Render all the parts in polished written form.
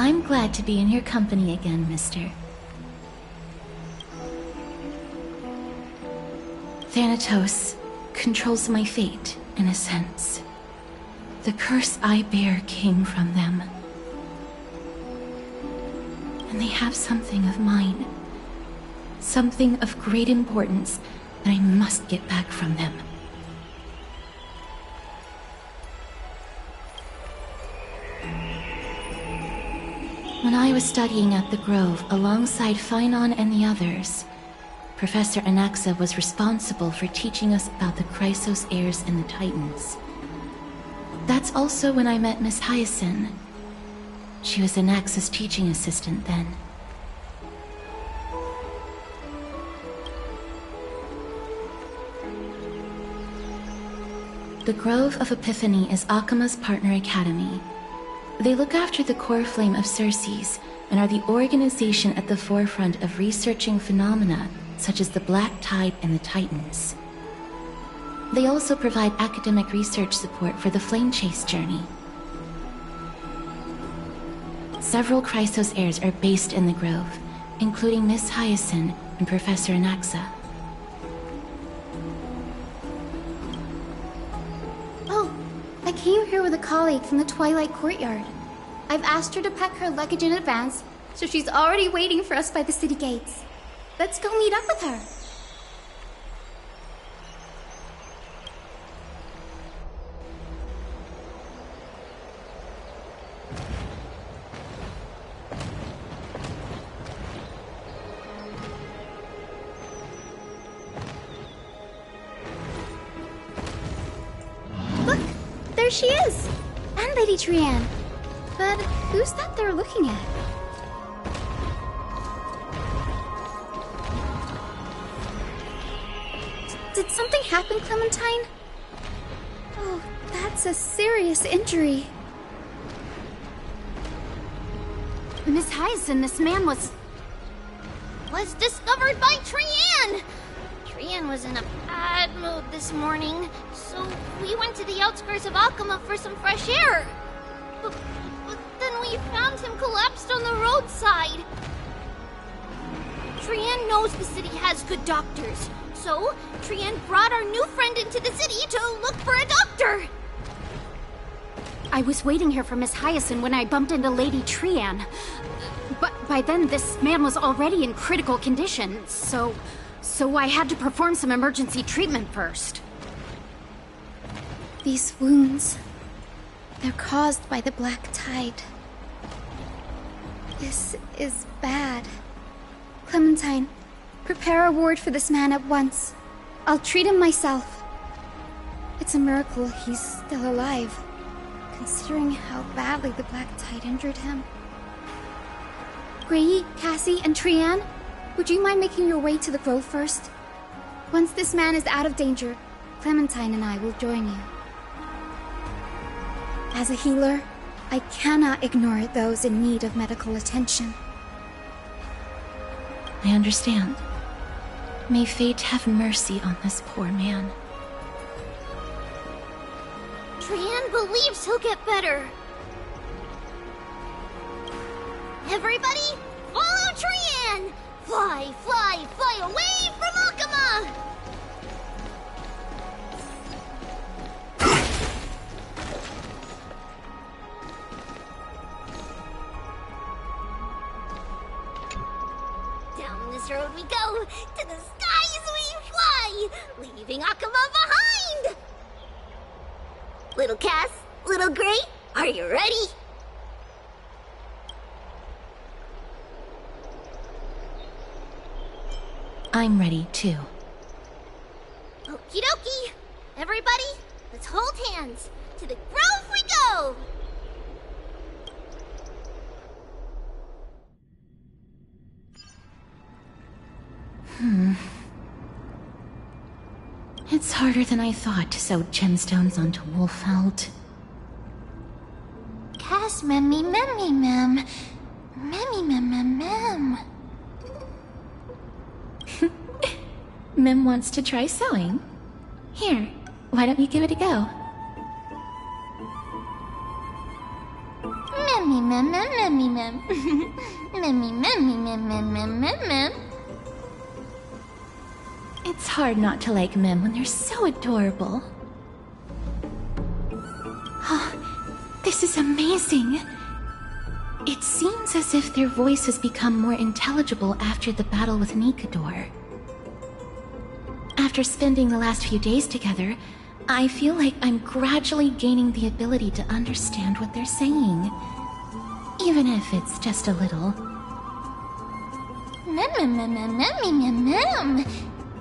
I'm glad to be in your company again, mister. Thanatos controls my fate, in a sense. The curse I bear came from them. And they have something of mine. Something of great importance that I must get back from them. When I was studying at the Grove alongside Phainon and the others, Professor Anaxa was responsible for teaching us about the Chrysos heirs and the Titans. That's also when I met Miss Hyacin. She was Anaxa's teaching assistant then. The Grove of Epiphany is Akima's partner academy. They look after the core flame of Circes and are the organization at the forefront of researching phenomena such as the Black Tide and the Titans. They also provide academic research support for the Flame Chase journey. Several Chrysos heirs are based in the Grove, including Miss Hyacin and Professor Anaxa. Oh, I came here with a colleague from the Twilight Courtyard. I've asked her to pack her luggage in advance, so she's already waiting for us by the city gates. Let's go meet up with her. Look, there she is! And Lady Trianne. But who's that they're looking at? Did something happen, Clementine? Oh, that's a serious injury. Miss Hyacin, this man was discovered by Trianne! Trianne was in a bad mood this morning, so we went to the outskirts of Akima for some fresh air. But then we found him collapsed on the roadside. Trianne knows the city has good doctors, so Trianne brought our new friend into the city to look for a doctor. I was waiting here for Miss Hyacin when I bumped into Lady Trianne. But by then, this man was already in critical condition, so I had to perform some emergency treatment first. These wounds, they're caused by the Black Tide. This is bad. Clementine, prepare a ward for this man at once. I'll treat him myself. It's a miracle he's still alive, considering how badly the Black Tide injured him. Grey, Cassie, and Trianne, would you mind making your way to the Grove first? Once this man is out of danger, Clementine and I will join you. As a healer, I cannot ignore those in need of medical attention. I understand. May fate have mercy on this poor man. Trianne believes he'll get better. Everybody, follow Trianne! Fly, fly, fly away from Akima! Down this road we go, to the skies we fly, leaving Akima behind! Little Cass, little Grey, are you ready? I'm ready, too. Okie dokie! Everybody, let's hold hands. To the Grove we go! It's harder than I thought to sew gemstones onto Wolfeld. Cass, memmy, memmy, mem. Memmy, mem, mem, mem. Mem wants to try sewing. Here, why don't you give it a go? Memmy mem mem memmy mem. Memmy memmy mem mem mem mem mem. It's hard not to like Mem when they're so adorable. Oh, this is amazing. It seems as if their voice has become more intelligible after the battle with Nikador. After spending the last few days together, I feel like I'm gradually gaining the ability to understand what they're saying. Even if it's just a little. Mem mem mem mem memmy mem mem.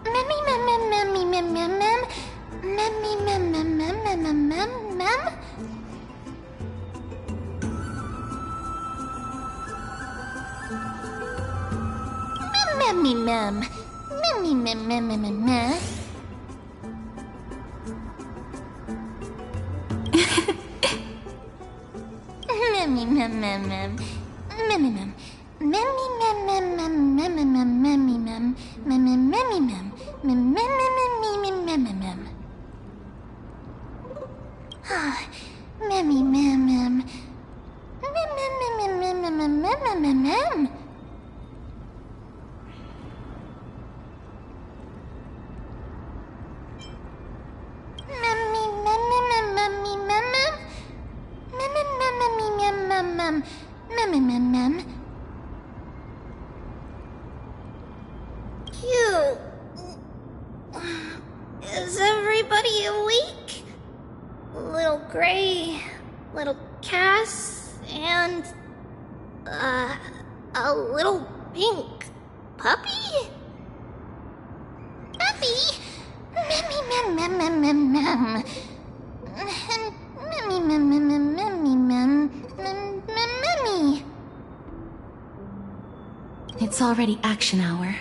Memmy mem mem memmy mem mem mem. Memmy mem mem mem mem mem mem mem. Memmy mem. Memmy mem mem mem mem mem. Memmy mem mem mem. Memmy mem. Memmy mem mem mem memmy mem memmy mem. Memmy memmy mem. Mem mem mem mem mem mem mem. Ah, memmy mem mem. Mem mem mem mem mem mem mem mem mem. Memmy mem mem mem mem mem mem. Mem mem mem mem mem mem. Mem mem mem. Cute. Is everybody awake? Little Gray, little Cass, and a little pink puppy? Puppy? Memmy mem mem mem mem mem. Memmy mem mem mem memmy mem mem mem memmy. It's already action hour.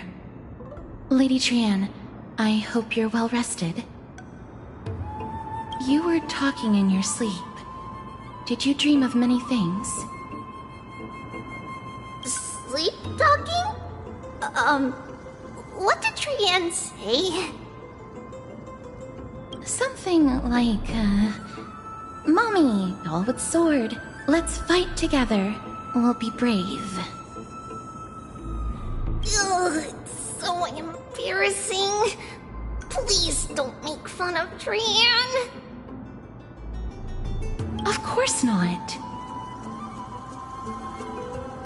Lady Trian, I hope you're well rested. You were talking in your sleep. Did you dream of many things? Sleep talking? What did Trian say? Something like, Mommy, doll with sword, let's fight together. We'll be brave. Ugh, it's so embarrassing. Please don't make fun of Trian. Of course not.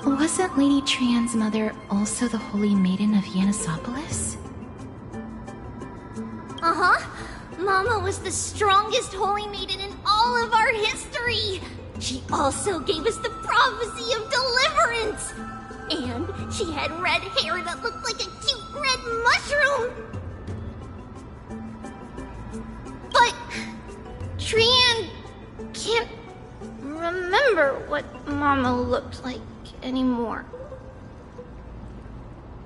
Wasn't Lady Trian's mother also the Holy Maiden of Yanisopolis? Uh-huh. Mama was the strongest holy maiden in all of our history. She also gave us the prophecy of deliverance. And she had red hair that looked like a cute red mushroom. But Trian can't remember what Mama looked like anymore.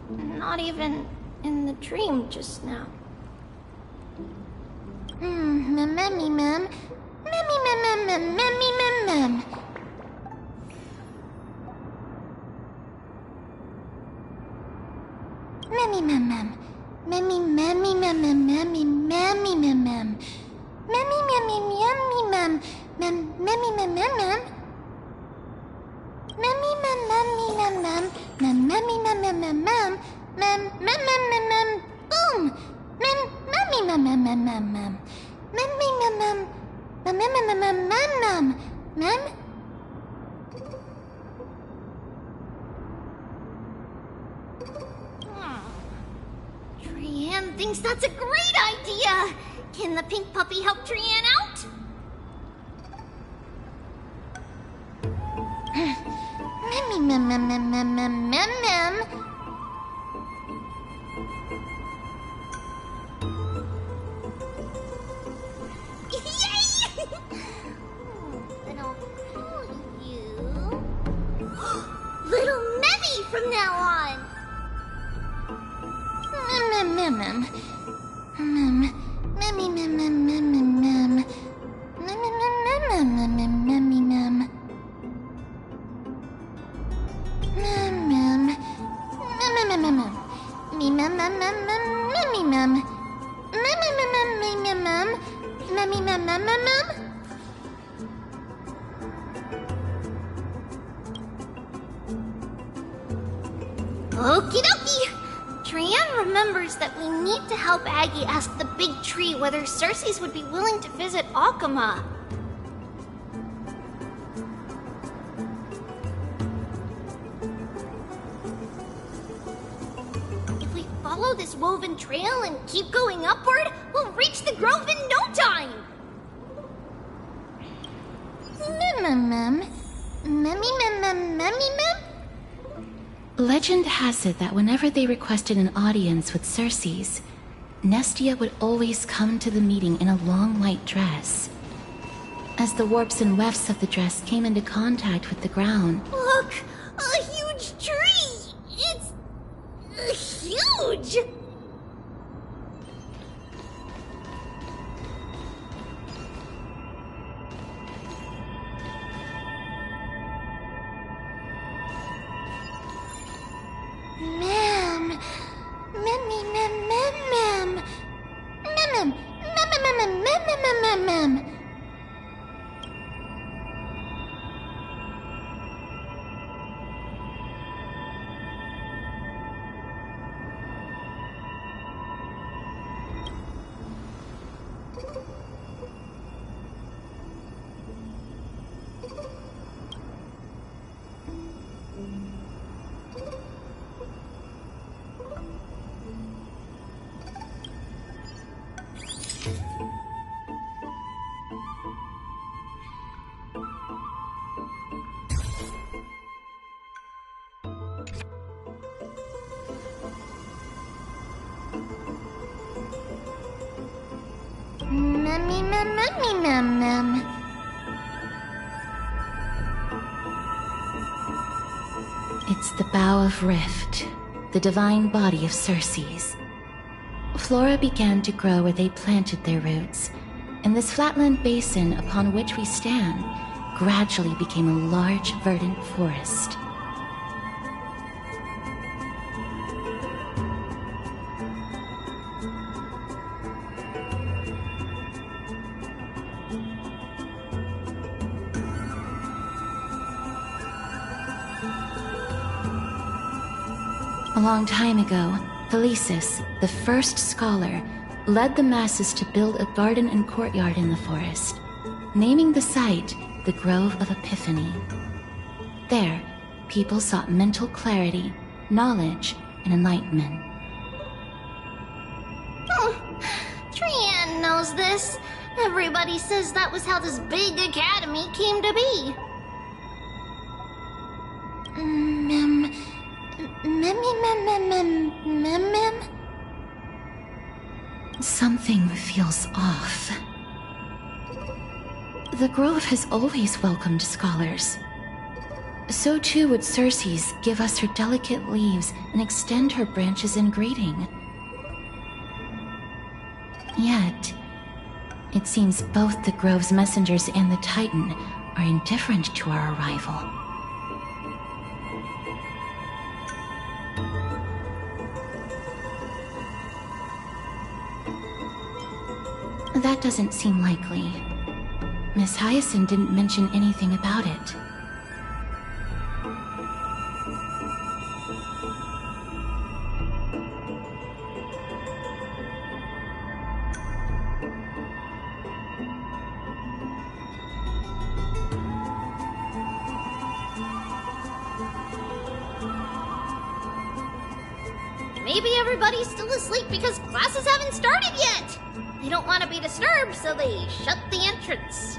Not even in the dream just now. Memmy mem. Memmy mem mem mem memmy mem mem. Memmy mem mem. Memmy memmy mem mem memmy memmy mem mem. Memmy memmy memmy mem. Mem memmy mem mem mem. Memmy mem memmy mem mem. Mem memmy mem mem mem mem. Mem mem mem mem mem. Boom. Mem memmy mem mem mem mem mem. Memmy mem mem. Mem mem mem mem mem mem. Mem. Trian thinks that's a great idea. Can the pink puppy help Trian out? Memmy mem mem mem mem mem mem mem. Yay! Then I'll call you Little Memmy from now on. Mem mem mem mem. Memmy mem mem mem mem mem. Memmy mem mem mem mem memmy mem. Mem mem. Mem mem mem mem. Me mem mem mem mem memmy mem. Mem mem mem mem mem mem. Memmy mem mem mem mem. Okie dokie! Trian remembers that we need to help Aggie ask the big tree whether Circes would be willing to visit Akama. If we follow this woven trail and keep going upward, we'll reach the grove in no time! Legend has it that whenever they requested an audience with Circes, Nestia would always come to the meeting in a long white dress. As the warps and wefts of the dress came into contact with the ground, Look! A huge tree! It's... huge! It's the Bough of Rift, the divine body of Circes. Flora began to grow where they planted their roots, and this flatland basin upon which we stand gradually became a large, verdant forest. A long time ago, Felicis, the first scholar, led the masses to build a garden and courtyard in the forest, naming the site the Grove of Epiphany. There, people sought mental clarity, knowledge, and enlightenment. Trian knows this. Everybody says that was how this big academy came to be. Something feels off. The Grove has always welcomed scholars. So too would Circes give us her delicate leaves and extend her branches in greeting. Yet, it seems both the Grove's messengers and the Titan are indifferent to our arrival. That doesn't seem likely. Miss Hyacinth didn't mention anything about it. Maybe everybody's still asleep because classes haven't started yet. They don't want to be disturbed, so they shut the entrance.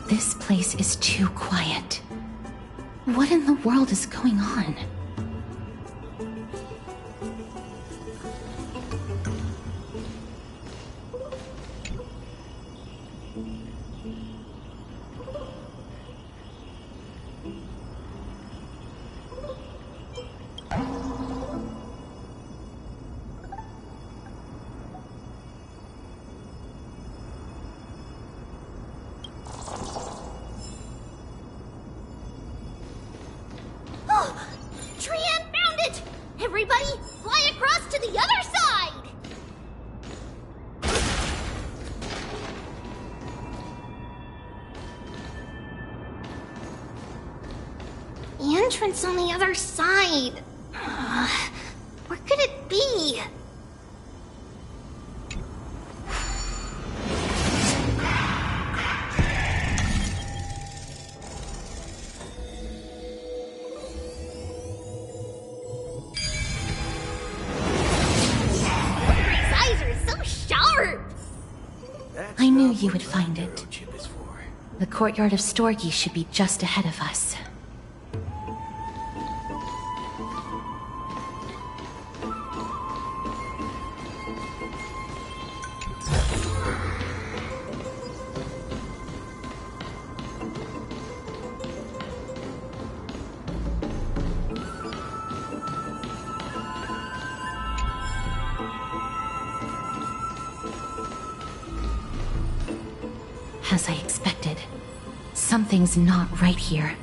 This place is too quiet. What in the world is going on? Trian found it! Everybody, fly across to the other side! entrance on the other side. Where could it be? His eyes are so sharp! I knew you would find it. The courtyard of Storgi should be just ahead of us. As I expected, something's not right here.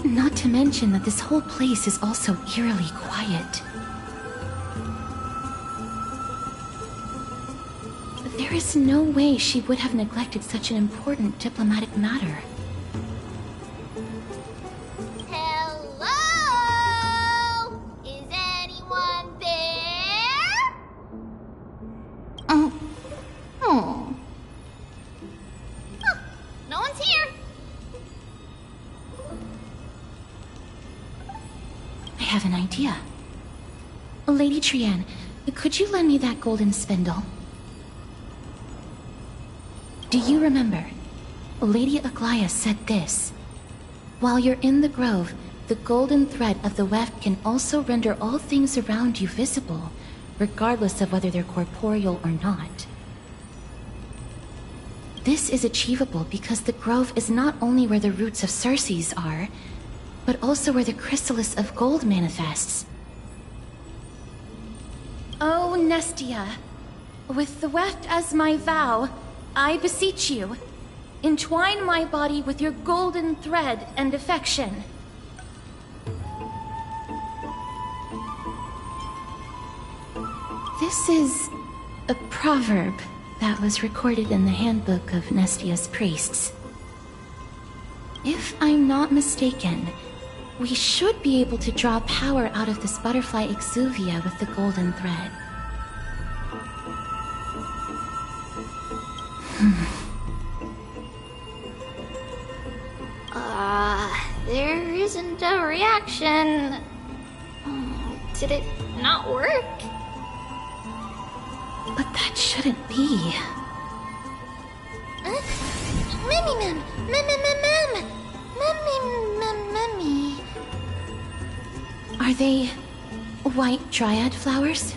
Not to mention that this whole place is also eerily quiet. There is no way she would have neglected such an important diplomatic matter. Hello? Is anyone there? Oh. Huh, no one's here. I have an idea. Lady Trian, could you lend me that golden spindle? Do you remember? Lady Aglaia said this. While you're in the grove, the golden thread of the weft can also render all things around you visible, regardless of whether they're corporeal or not. This is achievable because the grove is not only where the roots of Circes are, but also where the chrysalis of gold manifests. Oh, Nestia, with the weft as my vow, I beseech you, entwine my body with your golden thread and affection. This is a proverb that was recorded in the handbook of Nestia's priests. If I'm not mistaken, we should be able to draw power out of this butterfly exuvia with the golden thread. There isn't a reaction. Did it not work? But that shouldn't be. Mummy. Are they white dryad flowers?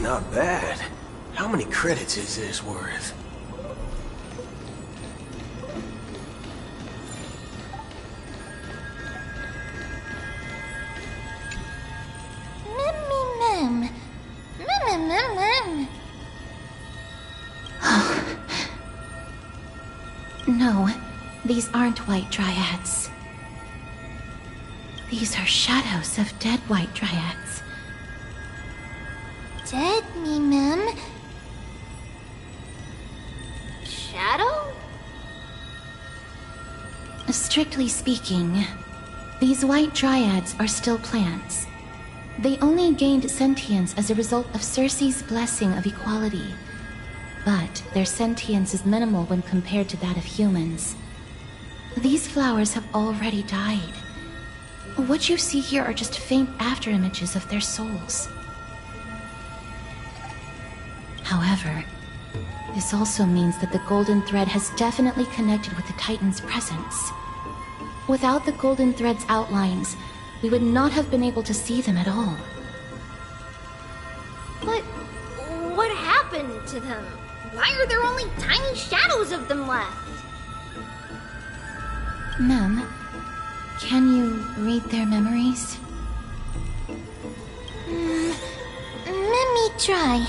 Not bad. How many credits is this worth? No, these aren't white dryads. These are shadows of dead white dryads. Dead mem. Shadow? Strictly speaking, These white dryads are still plants. They only gained sentience as a result of Circe's blessing of equality. But their sentience is minimal when compared to that of humans. These flowers have already died. What you see here are just faint afterimages of their souls. However, this also means that the golden thread has definitely connected with the Titan's presence. Without the golden thread's outlines, we would not have been able to see them at all. But what happened to them? Why are there only tiny shadows of them left? Mem, can you read their memories? Let me try.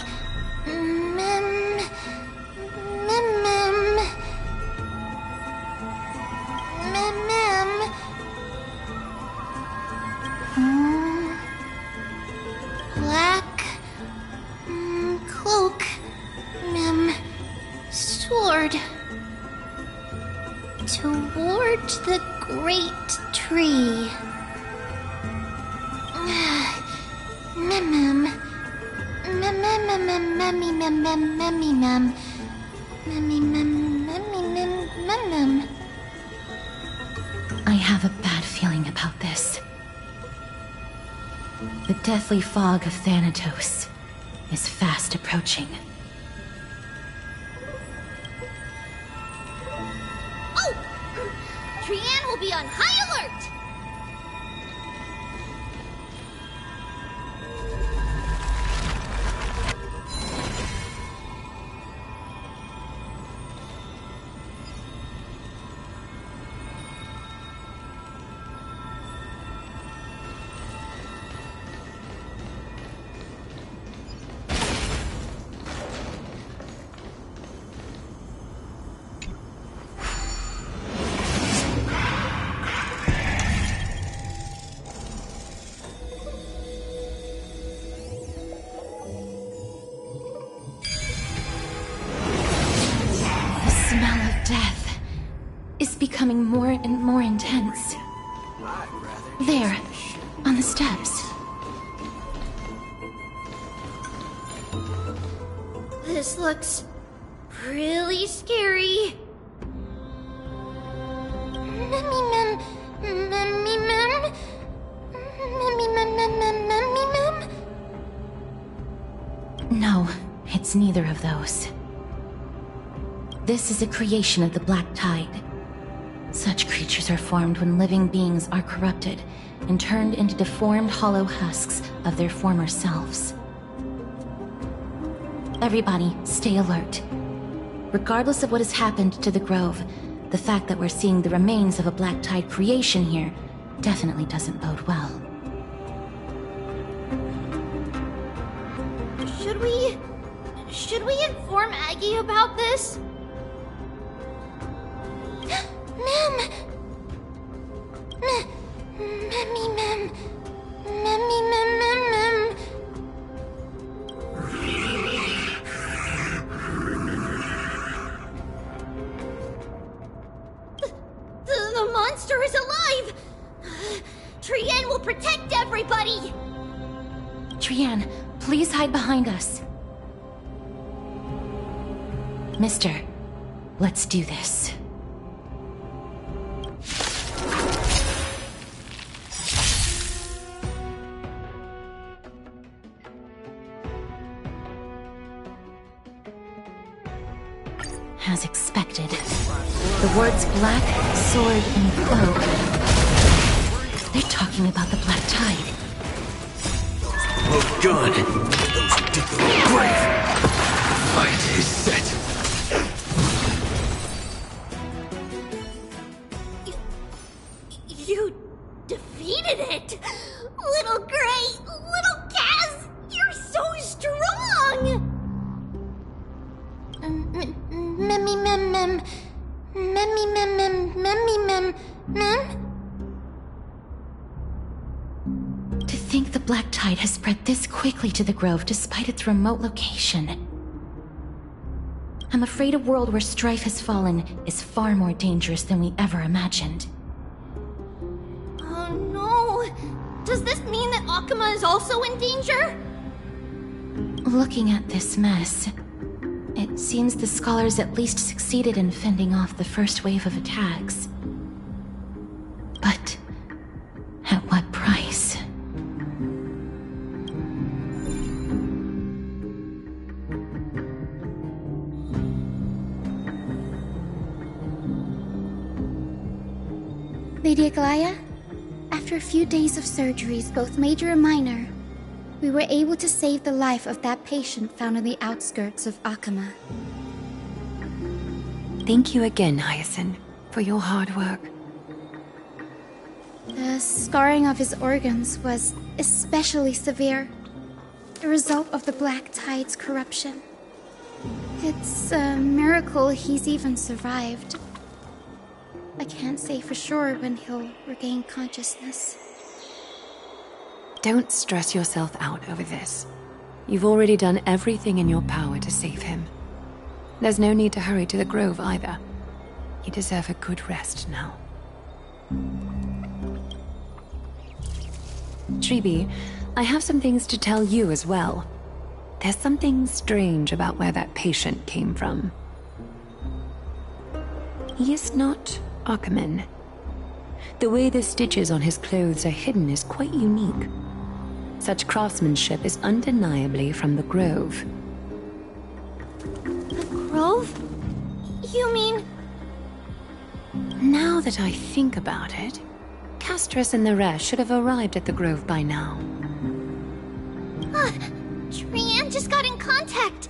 Black cloak, sword. Toward the great tree. I have a bad feeling about this. The deathly fog of Thanatos is fast approaching. Oh! Trian will be on high alert! Becoming more and more intense. There, on the steps. This looks really scary. No, it's neither of those. This is a creation of the Black Tide. Such creatures are formed when living beings are corrupted and turned into deformed hollow husks of their former selves. Everybody, stay alert. Regardless of what has happened to the Grove, the fact that we're seeing the remains of a Black Tide creation here definitely doesn't bode well. Should we inform Aggie about this? The monster is alive! Trian will protect everybody! Trian, please hide behind us. Mister, let's do this. As expected, the words black, sword, and cloak. They're talking about the Black Tide. Oh God! Those who dig the grave! Fight is set! You defeated it! Little Gray! Little Cass! You're so strong! To think the Black Tide has spread this quickly to the Grove despite its remote location. I'm afraid a world where strife has fallen is far more dangerous than we ever imagined. Oh Does this mean that Akuma is also in danger? Looking at this mess, it seems the scholars at least succeeded in fending off the first wave of attacks. But at what price? Lady Aglaya, after a few days of surgeries, both major and minor, we were able to save the life of that patient found on the outskirts of Akuma. Thank you again, Hyacinth, for your hard work. The scarring of his organs was especially severe, a result of the Black Tide's corruption. It's a miracle he's even survived. I can't say for sure when he'll regain consciousness. Don't stress yourself out over this. You've already done everything in your power to save him. There's no need to hurry to the Grove either. You deserve a good rest now. Tribi, I have some things to tell you as well. There's something strange about where that patient came from. He is not Akumen. The way the stitches on his clothes are hidden is quite unique. Such craftsmanship is undeniably from the Grove. The Grove? You mean... Now that I think about it, Castris and the rest should have arrived at the Grove by now. Trian just got in contact.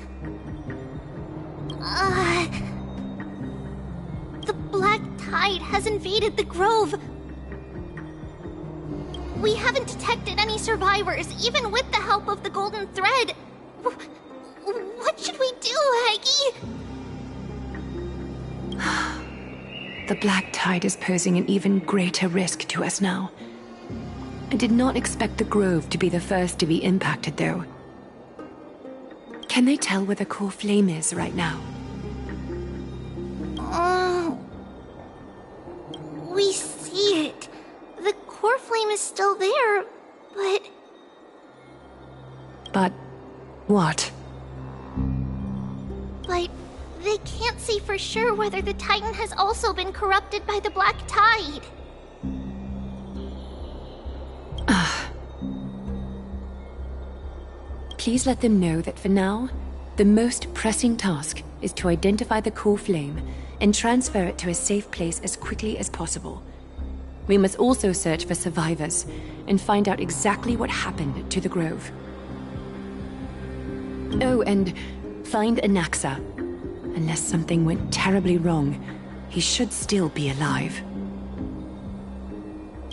The Black Tide has invaded the Grove. We haven't detected any survivors, even with the help of the Golden Thread. What should we do, Haggy? The Black Tide is posing an even greater risk to us now. I did not expect the Grove to be the first to be impacted, though. Can they tell where the core flame is right now? We see it. The core flame is still there, but... But what? But they can't say for sure whether the Titan has also been corrupted by the Black Tide. Please let them know that for now, the most pressing task is to identify the core flame and transfer it to a safe place as quickly as possible. We must also search for survivors and find out exactly what happened to the Grove. Oh, and find Anaxa. Unless something went terribly wrong, he should still be alive.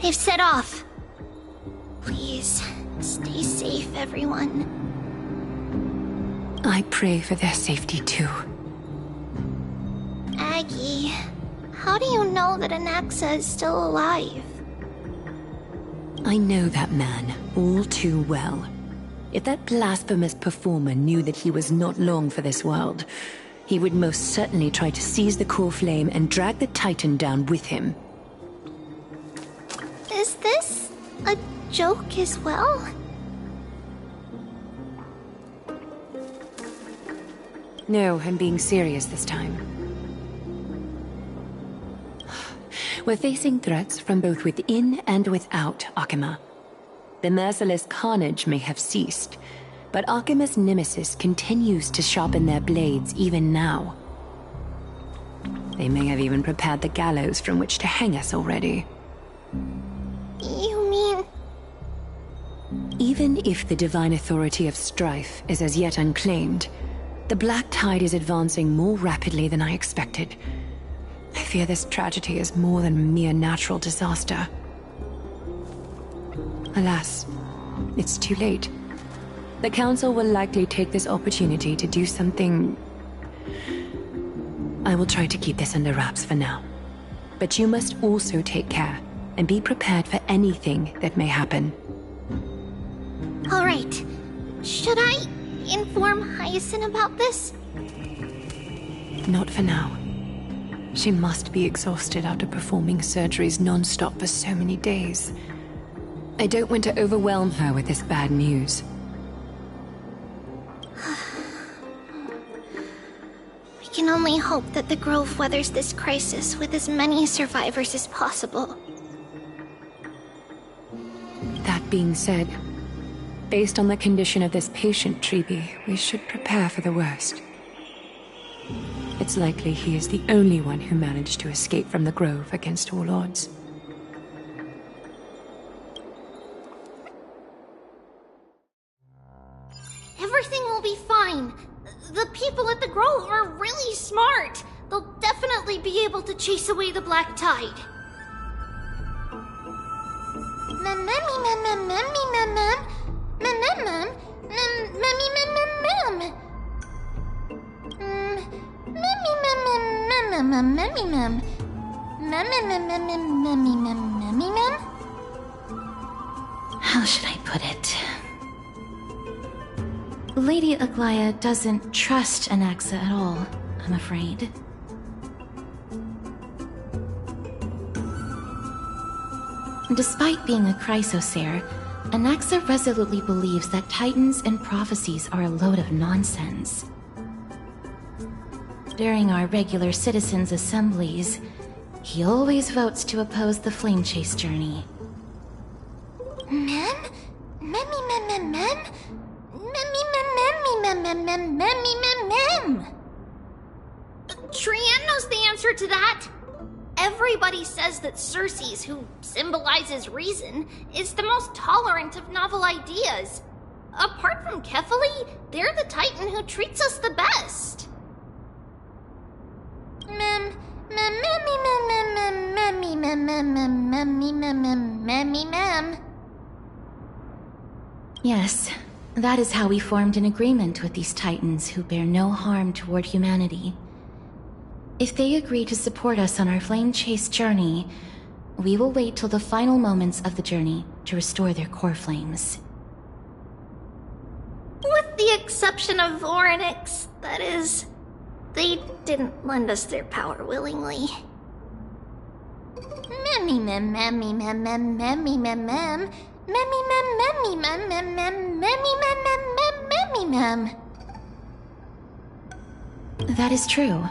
They've set off. Please, stay safe, everyone. I pray for their safety too. Aggie, how do you know that Anaxa is still alive? I know that man all too well. If that blasphemous performer knew that he was not long for this world, he would most certainly try to seize the core flame and drag the Titan down with him. Is this a joke as well? No, I'm being serious this time. We're facing threats from both within and without Akuma. The merciless carnage may have ceased, but Akuma's nemesis continues to sharpen their blades even now. They may have even prepared the gallows from which to hang us already. You mean... Even if the divine authority of strife is as yet unclaimed, the Black Tide is advancing more rapidly than I expected. I fear this tragedy is more than a mere natural disaster. Alas, it's too late. The Council will likely take this opportunity to do something... I will try to keep this under wraps for now. But you must also take care and be prepared for anything that may happen. All right. Should I inform Hyacinth about this? Not for now. She must be exhausted after performing surgeries non-stop for so many days. I don't want to overwhelm her with this bad news. We can only hope that the Grove weathers this crisis with as many survivors as possible. That being said, based on the condition of this patient, Treeby, we should prepare for the worst. It's likely he is the only one who managed to escape from the Grove against all odds. Everything will be fine. The people at the Grove are really smart. They'll definitely be able to chase away the Black Tide. How should I put it? Lady Aglaya doesn't trust Anaxa at all, I'm afraid. Despite being a Chrysosaur, Anaxa resolutely believes that Titans and prophecies are a load of nonsense. During our regular citizens' assemblies, he always votes to oppose the Flame Chase journey. Mem? Trian knows the answer to that. Everybody says that Circes, who symbolizes reason, is the most tolerant of novel ideas. Apart from Kefali, they're the Titan who treats us the best. Yes, that is how we formed an agreement with these Titans who bear no harm toward humanity. If they agree to support us on our Flame Chase journey, we will wait till the final moments of the journey to restore their core flames. With the exception of Orynyx, that is. They didn't lend us their power willingly. That is true.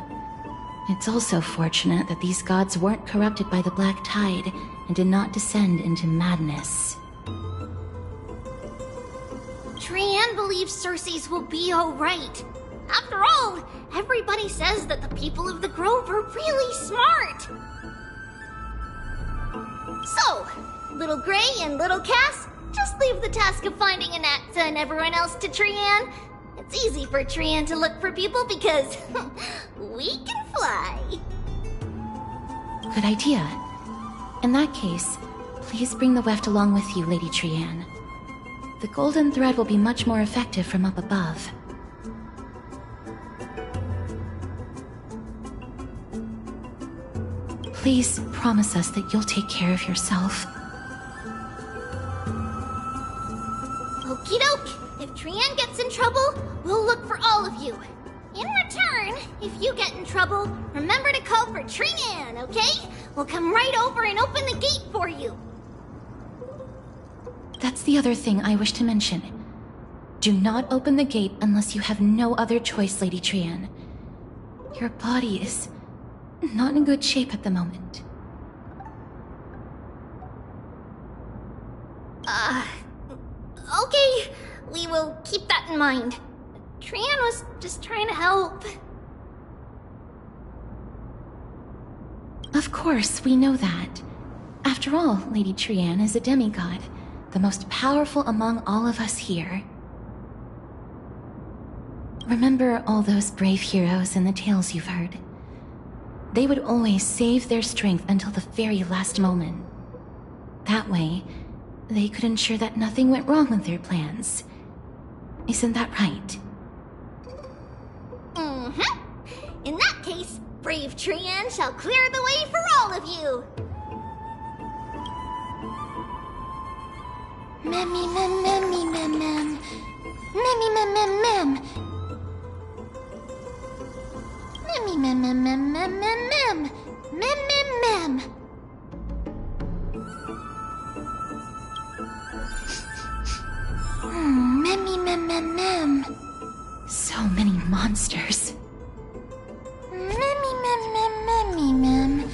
It's also fortunate that these gods weren't corrupted by the Black Tide and did not descend into madness. Trian believes Circes will be alright. After all, everybody says that the people of the Grove are really smart. So, Little Gray and Little Cass, just leave the task of finding Anaxa and everyone else to Trian. It's easy for Trian to look for people because we can fly. Good idea. In that case, please bring the weft along with you, Lady Trian. The golden thread will be much more effective from up above. Please promise us that you'll take care of yourself. Okie doke. If Trian gets in trouble, we'll look for all of you. In return, if you get in trouble, remember to call for Trian, okay? We'll come right over and open the gate for you. That's the other thing I wish to mention. Do not open the gate unless you have no other choice, Lady Trian. Your body is not in good shape at the moment. Okay. We will keep that in mind. Trian was just trying to help. Of course, we know that. After all, Lady Trian is a demigod, the most powerful among all of us here. Remember all those brave heroes and the tales you've heard? They would always save their strength until the very last moment. That way, they could ensure that nothing went wrong with their plans. Isn't that right? Mm-hmm. In that case, brave Trian shall clear the way for all of you. Mem. So many monsters. Mem. Mem.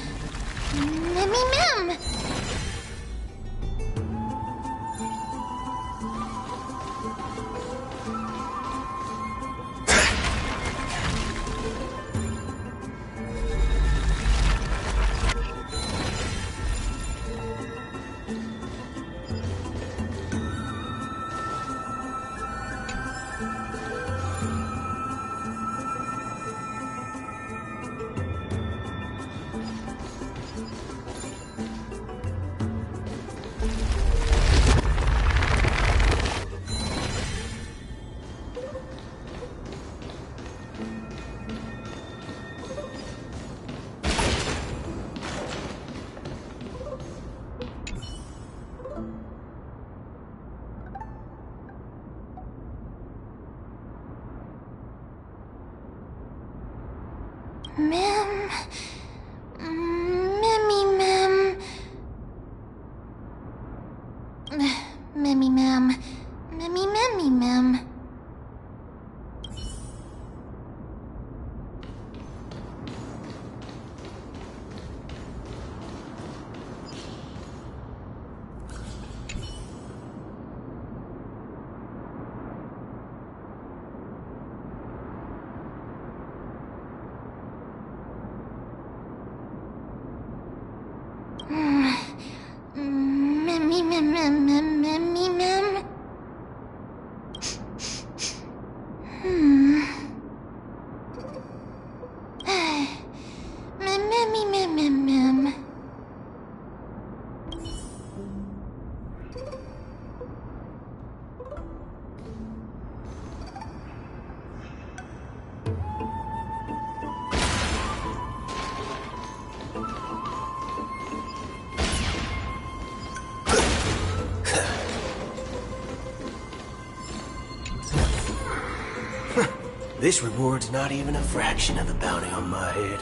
This reward's not even a fraction of the bounty on my head.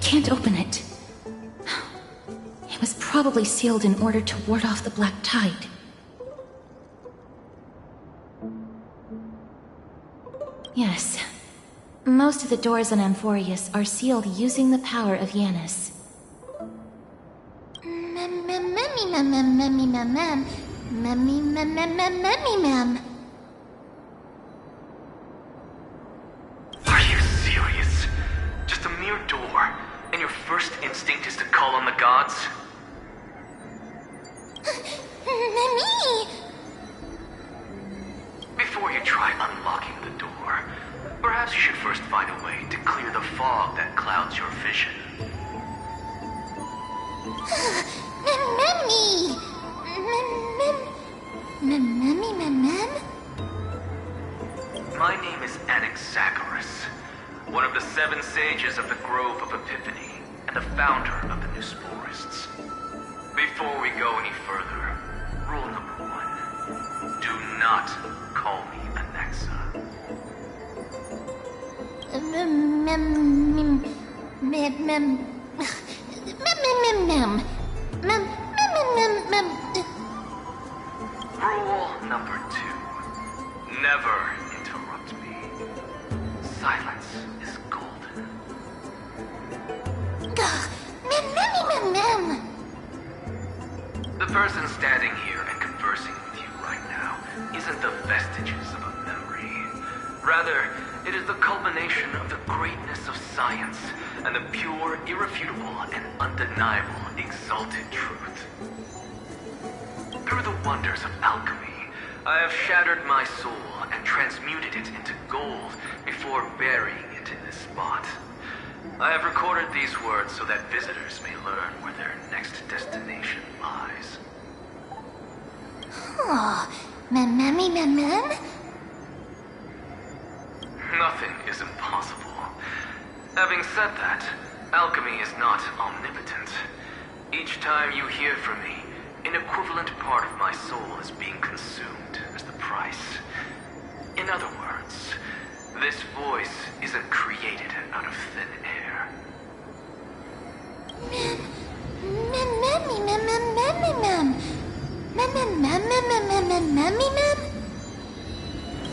Can't open it. It was probably sealed in order to ward off the Black Tide. Yes. Most of the doors on Amphorius are sealed using the power of Yanis. Are you serious? Just a mere door, and your first instinct is to call on the gods? Before you try unlocking the door, perhaps you should first find a way to clear the fog that clouds your vision. My name is Anaxagoras, one of the 7 sages of the Grove of Epiphany, and the founder of the New Sporists. Before we go any further, rule number 1. Do not call me Anaxa. Rule number 2. Never interrupt me. Silence is golden. The person standing here and conversing with you right now isn't the vestiges of a memory. Rather, it is the culmination of the greatness of science and the pure, irrefutable, and undeniable exalted truth. Through the wonders of alchemy, I have shattered my soul and transmuted it into gold before burying it in this spot. I have recorded these words so that visitors may learn where their next destination lies. Oh, mem. Nothing is impossible. Having said that, alchemy is not omnipotent. Each time you hear from me, an equivalent part of my soul is being consumed as the price. In other words, this voice isn't created out of thin air.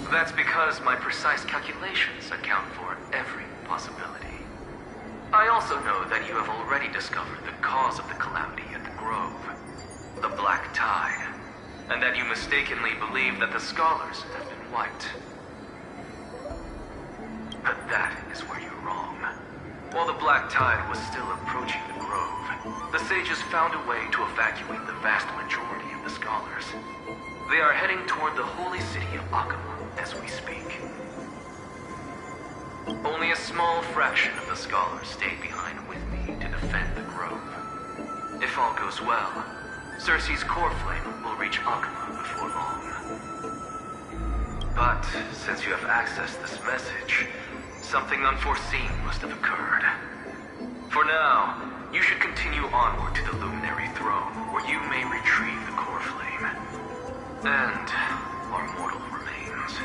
That's because my precise calculations account for every possibility. I also know that you have already discovered the cause of the calamity at the Grove, the Black Tide, and that you mistakenly believe that the Scholars have been wiped. But that is where you're wrong. While the Black Tide was still approaching the Grove, the sages found a way to evacuate the vast majority of the Scholars. They are heading toward the holy city of Akama as we speak. Only a small fraction of the Scholars stayed behind with me to defend the Grove. If all goes well, Cersei's core flame will reach Akama before long. But since you have accessed this message, something unforeseen must have occurred. For now, you should continue onward to the Luminary Throne, where you may retrieve the core flame. And our mortal remains.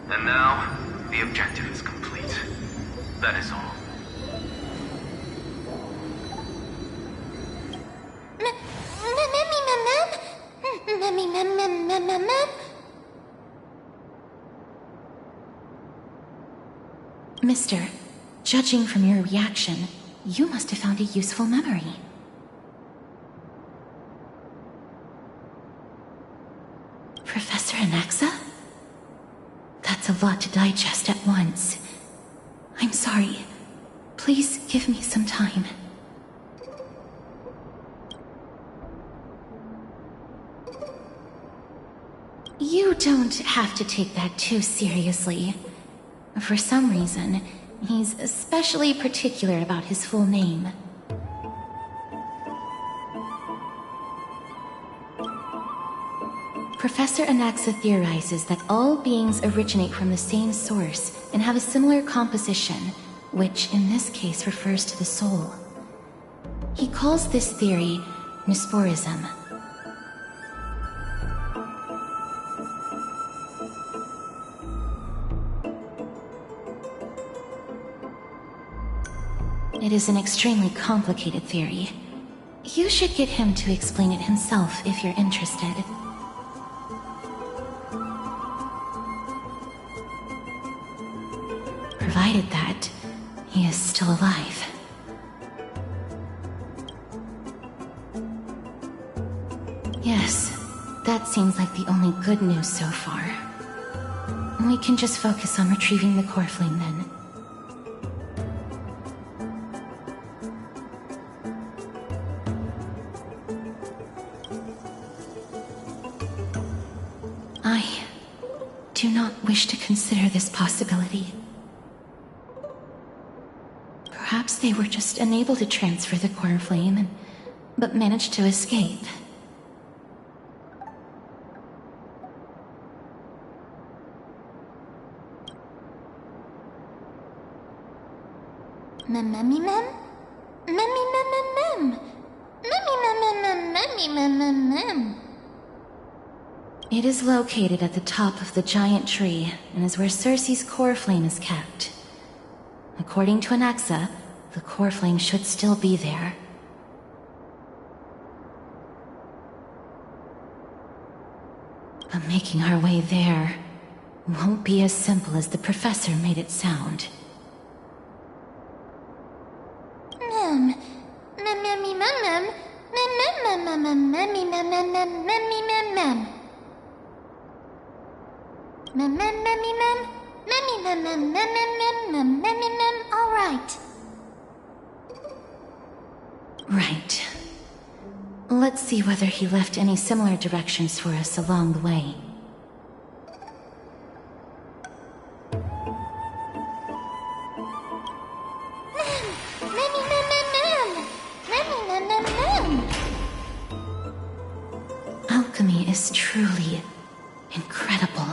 And now, the objective is complete. That is all. Mister, judging from your reaction, you must have found a useful memory. Professor Anaxa? That's a lot to digest at once. I'm sorry. Please give me some time. You don't have to take that too seriously. For some reason, he's especially particular about his full name. Professor Anaxa theorizes that all beings originate from the same source and have a similar composition, which in this case refers to the soul. He calls this theory Nusporism. It is an extremely complicated theory. You should get him to explain it himself if you're interested. Provided that he is still alive. Yes, that seems like the only good news so far. We can just focus on retrieving the core flame then. I do not wish to consider this possibility. Perhaps they were just unable to transfer the core flame, but managed to escape. It is located at the top of the giant tree and is where Cersei's core flame is kept. According to Anaxa, the core flame should still be there. But making our way there won't be as simple as the professor made it sound. All right. Right. Let's see whether he left any similar directions for us along the way. Alchemy is truly incredible.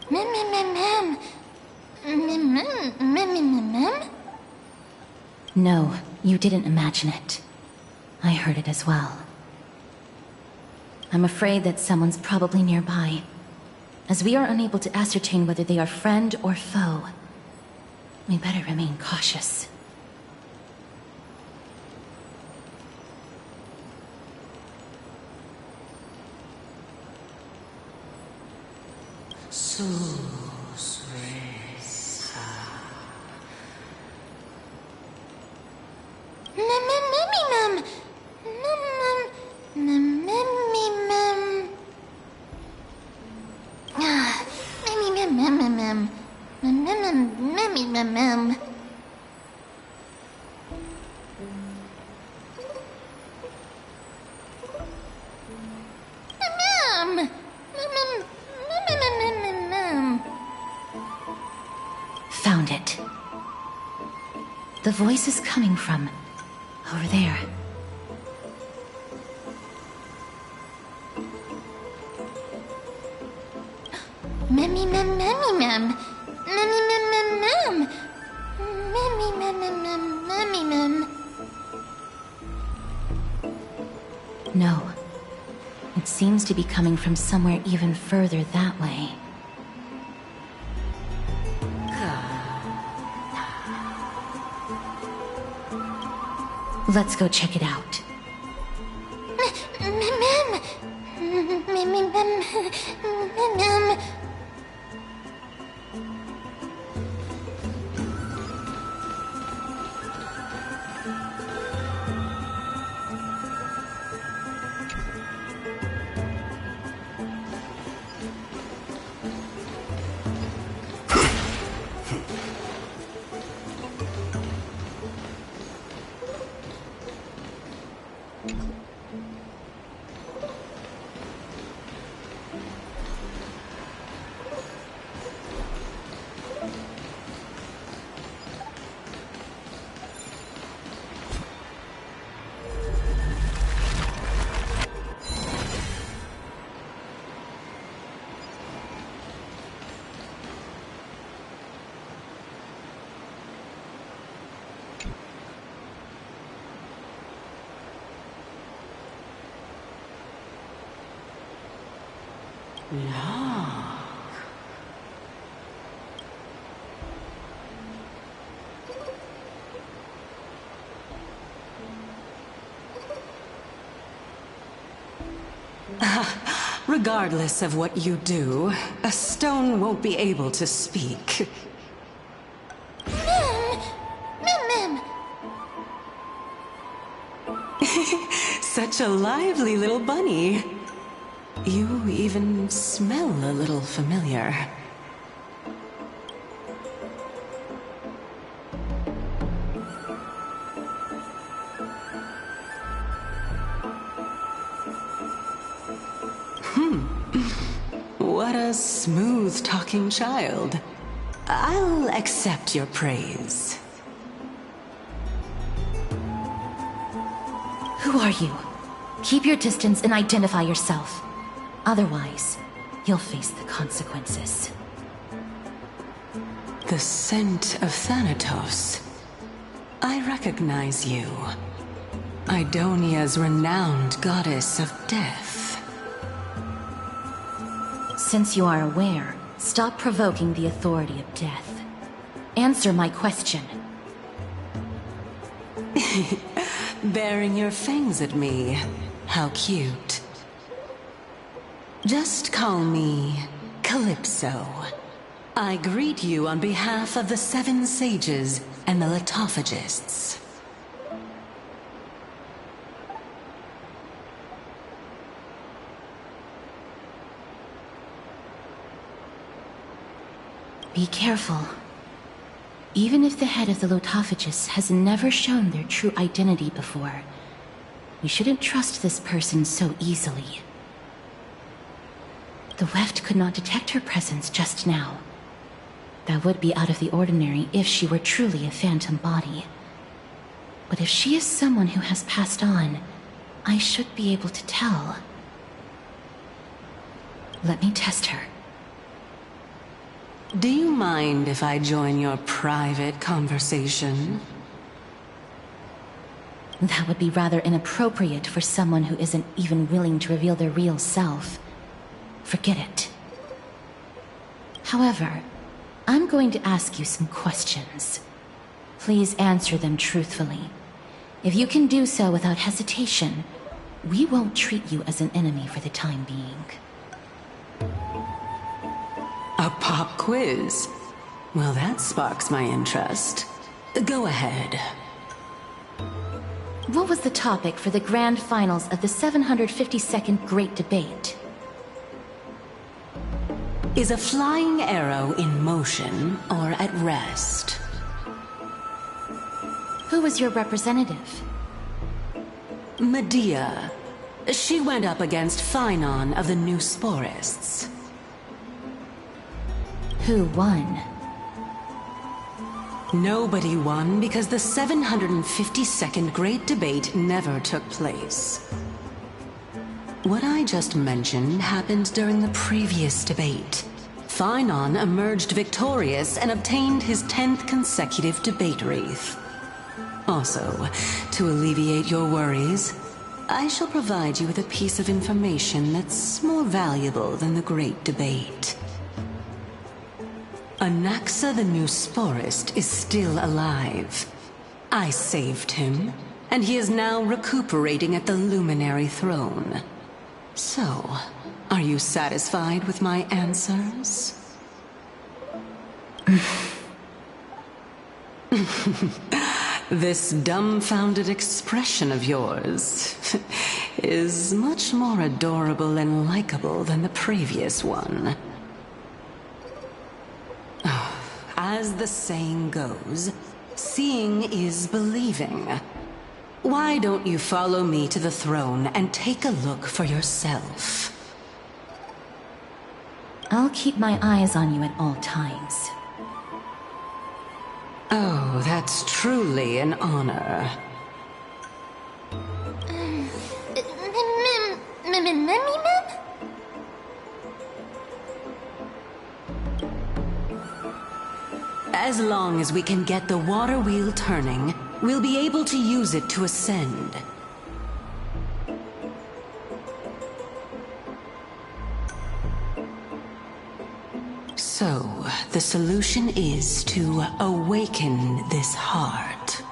Mem? Mem? No, you didn't imagine it. I heard it as well. I'm afraid that someone's probably nearby. As we are unable to ascertain whether they are friend or foe, we better remain cautious. Found it. The voice is coming from over there. No. It seems to be coming from somewhere even further that way. Let's go check it out. Regardless of what you do, a stone won't be able to speak. Mim! Such a lively little bunny. You even smell a little familiar. What a smooth-talking child. I'll accept your praise. Who are you? Keep your distance and identify yourself. Otherwise, you'll face the consequences. The scent of Thanatos. I recognize you. Idonia's renowned goddess of death. Since you are aware, stop provoking the authority of death. Answer my question. Baring your fangs at me. How cute. Just call me Calypso. I greet you on behalf of the Seven Sages and the Litophagists. Be careful. Even if the head of the Litophagists has never shown their true identity before, we shouldn't trust this person so easily. The Weft could not detect her presence just now. That would be out of the ordinary if she were truly a phantom body. But if she is someone who has passed on, I should be able to tell. Let me test her. Do you mind if I join your private conversation? That would be rather inappropriate for someone who isn't even willing to reveal their real self. Forget it. However, I'm going to ask you some questions. Please answer them truthfully. If you can do so without hesitation, we won't treat you as an enemy for the time being. A pop quiz? Well, that sparks my interest. Go ahead. What was the topic for the grand finals of the 752nd Great Debate? Is a flying arrow in motion or at rest? Who was your representative? Medea. She went up against Phynon of the New Sporists. Who won? Nobody won because the 752nd Great Debate never took place. What I just mentioned happened during the previous debate. Phynon emerged victorious and obtained his 10th consecutive debate wreath. Also, to alleviate your worries, I shall provide you with a piece of information that's more valuable than the Great Debate. Anaxa the New Sporist is still alive. I saved him, and he is now recuperating at the Luminary Throne. So, are you satisfied with my answers? This dumbfounded expression of yours is much more adorable and likable than the previous one. As the saying goes, seeing is believing. Why don't you follow me to the throne and take a look for yourself? I'll keep my eyes on you at all times. Oh, that's truly an honor. As long as we can get the water wheel turning, we'll be able to use it to ascend. So, the solution is to awaken this heart.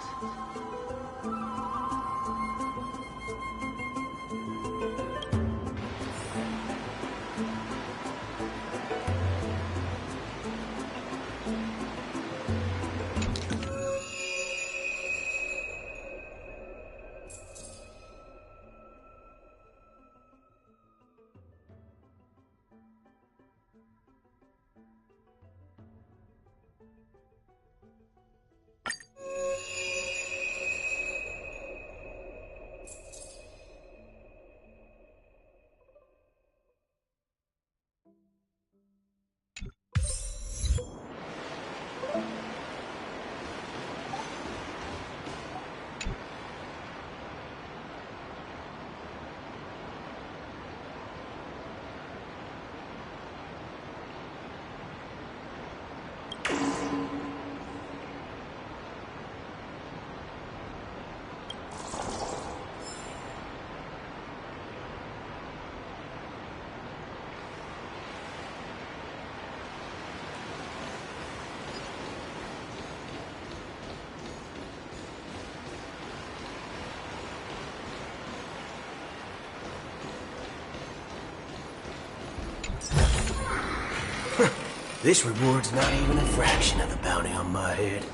This reward's not even a fraction of the bounty on my head.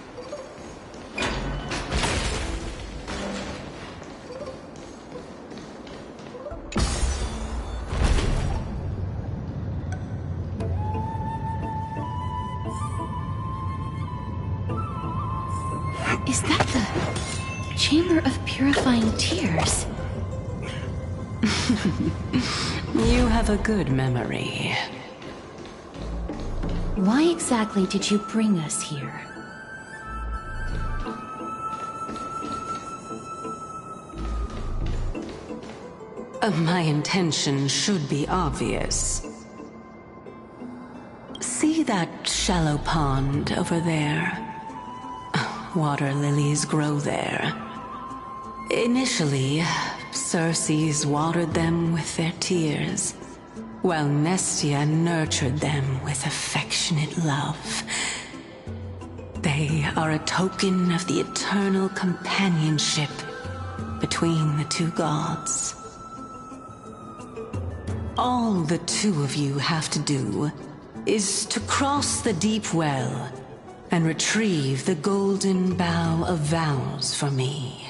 Is that the Chamber of Purifying Tears? You have a good memory. Why exactly did you bring us here? My intention should be obvious. See that shallow pond over there? Water lilies grow there. Initially, Circes watered them with their tears, while Nestia nurtured them with affectionate love. They are a token of the eternal companionship between the two gods. All the two of you have to do is to cross the deep well and retrieve the golden bough of vows for me.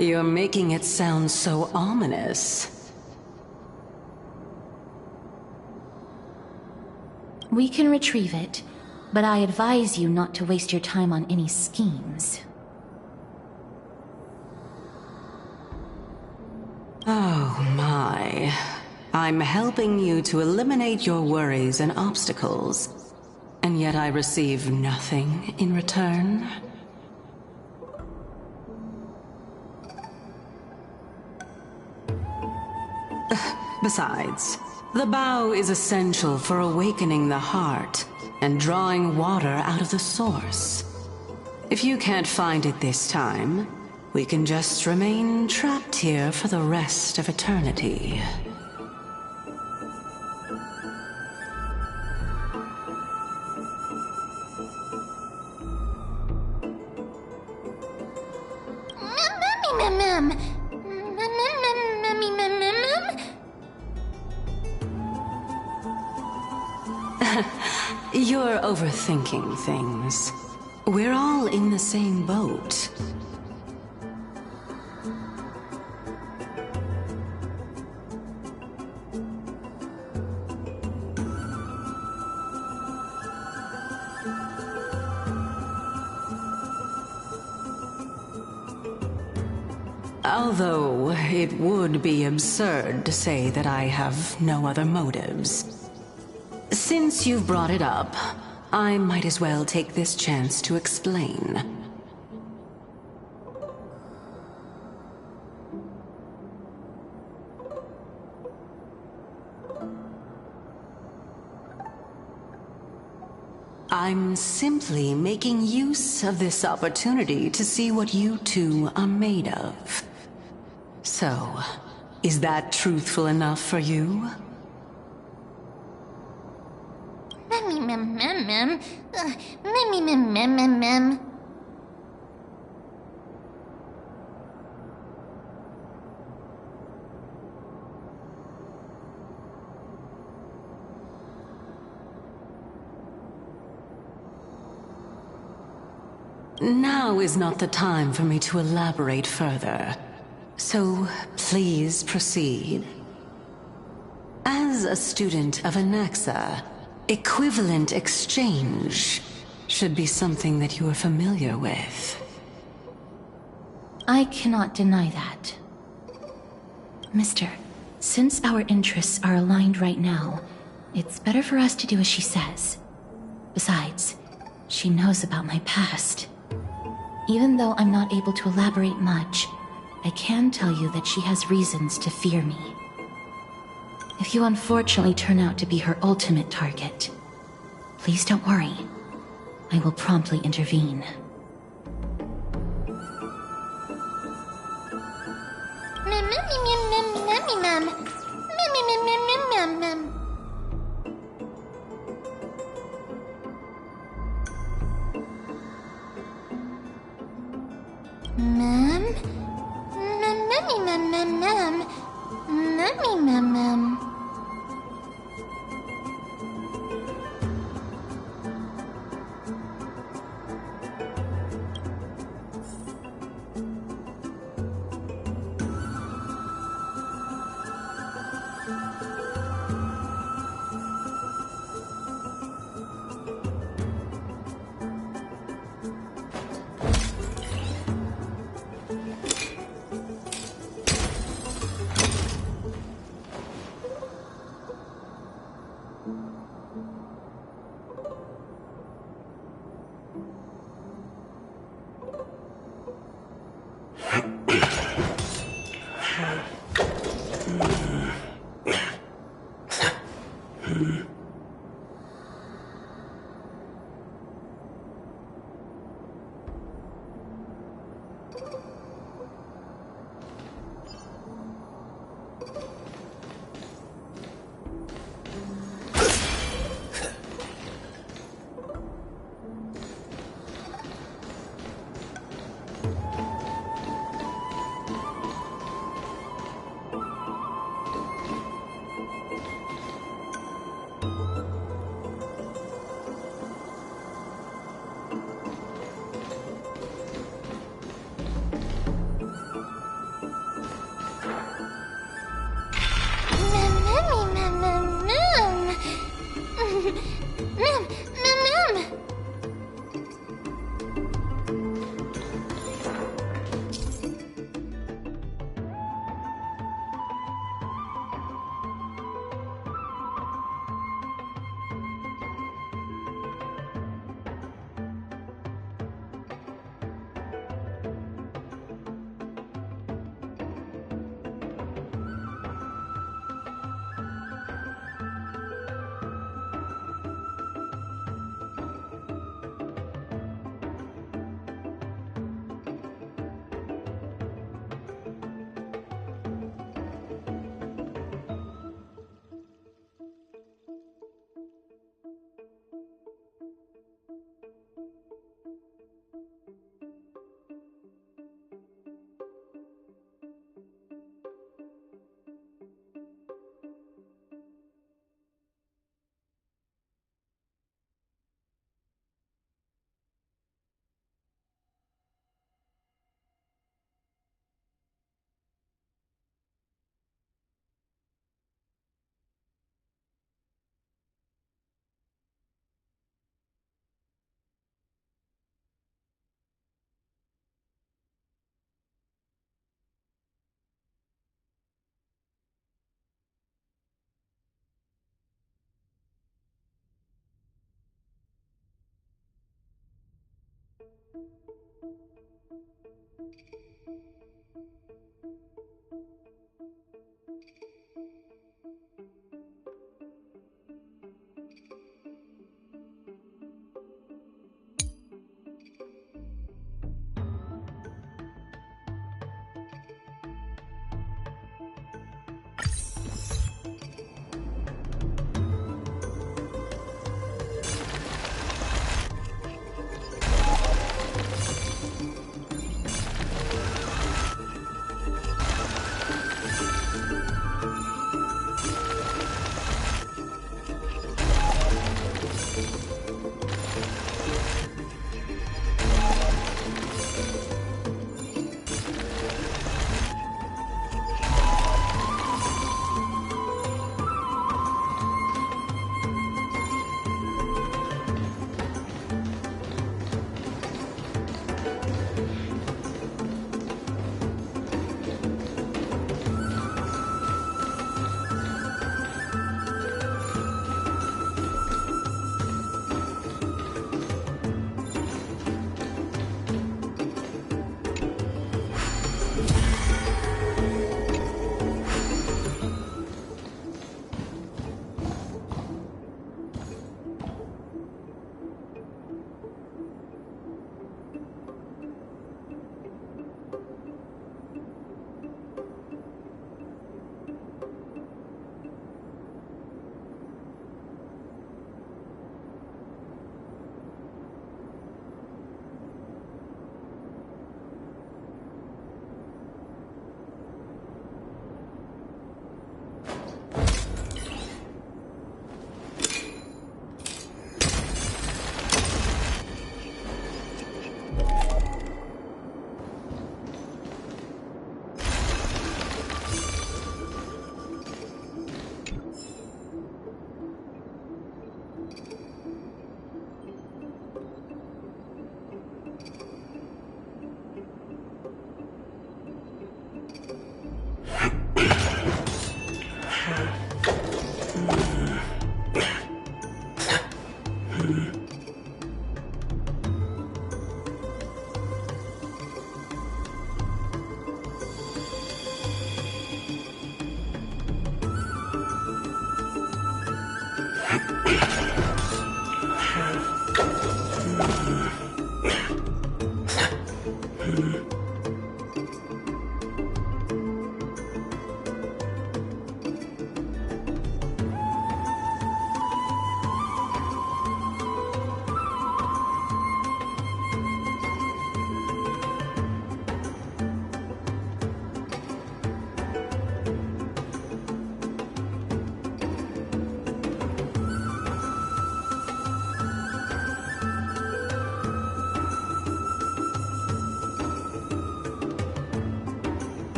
You're making it sound so ominous. We can retrieve it, but I advise you not to waste your time on any schemes. Oh my. I'm helping you to eliminate your worries and obstacles, and yet I receive nothing in return. Besides, the bow is essential for awakening the heart and drawing water out of the source. If you can't find it this time, we can just remain trapped here for the rest of eternity. You're overthinking things. We're all in the same boat. Although it would be absurd to say that I have no other motives. Since you've brought it up, I might as well take this chance to explain. I'm simply making use of this opportunity to see what you two are made of. So, is that truthful enough for you? Now is not the time for me to elaborate further. So, please proceed. As a student of Anaxa, equivalent exchange should be something that you are familiar with. I cannot deny that. Mister, since our interests are aligned right now, it's better for us to do as she says. Besides, she knows about my past. Even though I'm not able to elaborate much, I can tell you that she has reasons to fear me. If you unfortunately turn out to be her ultimate target, please don't worry. I will promptly intervene.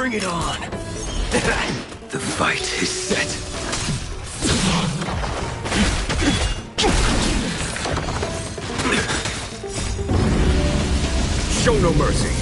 Bring it on! The fight is set. Show no mercy.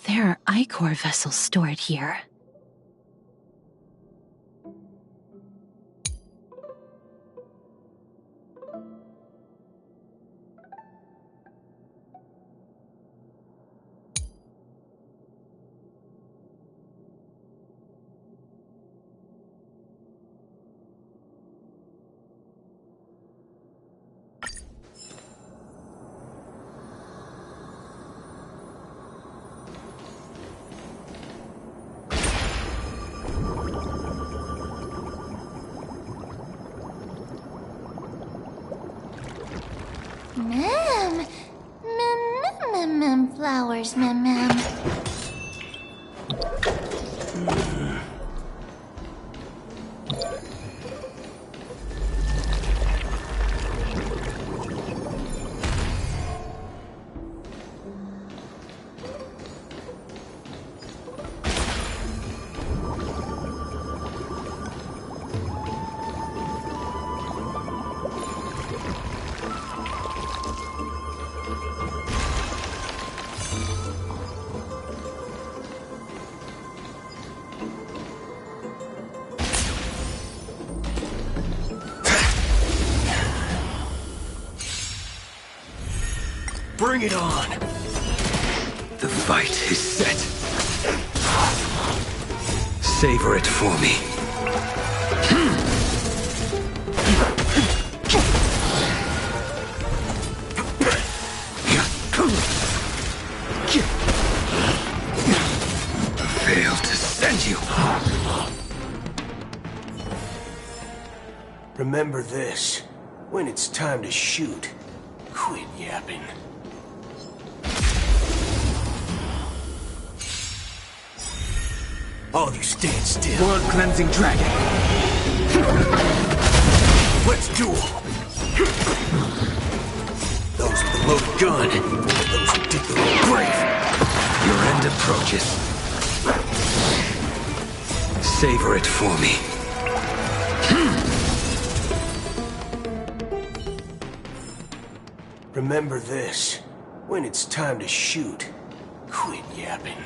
There are Ichor vessels stored here. Flowers, ma'am. Bring it on! The fight is set. Savor it for me. Failed to send you. Remember this. When it's time to shoot, quit yapping. All of you stand still. Blood-cleansing dragon. Let's duel. Those with the loaded gun, those who dig their own grave. Your end approaches. Savor it for me. Remember this. When it's time to shoot, quit yapping.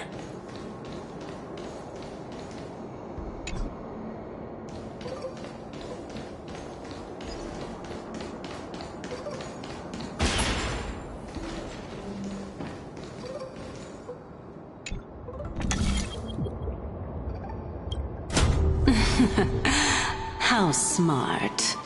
How smart.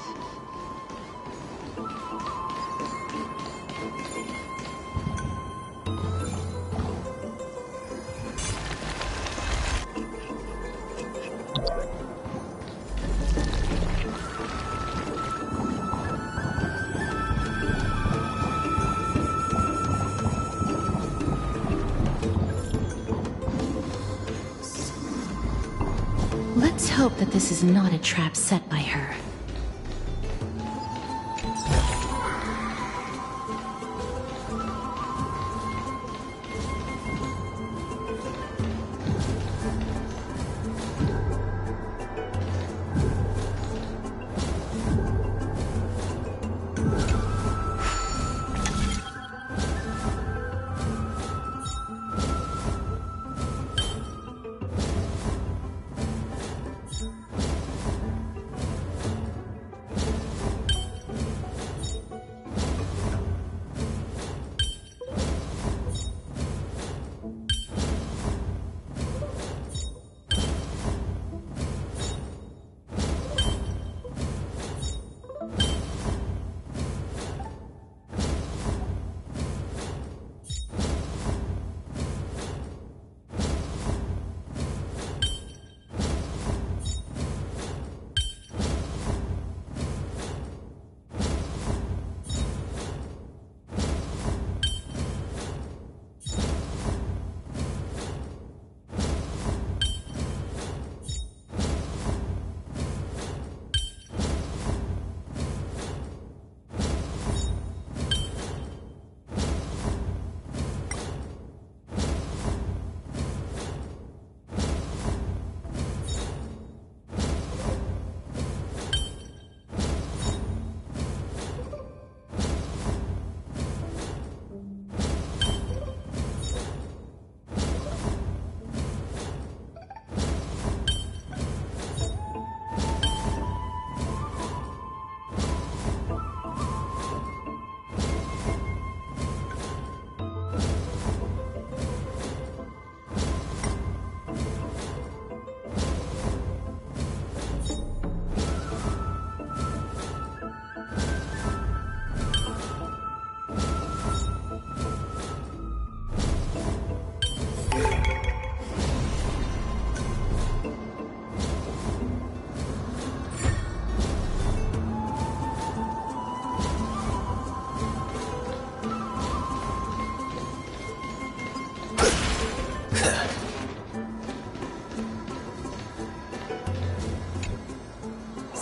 Let's hope that this is not a trap set by her.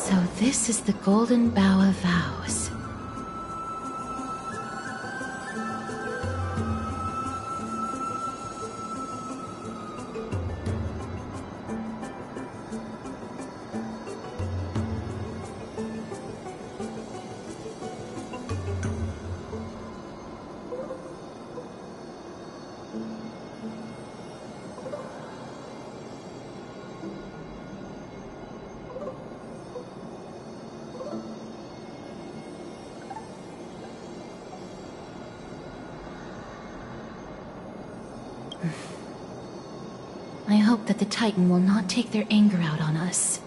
So this is the Golden Bough of Vows. I hope that the Titan will not take their anger out on us.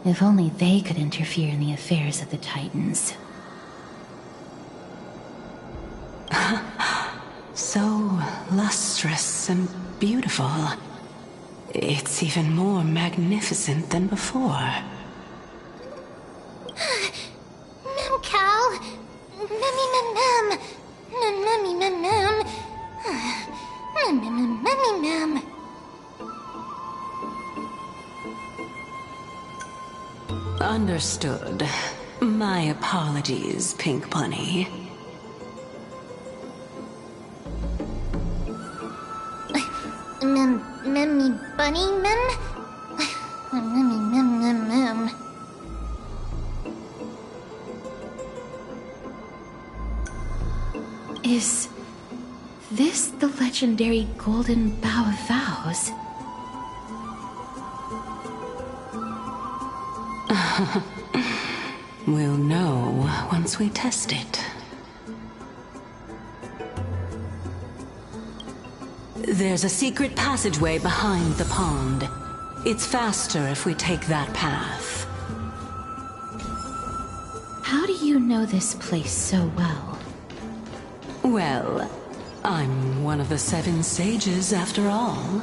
If only they could interfere in the affairs of the Titans. So lustrous and beautiful. It's even more magnificent than before. Mem Cal! Memmy mem mem! Memmy mem mem! Memmy mem! Understood. My apologies, Pink Bunny. Memmy bunny mem? Memmy mem mem mem. Is this the legendary Golden Bough of Vows? We'll know once we test it. There's a secret passageway behind the pond. It's faster if we take that path. How do you know this place so well? Well, I'm one of the 7 sages after all.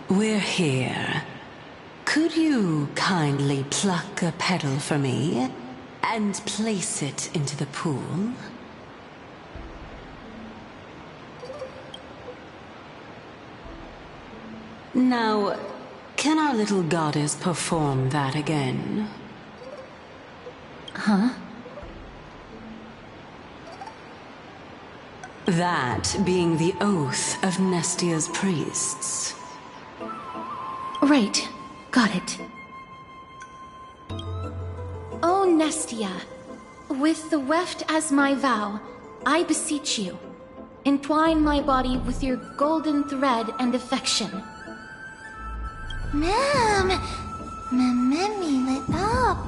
we're here. Could you kindly pluck a petal for me and place it into the pool? Now, can our little goddess perform that again? Huh? That being the oath of Nestia's priests. Right. Got it. O Nestia, with the weft as my vow, I beseech you, entwine my body with your golden thread and affection. Ma'am, Mammy lit up.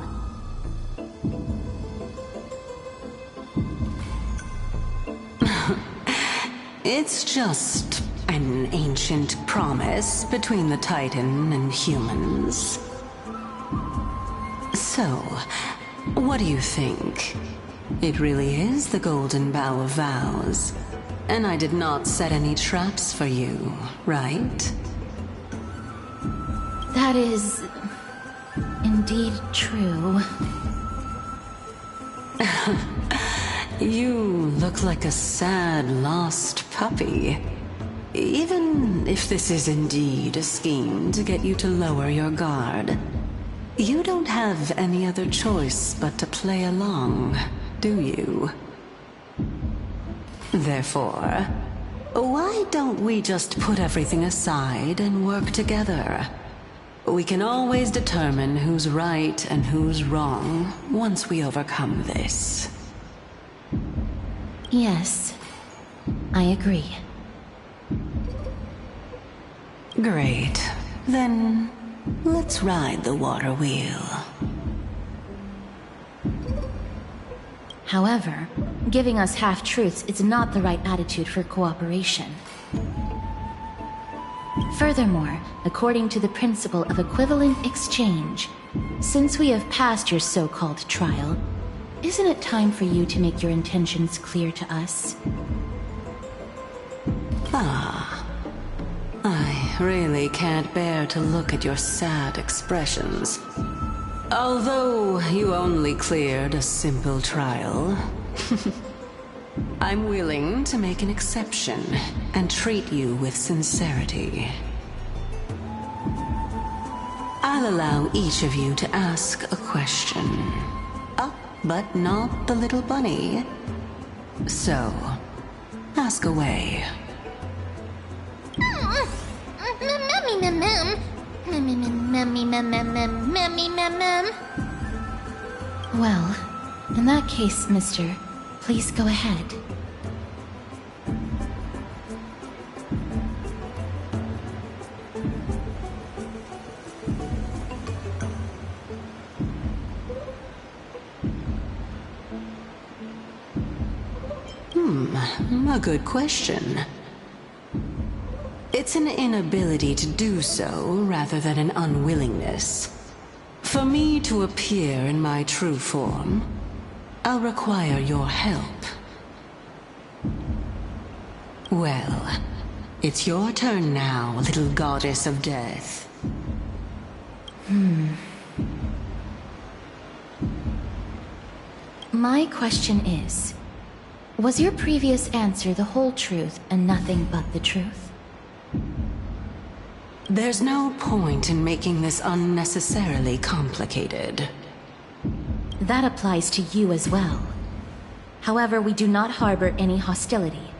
It's just an ancient promise between the Titan and humans. So, what do you think? It really is the Golden Bough of Vows. And I did not set any traps for you, right? That is indeed true. You look like a sad, lost puppy. Even if this is indeed a scheme to get you to lower your guard, you don't have any other choice but to play along, do you? Therefore, why don't we just put everything aside and work together? We can always determine who's right and who's wrong once we overcome this. Yes, I agree. Great. Then, let's ride the water wheel. However, giving us half-truths is not the right attitude for cooperation. Furthermore, according to the principle of equivalent exchange, since we have passed your so-called trial, isn't it time for you to make your intentions clear to us? Ah. I really can't bear to look at your sad expressions. Although you only cleared a simple trial, I'm willing to make an exception and treat you with sincerity. I'll allow each of you to ask a question. But not the little bunny. So, ask away. Well, in that case, mister, please go ahead. A good question. It's an inability to do so rather than an unwillingness. For me to appear in my true form, I'll require your help. Well, it's your turn now, little goddess of death. My question is, was your previous answer the whole truth and nothing but the truth? There's no point in making this unnecessarily complicated. That applies to you as well. However, we do not harbor any hostility.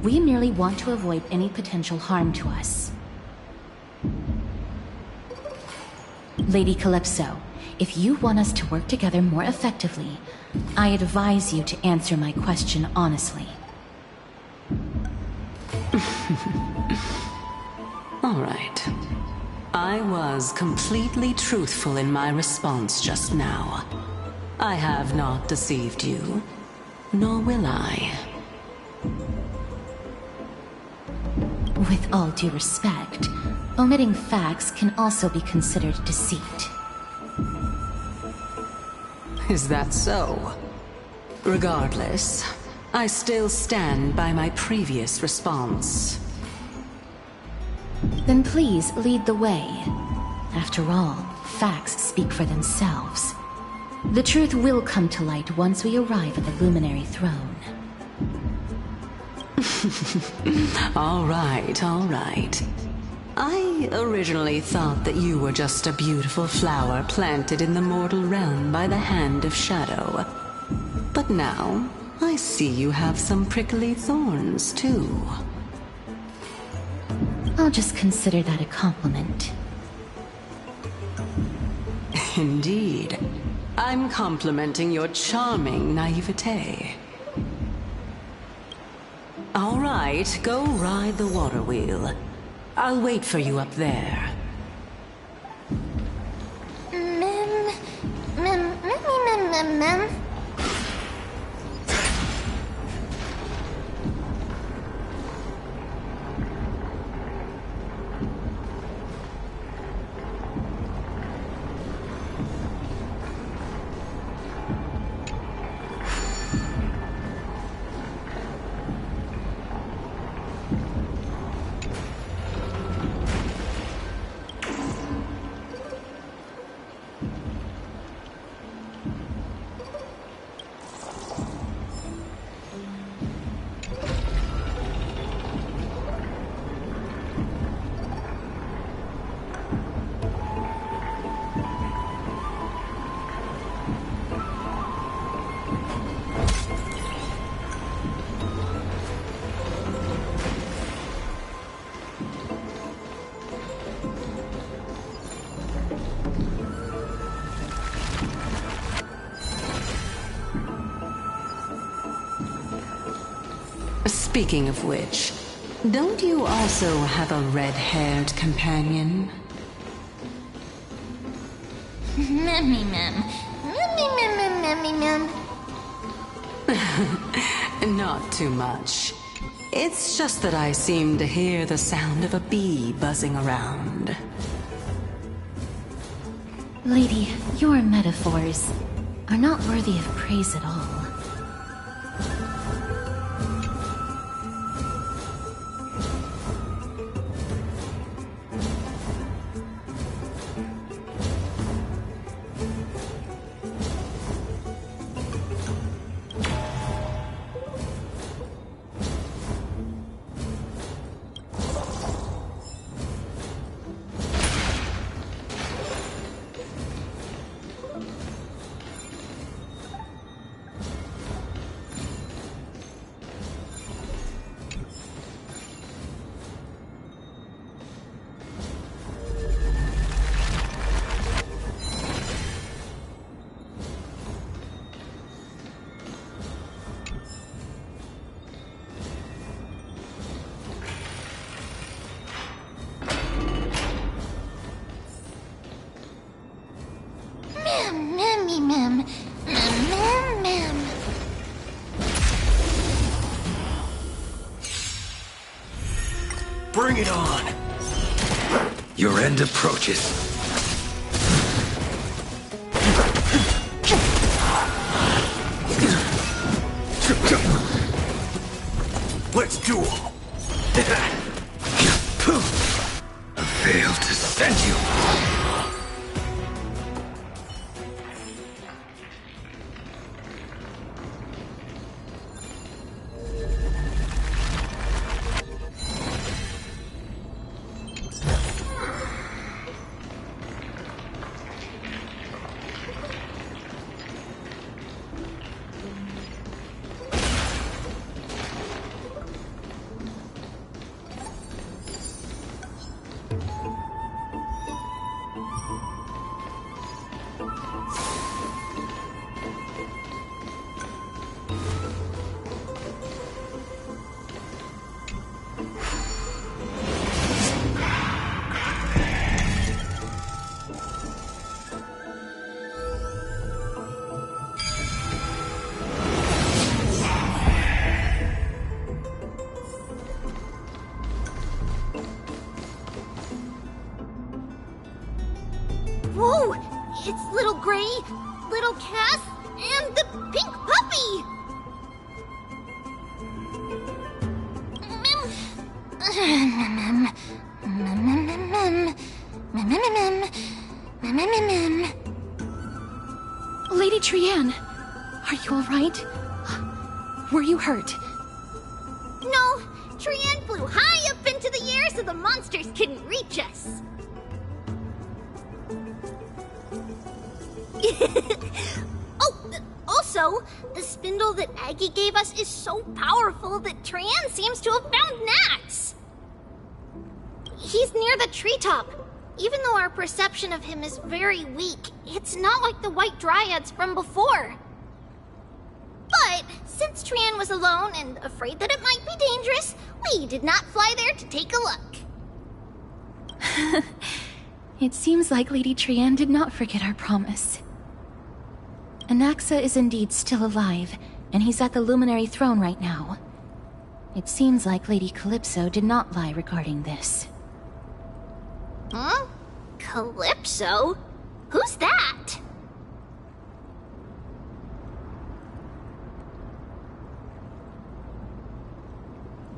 We merely want to avoid any potential harm to us. Lady Calypso, if you want us to work together more effectively, I advise you to answer my question honestly. All right. I was completely truthful in my response just now. I have not deceived you, nor will I. With all due respect, omitting facts can also be considered deceit. Is that so? Regardless, I still stand by my previous response. Then please lead the way. After all, facts speak for themselves. The truth will come to light once we arrive at the Luminary Throne. All right, all right. I originally thought that you were just a beautiful flower planted in the mortal realm by the hand of Shadow. But now, I see you have some prickly thorns, too. I'll just consider that a compliment. Indeed. I'm complimenting your charming naivete. All right, go ride the water wheel. I'll wait for you up there. Mem. Speaking of which, don't you also have a red-haired companion? Mem. Not too much. It's just that I seem to hear the sound of a bee buzzing around. Lady, your metaphors are not worthy of praise at all. Mem. Bring it on! Your end approaches. Let's duel! A veil to send you. Whoa! It's Little Gray, Little Cass, and the pink puppy! Lady Trian, are you alright? Were you hurt? No, Trian flew high up into the air so the monsters couldn't reach us. Also, the spindle that Aggie gave us is so powerful that Trian seems to have found Nax. He's near the treetop. Even though our perception of him is very weak, it's not like the White Dryads from before. But since Trian was alone and afraid that it might be dangerous, we did not fly there to take a look. It seems like Lady Trian did not forget our promise. Anaxa is indeed still alive, and he's at the Luminary Throne right now. It seems like Lady Calypso did not lie regarding this. Huh? Calypso? Who's that?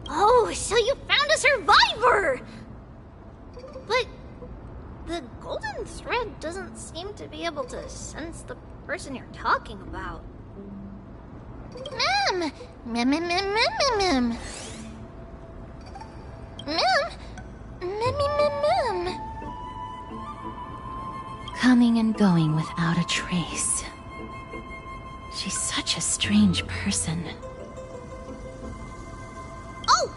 Oh, so you found a survivor! But the golden thread doesn't seem to be able to sense the person you're talking about. Mem! Mem, mem, mem, mem, mem, mem. Mem! Mem, mem, mem. Coming and going without a trace. She's such a strange person. Oh!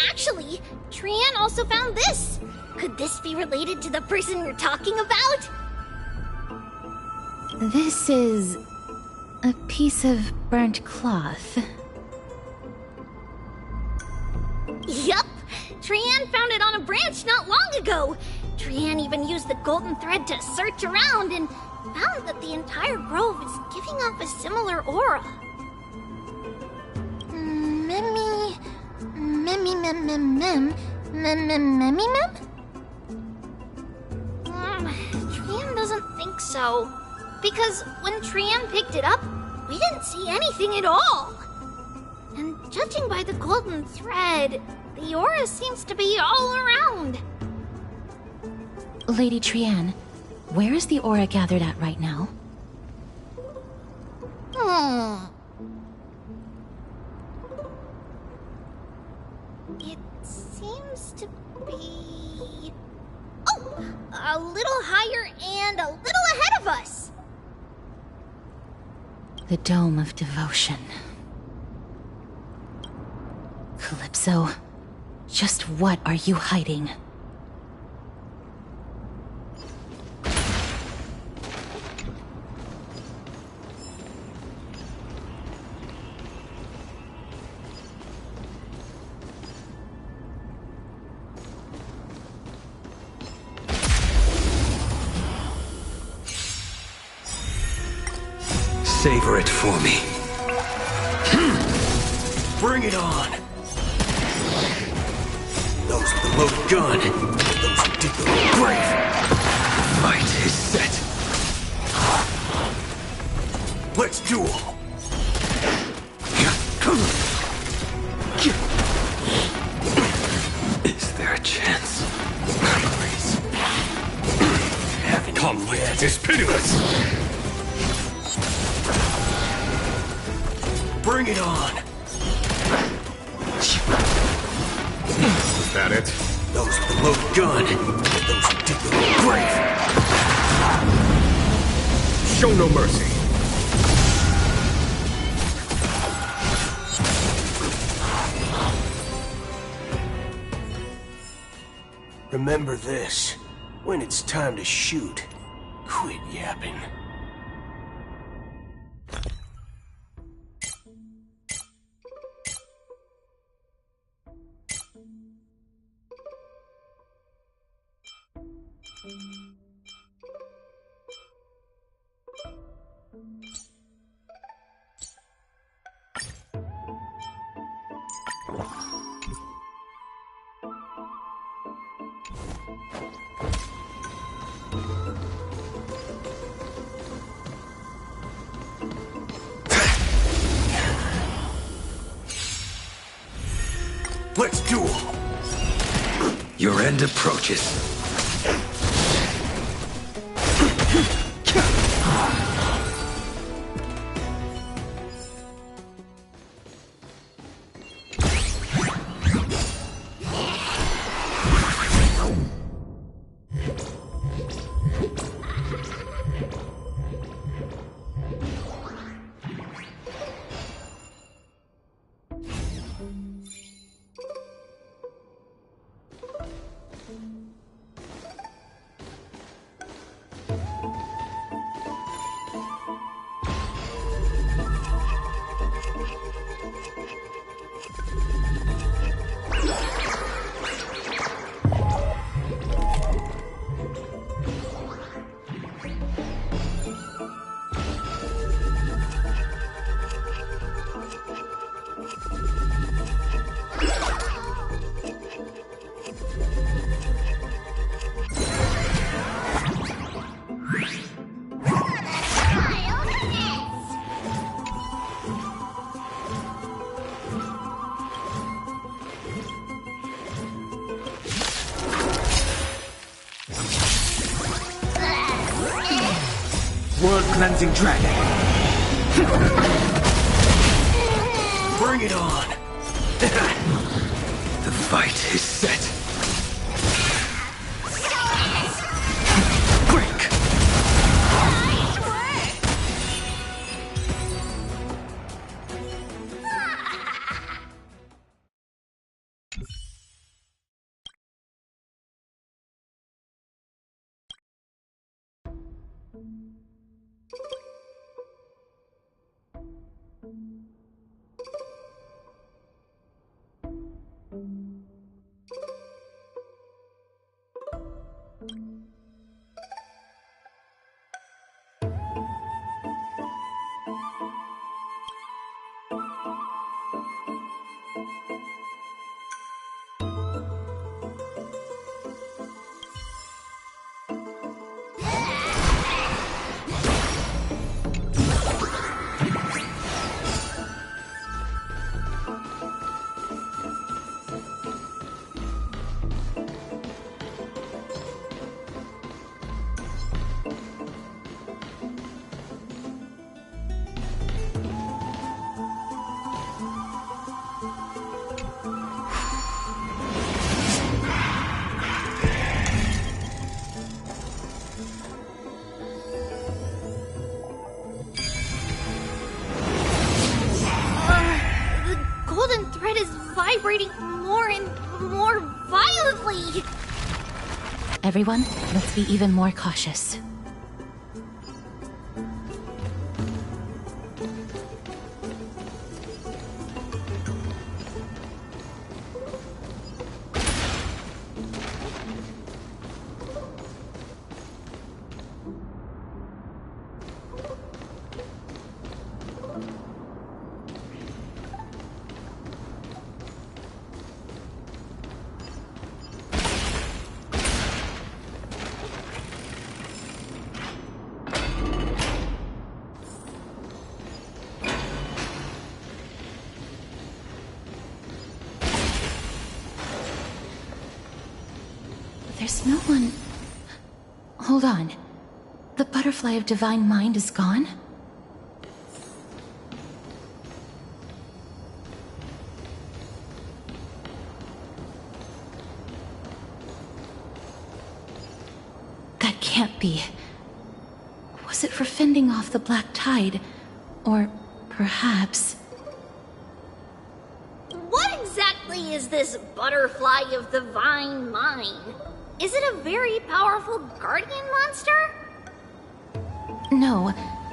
Actually, Trian also found this. Could this be related to the person you're talking about? This is a piece of burnt cloth. Yup! Trian found it on a branch not long ago. Trian even used the golden thread to search around and found that the entire grove is giving off a similar aura. Memmy... Memmy mem mem mem... Mem mem memmy mem? Trian doesn't think so. Because when Trian picked it up, we didn't see anything at all. And judging by the golden thread, the aura seems to be all around. Lady Trian, where is the aura gathered at right now? It seems to be... Oh! A little higher and a little ahead of us! The Dome of Devotion. Calypso, just what are you hiding? Savor it for me. Bring it on! Those with the loaded gun, those who dig their own grave. Fight is set. Let's duel! Is there a chance? Conflict is pitiless! Bring it on! Is that it? Those with the loaded gun, those who dig their own grave. Show no mercy. Remember this. When it's time to shoot, quit yapping. Let's duel! Your end approaches. World-cleansing dragon. Bring it on. The fight is set. Break. Vibrating more and more violently! Everyone, let's be even more cautious. There's no one... Hold on. The butterfly of divine mind is gone? That can't be. Was it for fending off the black tide? Or perhaps... What exactly is this butterfly of divine mind? Is it a very powerful guardian monster? No.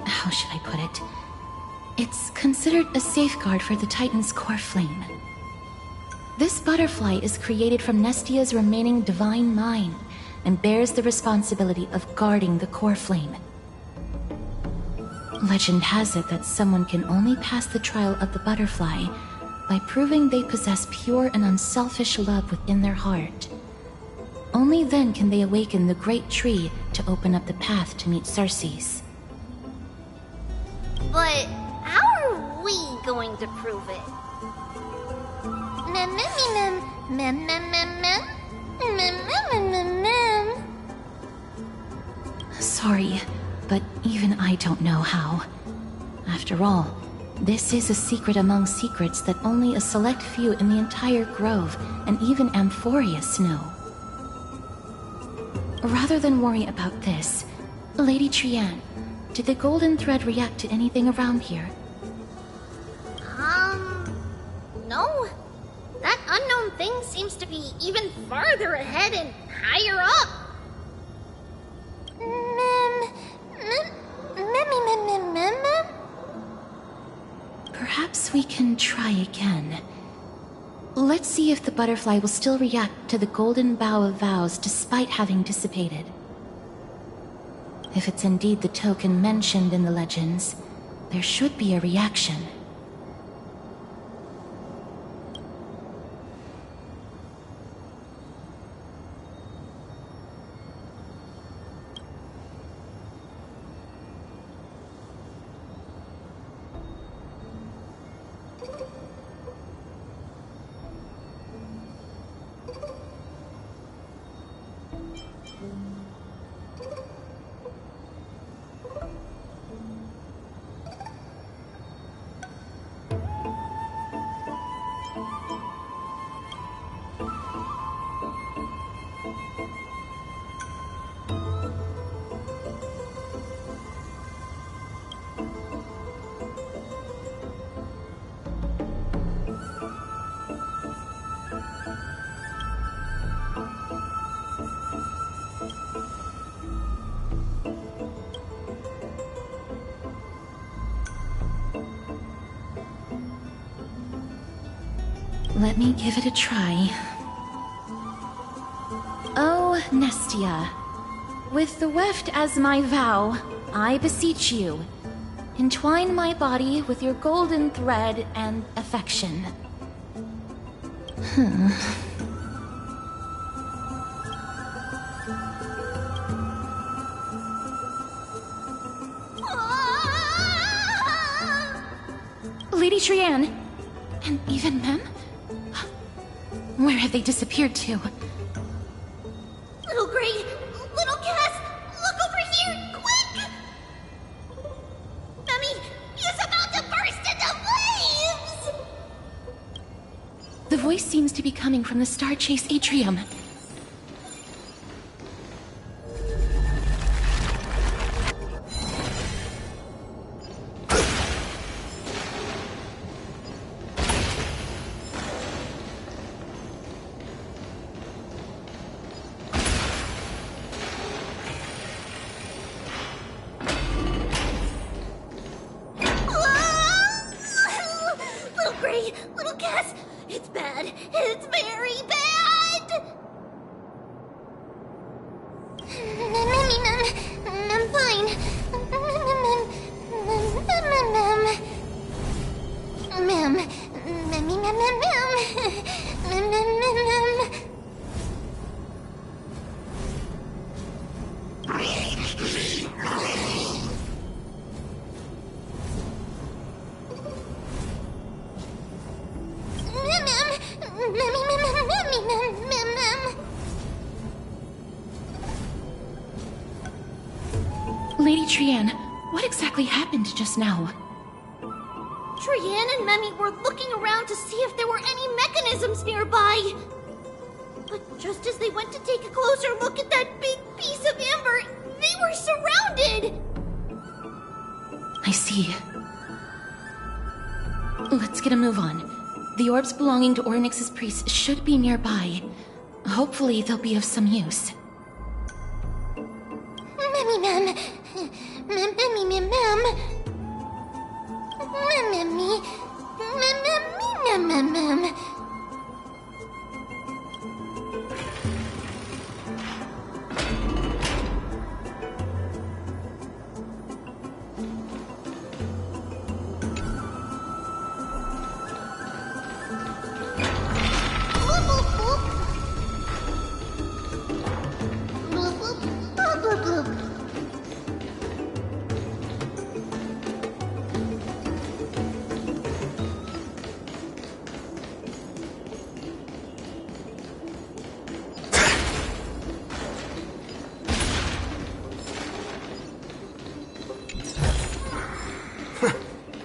How should I put it? It's considered a safeguard for the Titan's core flame. This butterfly is created from Nestia's remaining divine mind and bears the responsibility of guarding the core flame. Legend has it that someone can only pass the trial of the butterfly by proving they possess pure and unselfish love within their heart. Only then can they awaken the great tree to open up the path to meet Xerxes. But how are we going to prove it? Sorry, but even I don't know how. After all, this is a secret among secrets that only a select few in the entire grove, and even Amphorius, know. Rather than worry about this, Lady Trian, did the golden thread react to anything around here? No. That unknown thing seems to be even farther ahead and higher up. Perhaps we can try again. Let's see if the butterfly will still react to the golden bough of vows despite having dissipated. If it's indeed the token mentioned in the legends, there should be a reaction. Let me give it a try. Oh, Nestia, with the weft as my vow, I beseech you, entwine my body with your golden thread and affection. Lady Trian, and even Mem? Where have they disappeared to? Little Gray, little Cass, look over here, quick! Mummy, he's about to burst into flames! The voice seems to be coming from the Star Chase atrium. Little Cass, it's bad. It's very bad. I'm fine. Lady Trian, what exactly happened just now? Trian and Memi were looking around to see if there were any mechanisms nearby. But just as they went to take a closer look at that big piece of amber, they were surrounded! I see. Let's get a move on. The orbs belonging to Ornyx's priests should be nearby. Hopefully they'll be of some use. Mem.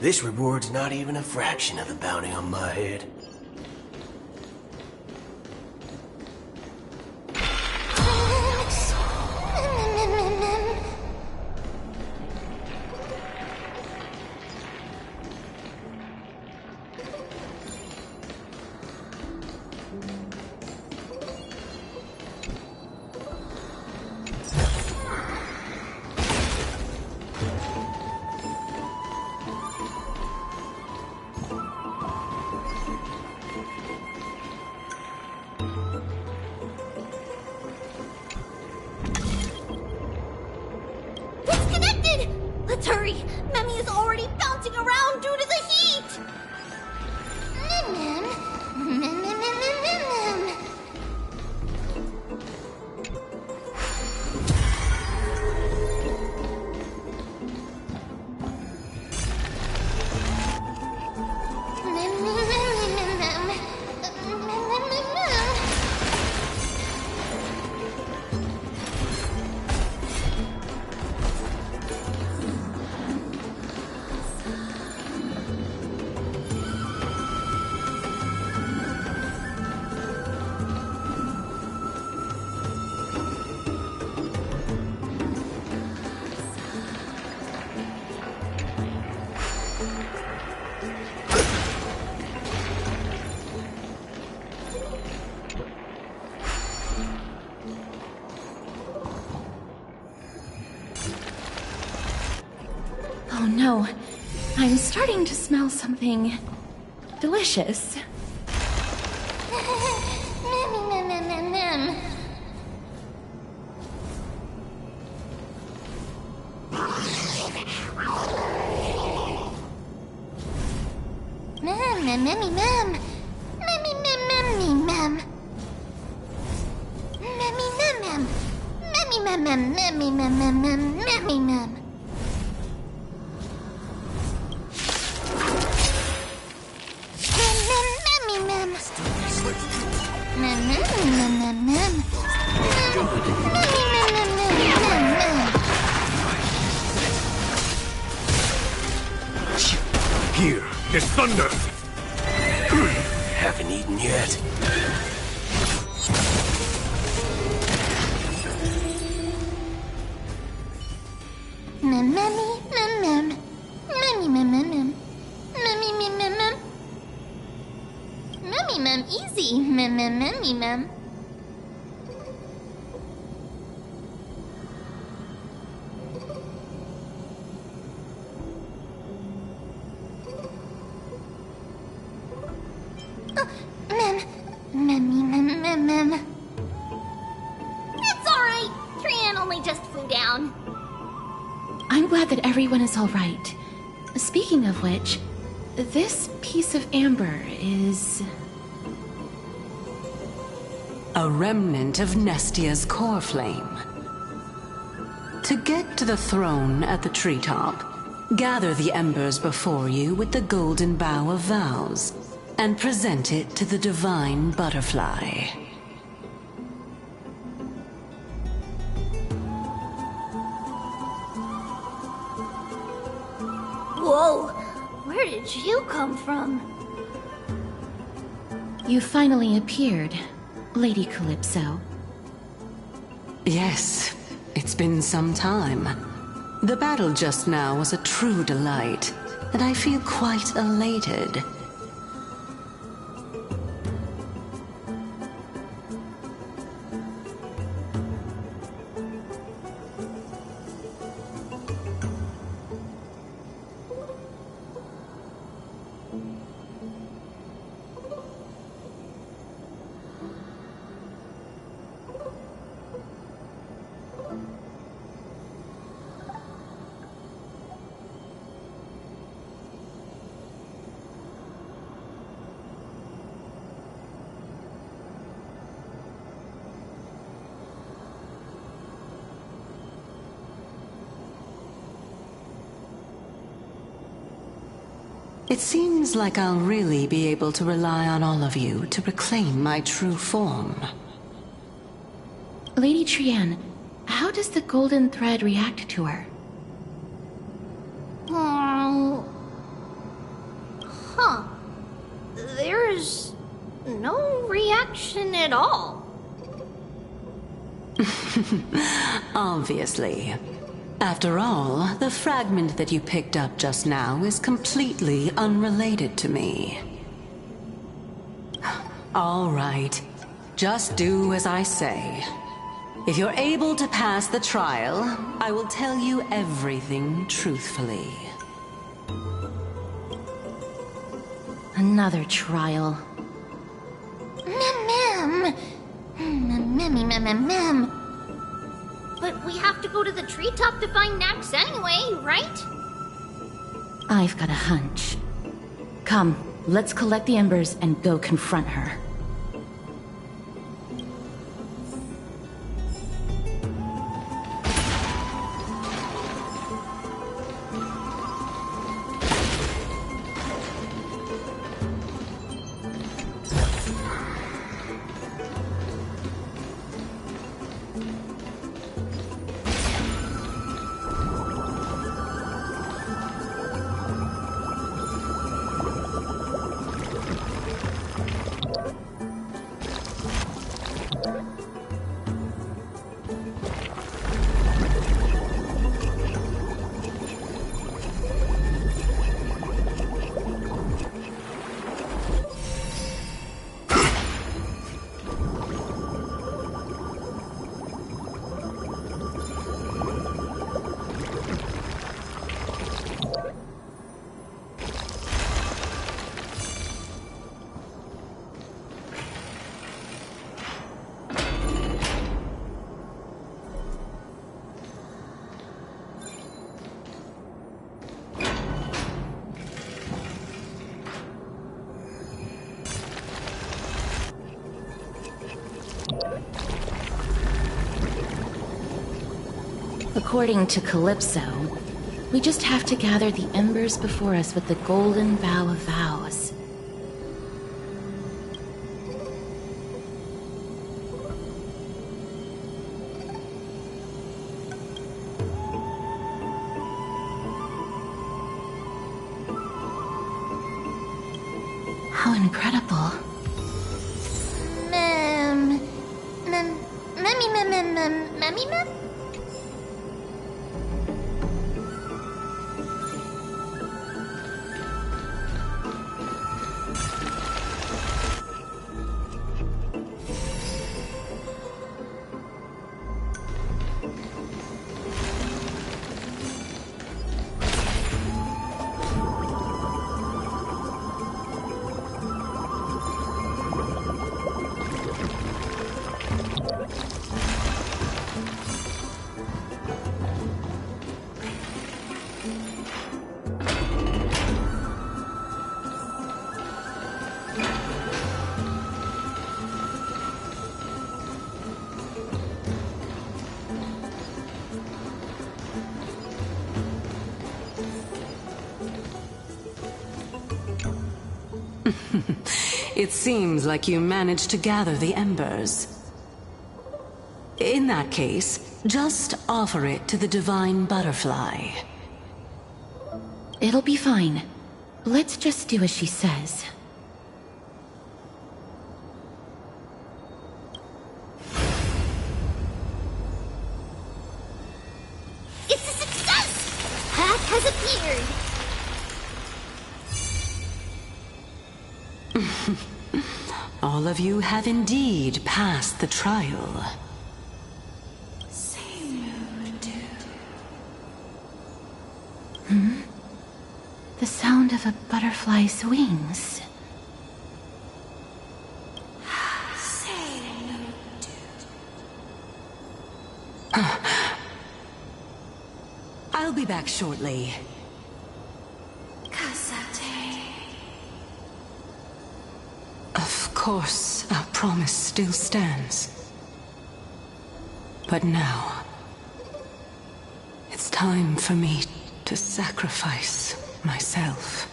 This reward's not even a fraction of the bounty on my head. Let's hurry! Memmy is already bouncing around due to the heat! Oh no, I'm starting to smell something delicious. Here, there's thunder! Haven't eaten yet. Easy, mem. Mem. It's alright. Trian only just flew down. I'm glad that everyone is all right. Speaking of which, this piece of amber is... a remnant of Nestia's core flame. To get to the throne at the treetop, gather the embers before you with the golden bough of vows, and present it to the divine butterfly. Whoa! Where did you come from? You finally appeared, Lady Calypso. Yes, it's been some time. The battle just now was a true delight, and I feel quite elated. It seems like I'll really be able to rely on all of you to reclaim my true form. Lady Trian, how does the golden thread react to her? Oh, connection at all. Obviously. After all, the fragment that you picked up just now is completely unrelated to me. All right. Just do as I say. If you're able to pass the trial, I will tell you everything truthfully. Another trial. Mem. But we have to go to the treetop to find Nax anyway, right? I've got a hunch. Come, let's collect the embers and go confront her. According to Calypso, we just have to gather the embers before us with the golden bough of vows. How incredible. Mem? It seems like you managed to gather the embers. In that case, just offer it to the Divine Butterfly. It'll be fine. Let's just do as she says. It's a success! Path has appeared! All of you have indeed passed the trial. The sound of a butterfly's wings. I'll be back shortly. Of course, our promise still stands. But now, it's time for me to sacrifice myself.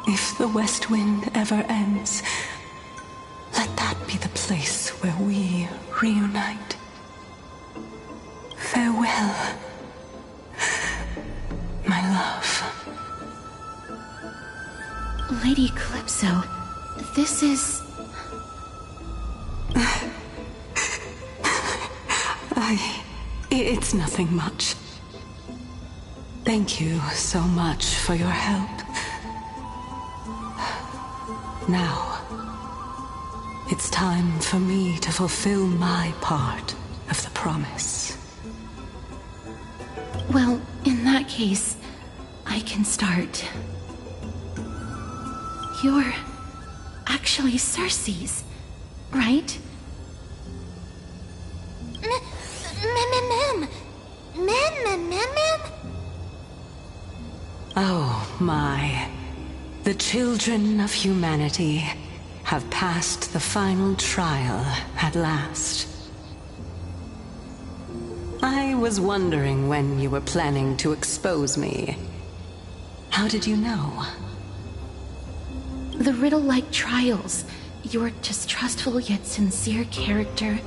If the West Wind ever ends, let that be the place where we reunite. Farewell, love. Lady Calypso, this is... It's nothing much. Thank you so much for your help. Now, it's time for me to fulfill my part of the promise. Well, in that case, I can start. You're actually Circe's, right? Mem. Oh my. The children of humanity have passed the final trial at last. I was wondering when you were planning to expose me. How did you know? The riddle-like trials, your distrustful yet sincere character,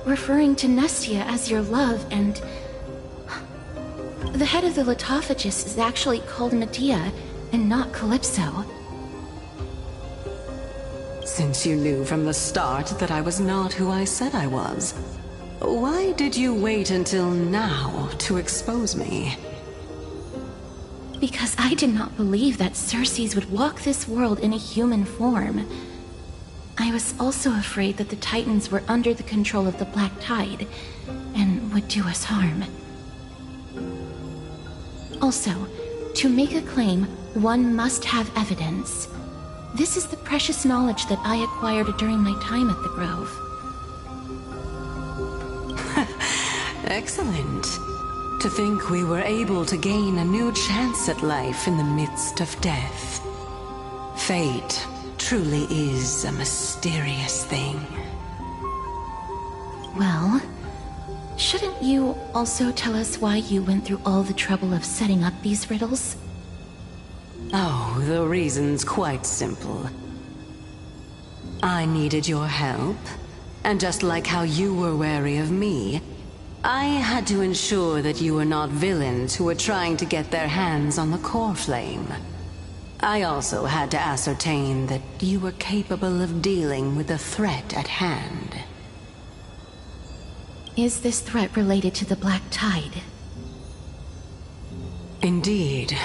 referring to Nestia as your love, and... The head of the Litophagus is actually called Medea, and not Calypso. Since you knew from the start that I was not who I said I was, why did you wait until now to expose me? Because I did not believe that Circe would walk this world in a human form. I was also afraid that the Titans were under the control of the Black Tide, and would do us harm. Also, to make a claim, one must have evidence. This is the precious knowledge that I acquired during my time at the Grove. Excellent. To think we were able to gain a new chance at life in the midst of death. Fate truly is a mysterious thing. Well, shouldn't you also tell us why you went through all the trouble of setting up these riddles? Oh, the reason's quite simple. I needed your help, and just like how you were wary of me, I had to ensure that you were not villains who were trying to get their hands on the core flame. I also had to ascertain that you were capable of dealing with the threat at hand. Is this threat related to the Black Tide? Indeed,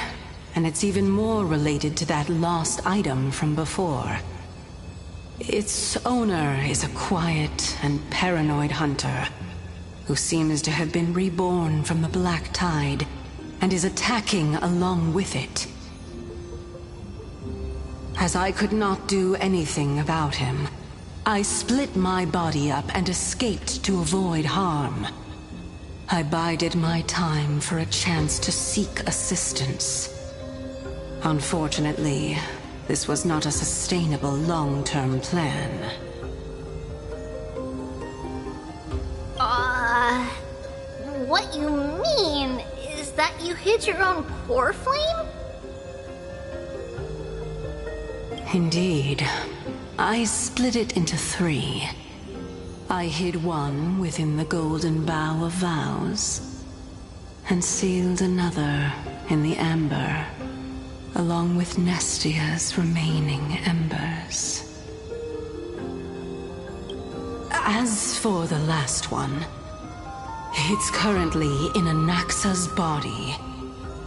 and it's even more related to that lost item from before. Its owner is a quiet and paranoid hunter who seems to have been reborn from the Black Tide and is attacking along with it. As I could not do anything about him, I split my body up and escaped to avoid harm. I bided my time for a chance to seek assistance. Unfortunately, this was not a sustainable long-term plan. What you mean is that you hid your own core flame? Indeed. I split it into 3. I hid one within the Golden Bough of Vows, and sealed another in the Amber, along with Nestia's remaining embers. As for the last one, it's currently in Anaxa's body,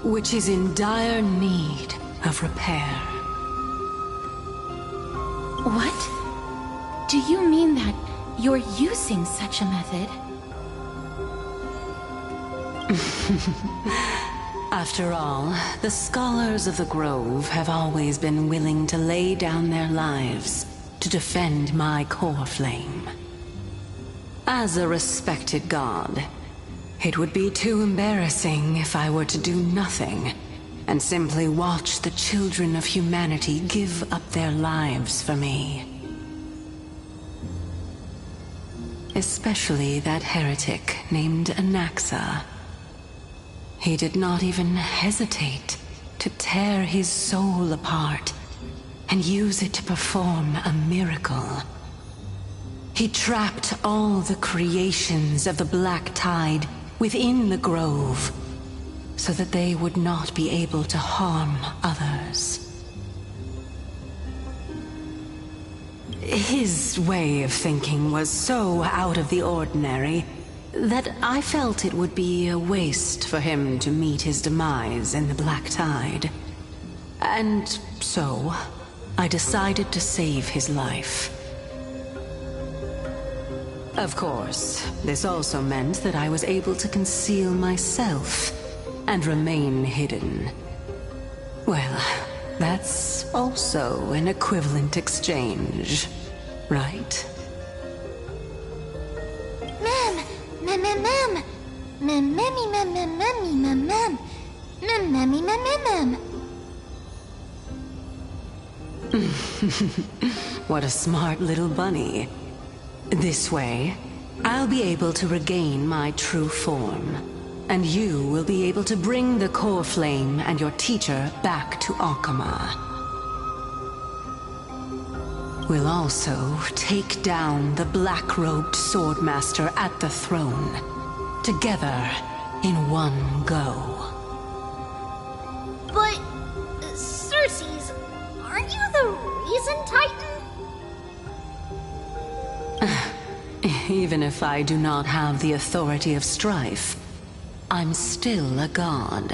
which is in dire need of repair. What? Do you mean that you're using such a method? After all, the scholars of the Grove have always been willing to lay down their lives to defend my core flame. As a respected god, it would be too embarrassing if I were to do nothing and simply watch the children of humanity give up their lives for me. Especially that heretic named Anaxa. He did not even hesitate to tear his soul apart and use it to perform a miracle. He trapped all the creations of the Black Tide within the Grove, so that they would not be able to harm others. His way of thinking was so out of the ordinary that I felt it would be a waste for him to meet his demise in the Black Tide. And so, I decided to save his life. Of course, this also meant that I was able to conceal myself and remain hidden. Well, that's also an equivalent exchange, right? What a smart little bunny. This way, I'll be able to regain my true form, and you will be able to bring the core flame and your teacher back to Akama. We'll also take down the black-robed swordmaster at the throne, together in one go. But, Cersei's, aren't you the reason Titan? Even if I do not have the authority of strife, I'm still a god.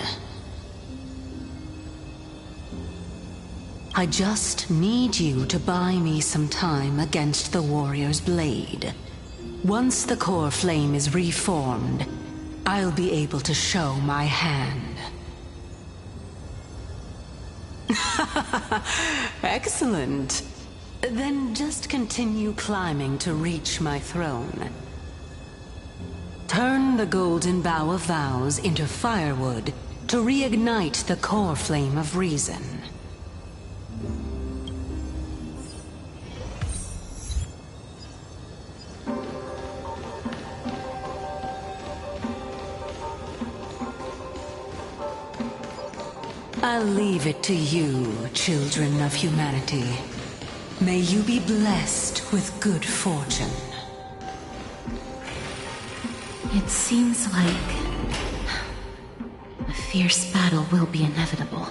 I just need you to buy me some time against the Warrior's Blade. Once the core flame is reformed, I'll be able to show my hand. Excellent. Then just continue climbing to reach my throne. Turn the Golden Bough of Vows into firewood to reignite the core flame of reason. I'll leave it to you, children of humanity. May you be blessed with good fortune. It seems like a fierce battle will be inevitable.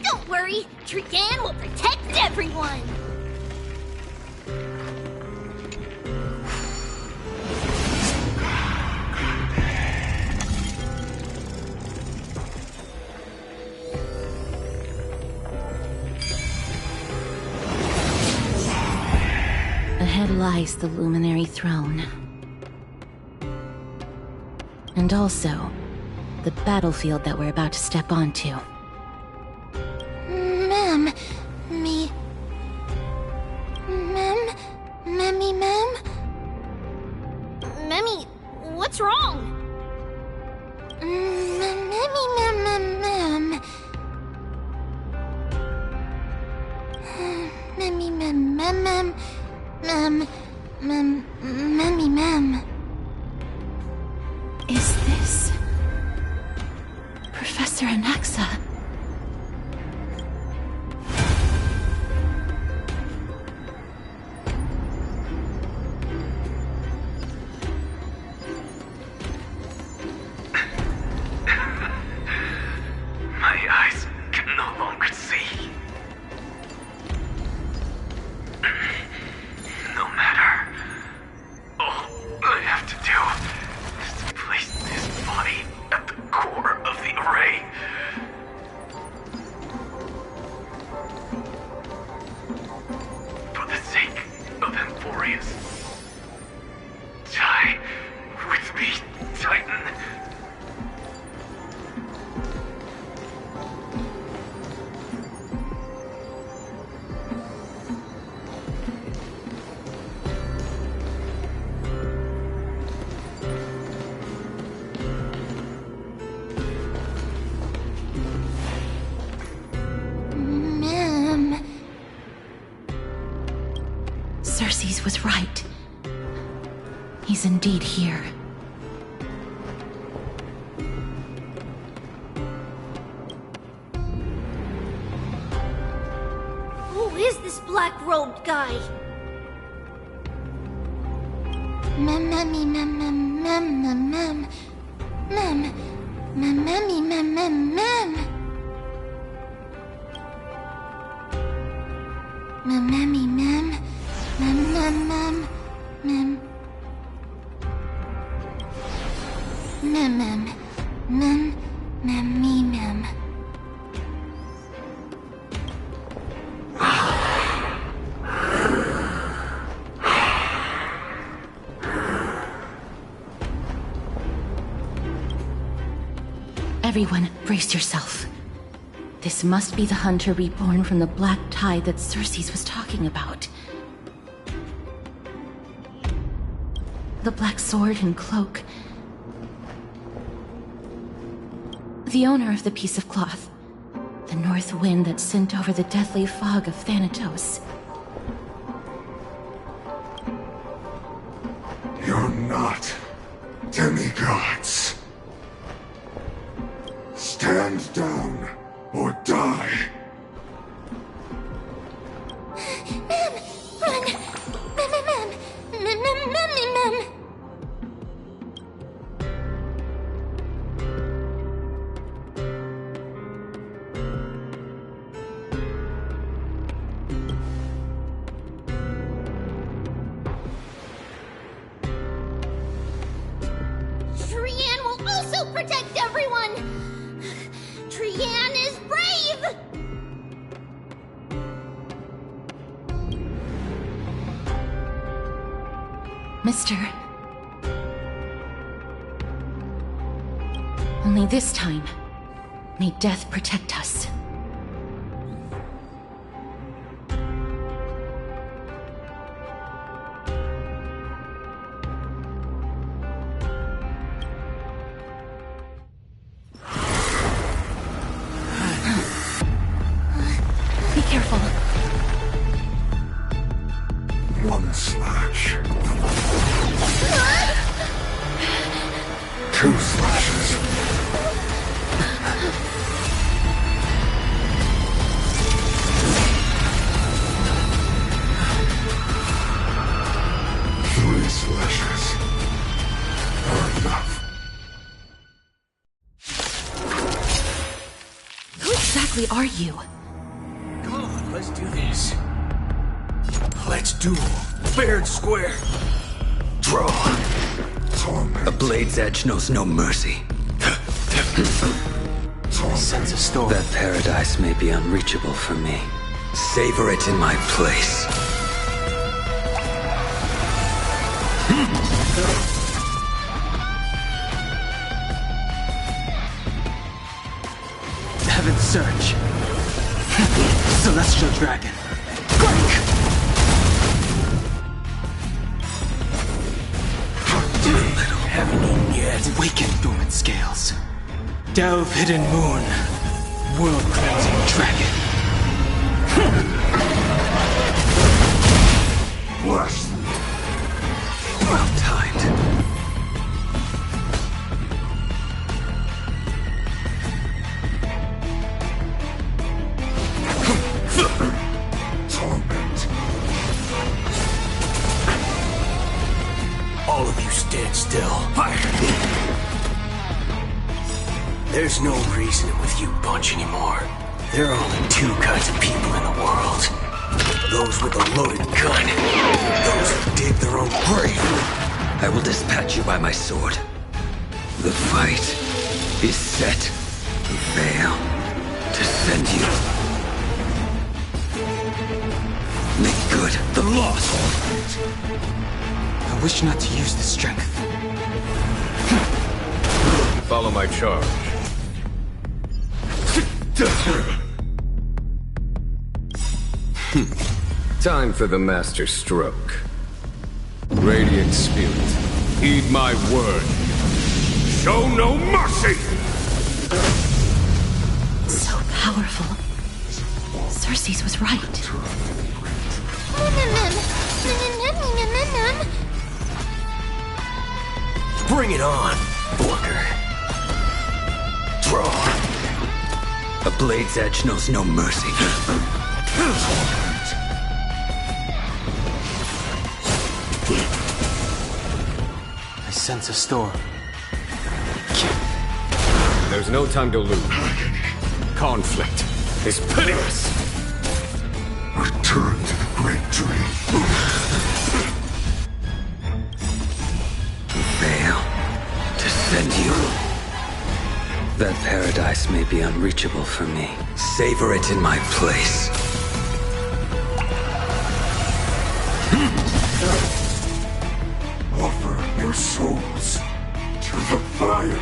Don't worry, Trian will protect everyone! Ahead lies the Luminary Throne. And also, the battlefield that we're about to step onto. Memmy, what's wrong? Is this Professor Anaxa? My eyes can no longer see. No matter. All I have to do is to place this body at the core of the array. For the sake of Emporius. Die with me, Titan. Cersei's was right. He's indeed here. Who is this black-robed guy? Mem. Everyone, brace yourself. This must be the hunter reborn from the black tide that Xerxes was talking about. The black sword and cloak. The owner of the piece of cloth. The north wind that sent over the deathly fog of Thanatos. You're not demigods. Stand down or die. Mem! Run! Mem! Mem! Trian will also protect everyone! Trian is brave! Mister. Only this time, may death protect us. Be careful. One slash. Two slashes. Three slashes are enough. Who exactly are you? Come on, let's do this. Let's duel. Fair and square. Draw. A blade's edge knows no mercy. Sense a storm. That paradise may be unreachable for me. Savor it in my place. Heaven's Surge. Celestial Dragon. Break! Haven't eaten yet. Awaken dormant scales. Delve hidden moon. World cleansing dragon. Bless. Well timed. Torment. All of you stand still. Fire! There's no reasoning with you bunch anymore. There are only two kinds of people in the world. Those with a loaded gun. Those who dig their own grave. I will dispatch you by my sword. The fight is set. The veil to send you. Make good the loss. I wish not to use the strength. Follow my charge. Time for the master stroke. Radiant Spirit, heed my word. Show no mercy! So powerful. Xerxes was right. Bring it on, Booker. Draw. A blade's edge knows no mercy. I sense a storm. There's no time to lose. Conflict is pitiless! Return to the Great Tree. Veil. To send you. That paradise may be unreachable for me. Savor it in my place. Offer your souls to the fire.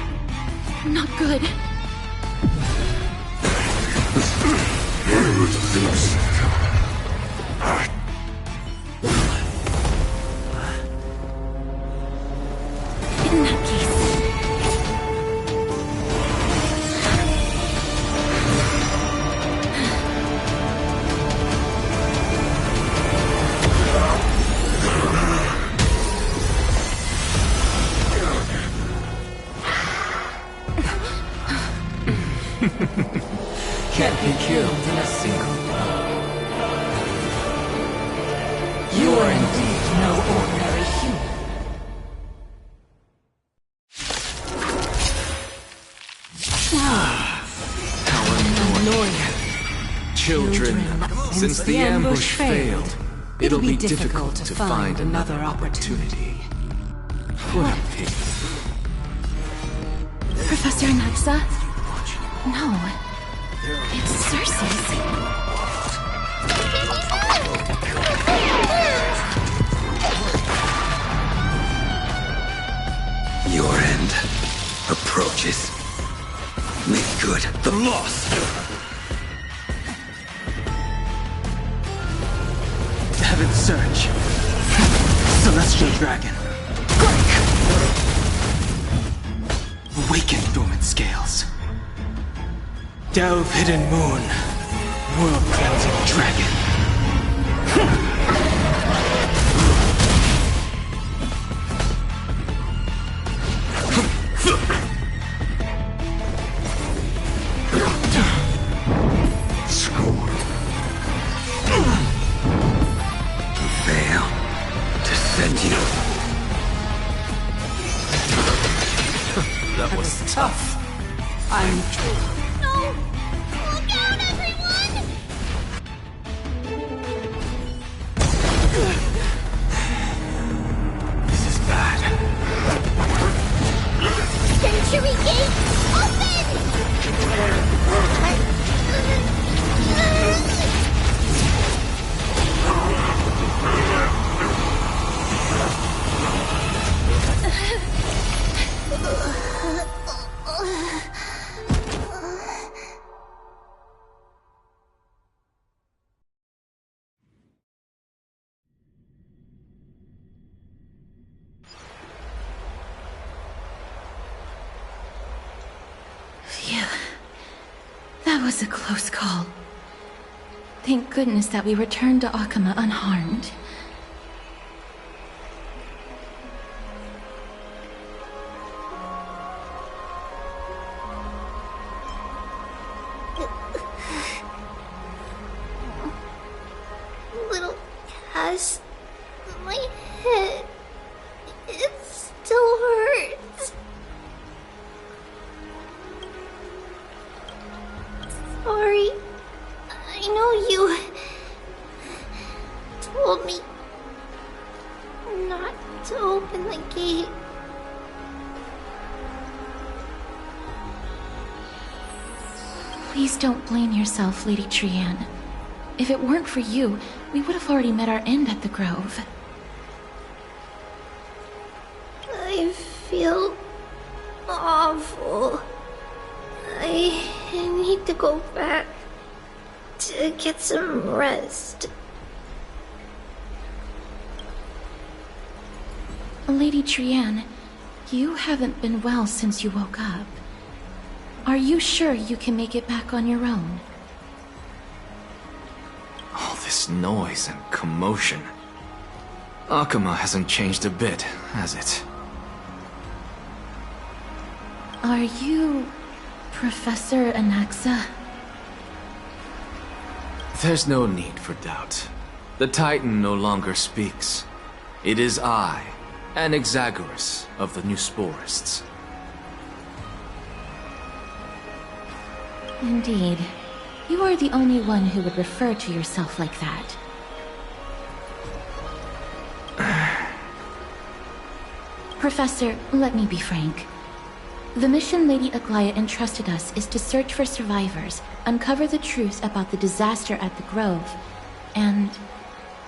Not good. In that case... Can't be killed in a single blow. You are indeed no ordinary human. How annoying. Children, since the ambush failed, it'll be difficult to find another opportunity. What a pity. Professor Anaxa? No. It's Cersei's. Your end approaches. Make good the loss. Heaven's Surge. Celestial Dragon. Break! Awaken dormant scales. Delve Hidden Moon. World Cleansing Dragon. Veil to send you. That was tough. I'm... No! Look out, everyone! This is bad. Century Gate, open! Phew. That was a close call. Thank goodness that we returned to Akama unharmed. Little Cass, my head, it still hurts. Sorry, I know you told me not to open the gate. Please don't blame yourself, Lady Trian. If it weren't for you, we would have already met our end at the Grove. I feel awful. I need to go back to get some rest. Lady Trian, you haven't been well since you woke up. Are you sure you can make it back on your own? All this noise and commotion. Akama hasn't changed a bit, has it? Are you... Professor Anaxa? There's no need for doubt. The Titan no longer speaks. It is I, Anaxagoras of the New Sporists. Indeed. You are the only one who would refer to yourself like that. Professor, let me be frank. The mission Lady Aglaya entrusted us is to search for survivors, uncover the truth about the disaster at the Grove, and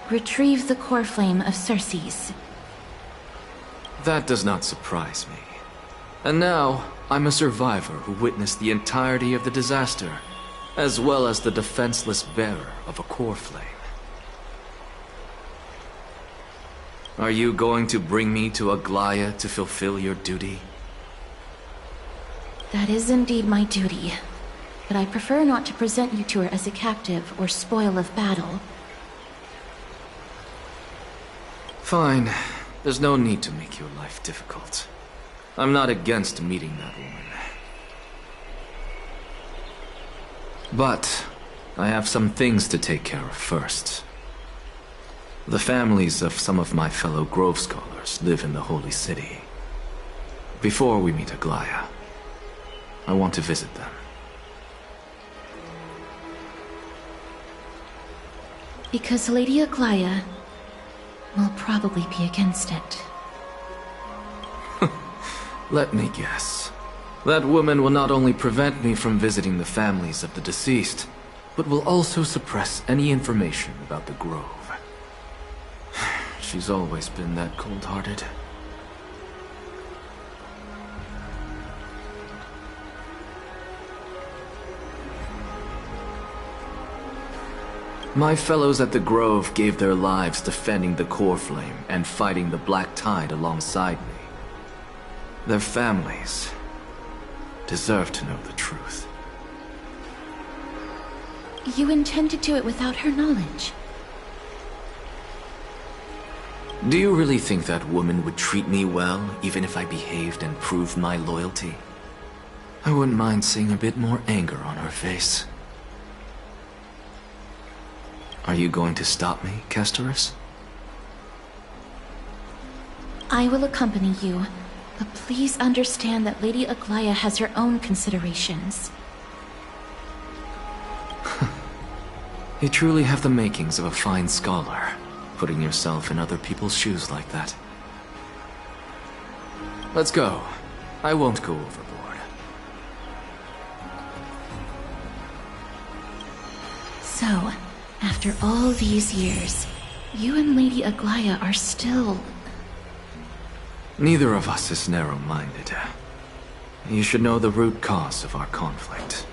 retrieve the core flame of Circes. That does not surprise me. And now, I'm a survivor who witnessed the entirety of the disaster, as well as the defenseless bearer of a core flame. Are you going to bring me to Aglaya to fulfill your duty? That is indeed my duty, but I prefer not to present you to her as a captive or spoil of battle. Fine. There's no need to make your life difficult. I'm not against meeting that woman. But I have some things to take care of first. The families of some of my fellow Grove Scholars live in the Holy City. Before we meet Aglaya, I want to visit them. Because Lady Aglaya will probably be against it. Let me guess. That woman will not only prevent me from visiting the families of the deceased, but will also suppress any information about the Grove. She's always been that cold-hearted. My fellows at the Grove gave their lives defending the core flame and fighting the Black Tide alongside me. Their families deserve to know the truth. You intend to do it without her knowledge? Do you really think that woman would treat me well, even if I behaved and proved my loyalty? I wouldn't mind seeing a bit more anger on her face. Are you going to stop me, Castorus? I will accompany you, but please understand that Lady Aglaya has her own considerations. You truly have the makings of a fine scholar, putting yourself in other people's shoes like that. Let's go. I won't go overboard. So, after all these years, you and Lady Aglaya are still... Neither of us is narrow-minded. You should know the root cause of our conflict.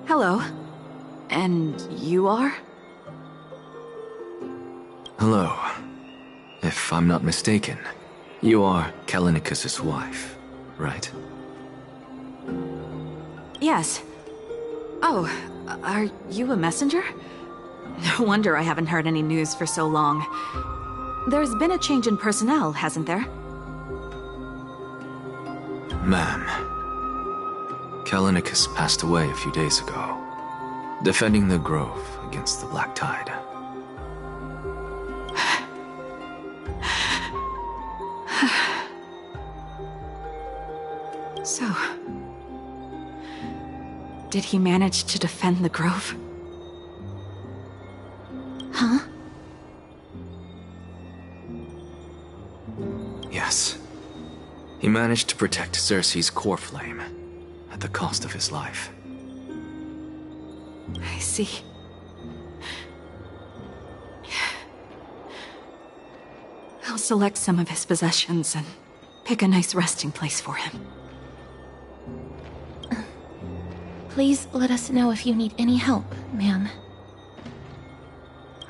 Hello. And you are? Hello. If I'm not mistaken, you are Callinicus' wife, right? Yes. Oh, are you a messenger? No wonder I haven't heard any news for so long. There's been a change in personnel, hasn't there? Ma'am, Callinicus passed away a few days ago, defending the Grove against the Black Tide. So, did he manage to defend the Grove? Huh? Yes. He managed to protect Circe's core flame, at the cost of his life. I see. I'll select some of his possessions and pick a nice resting place for him. Please let us know if you need any help, ma'am.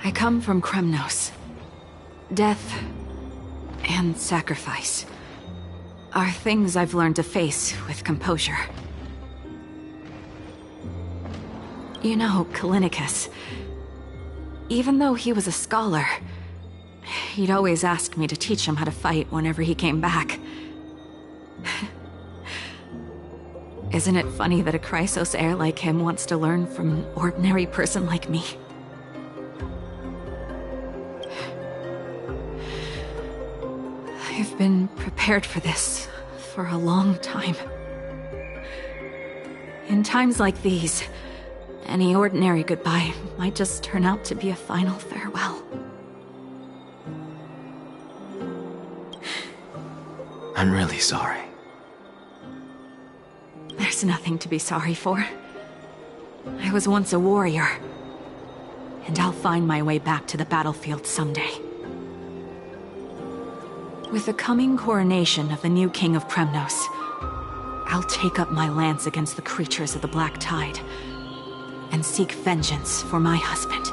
I come from Kremnos. Death and sacrifice are things I've learned to face with composure. You know, Kallinicus, even though he was a scholar, he'd always ask me to teach him how to fight whenever he came back. Isn't it funny that a Chrysos heir like him wants to learn from an ordinary person like me? I've been prepared for this for a long time. In times like these, any ordinary goodbye might just turn out to be a final farewell. I'm really sorry. There's nothing to be sorry for. I was once a warrior, and I'll find my way back to the battlefield someday. With the coming coronation of the new king of Kremnos, I'll take up my lance against the creatures of the Black Tide and seek vengeance for my husband.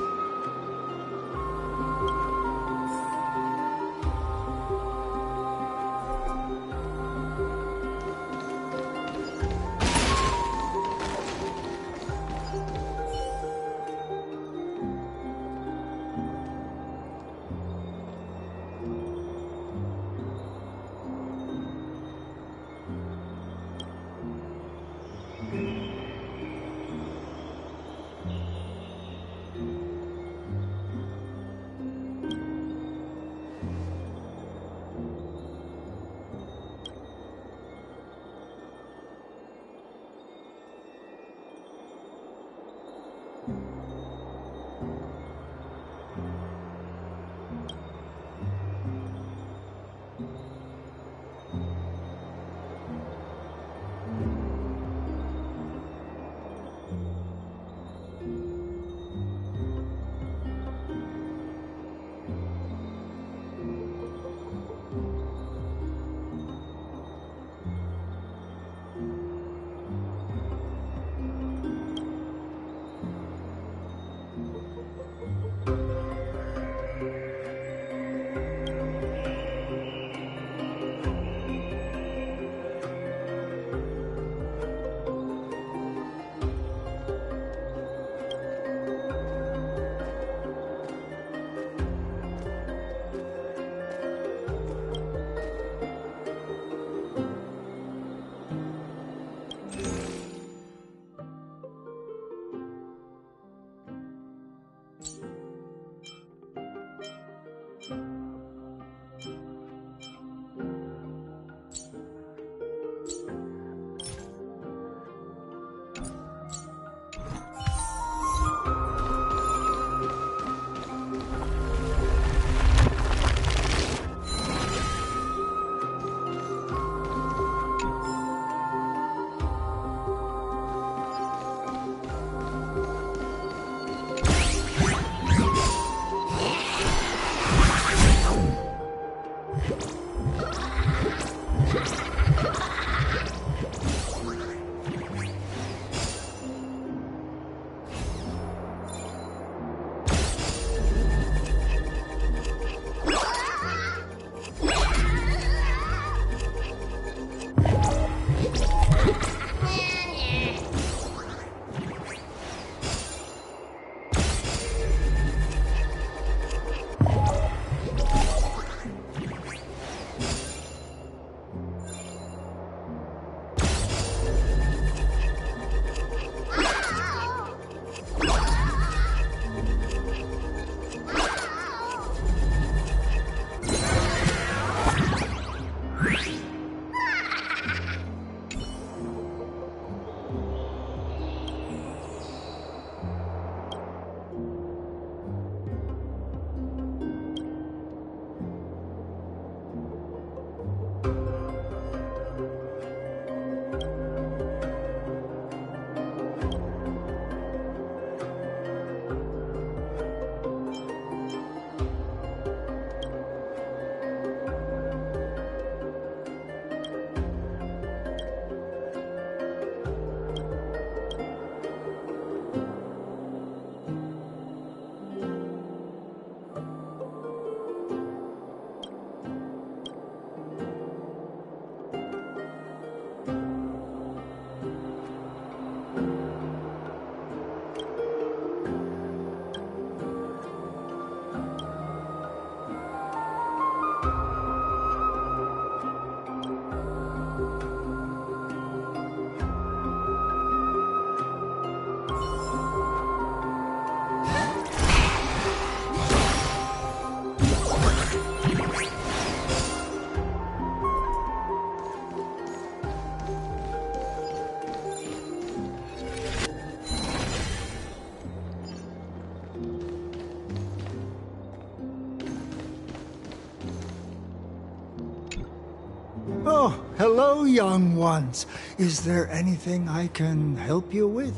Hello, young ones. Is there anything I can help you with?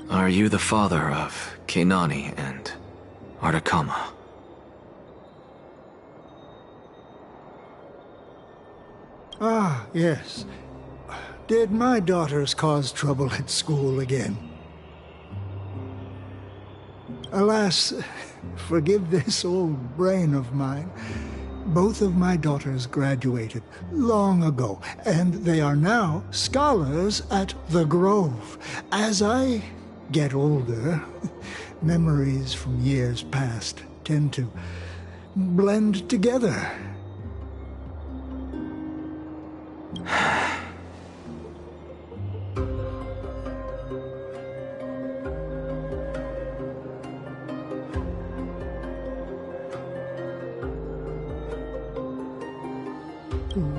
Are you the father of Kenani and Artakama? Ah, yes. Did my daughters cause trouble at school again? Alas, forgive this old brain of mine. Both of my daughters graduated long ago, and they are now scholars at the Grove. As I get older, memories from years past tend to blend together.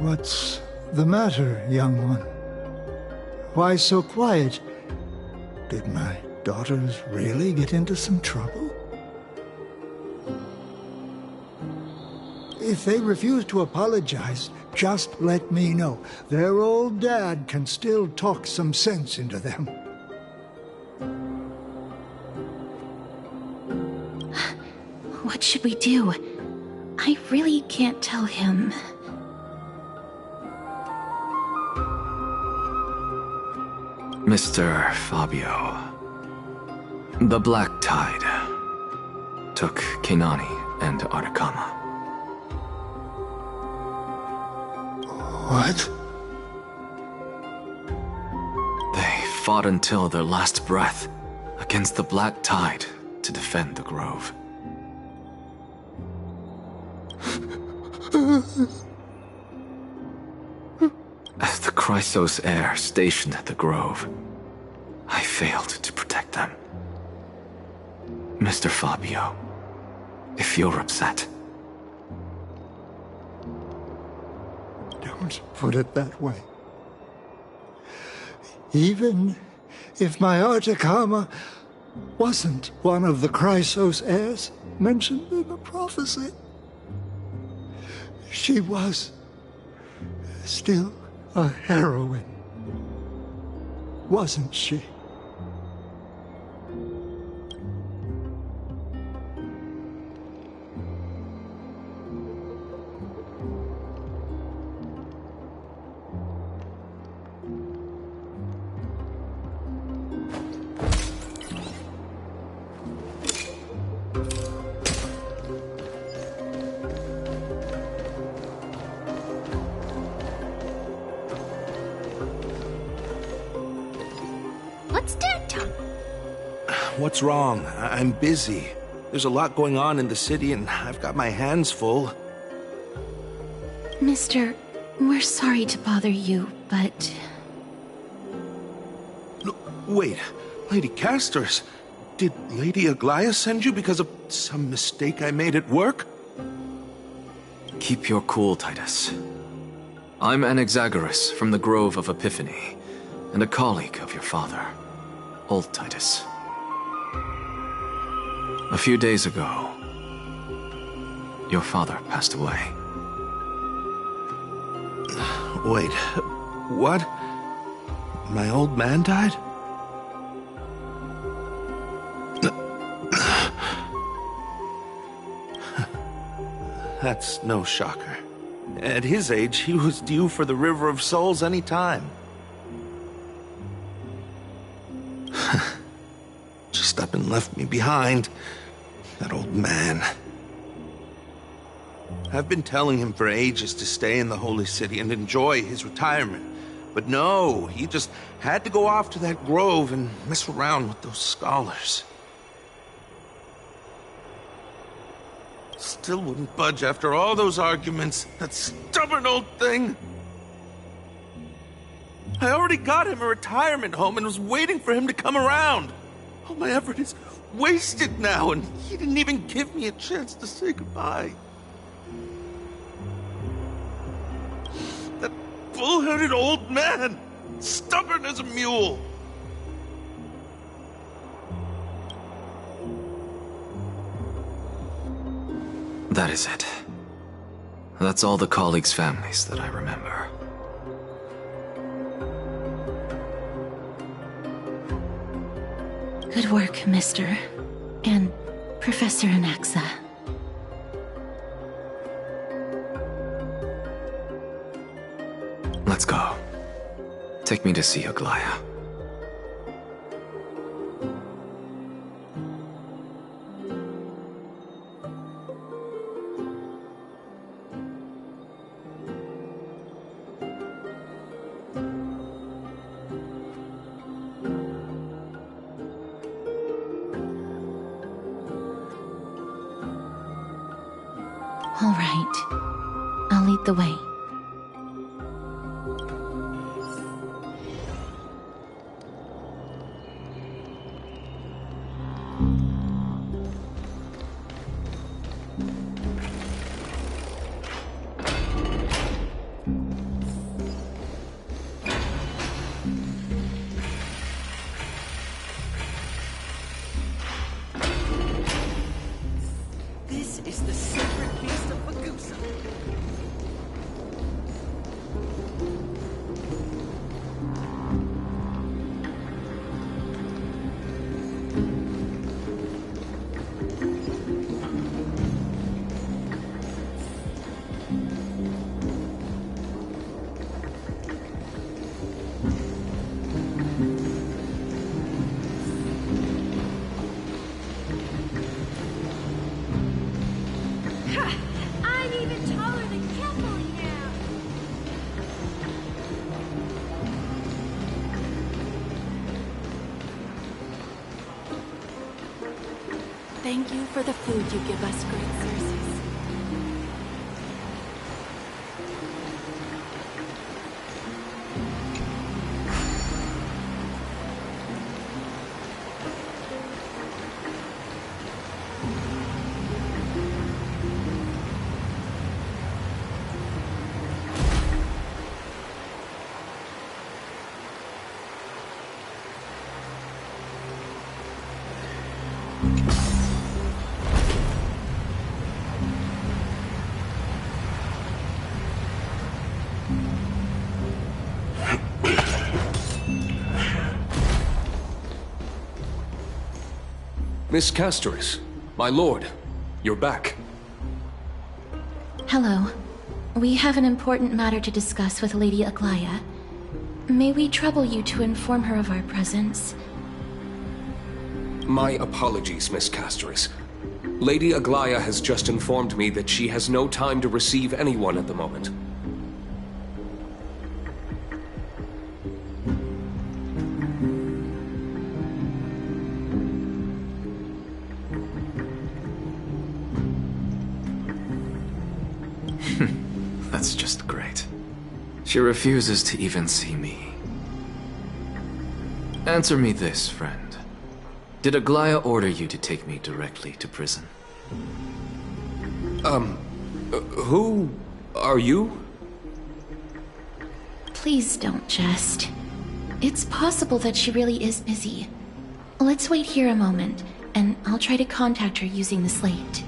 What's the matter, young one? Why so quiet? Did my daughters really get into some trouble? If they refuse to apologize, just let me know. Their old dad can still talk some sense into them. What should we do? I really can't tell him. Mr. Fabio, the Black Tide took Kenani and Artakama. What? They fought until their last breath against the Black Tide to defend the Grove. As the Chrysos heir stationed at the Grove, I failed to protect them. Mr. Fabio, if you're upset... Don't put it that way. Even if my Artakama wasn't one of the Chrysos heirs mentioned in the prophecy, she was still a heroine, wasn't she? What's Dad talking? What's wrong? I'm busy. There's a lot going on in the city, and I've got my hands full. Mister, we're sorry to bother you, but... Wait, Lady Casters, did Lady Aglaia send you because of some mistake I made at work? Keep your cool, Titus. I'm Anaxagoras from the Grove of Epiphany, and a colleague of your father, Old Titus. A few days ago, your father passed away. Wait, what? My old man died? That's no shocker. At his age, he was due for the River of Souls any time. Just up and left me behind. That old man. I've been telling him for ages to stay in the Holy City and enjoy his retirement. But no, he just had to go off to that grove and mess around with those scholars. Still wouldn't budge after all those arguments. That stubborn old thing. I already got him a retirement home and was waiting for him to come around. All my effort is wasted now, and he didn't even give me a chance to say goodbye. That bull-headed old man, stubborn as a mule. That is it. That's all the colleagues' families that I remember. Good work, Mr. and Professor Anaxa. Let's go. Take me to see Aglaya. All right. I'll lead the way. This is the sacred beast of Magusa. I'm even taller than Kepler now! Thank you for the food you give us, great Circes. Miss Castoris, my lord, you're back. Hello. We have an important matter to discuss with Lady Aglaya. May we trouble you to inform her of our presence? My apologies, Miss Castoris. Lady Aglaya has just informed me that she has no time to receive anyone at the moment. That's just great. She refuses to even see me. Answer me this, friend. Did Aglaya order you to take me directly to prison? Who are you? Please don't jest. It's possible that she really is busy. Let's wait here a moment, and I'll try to contact her using the slate.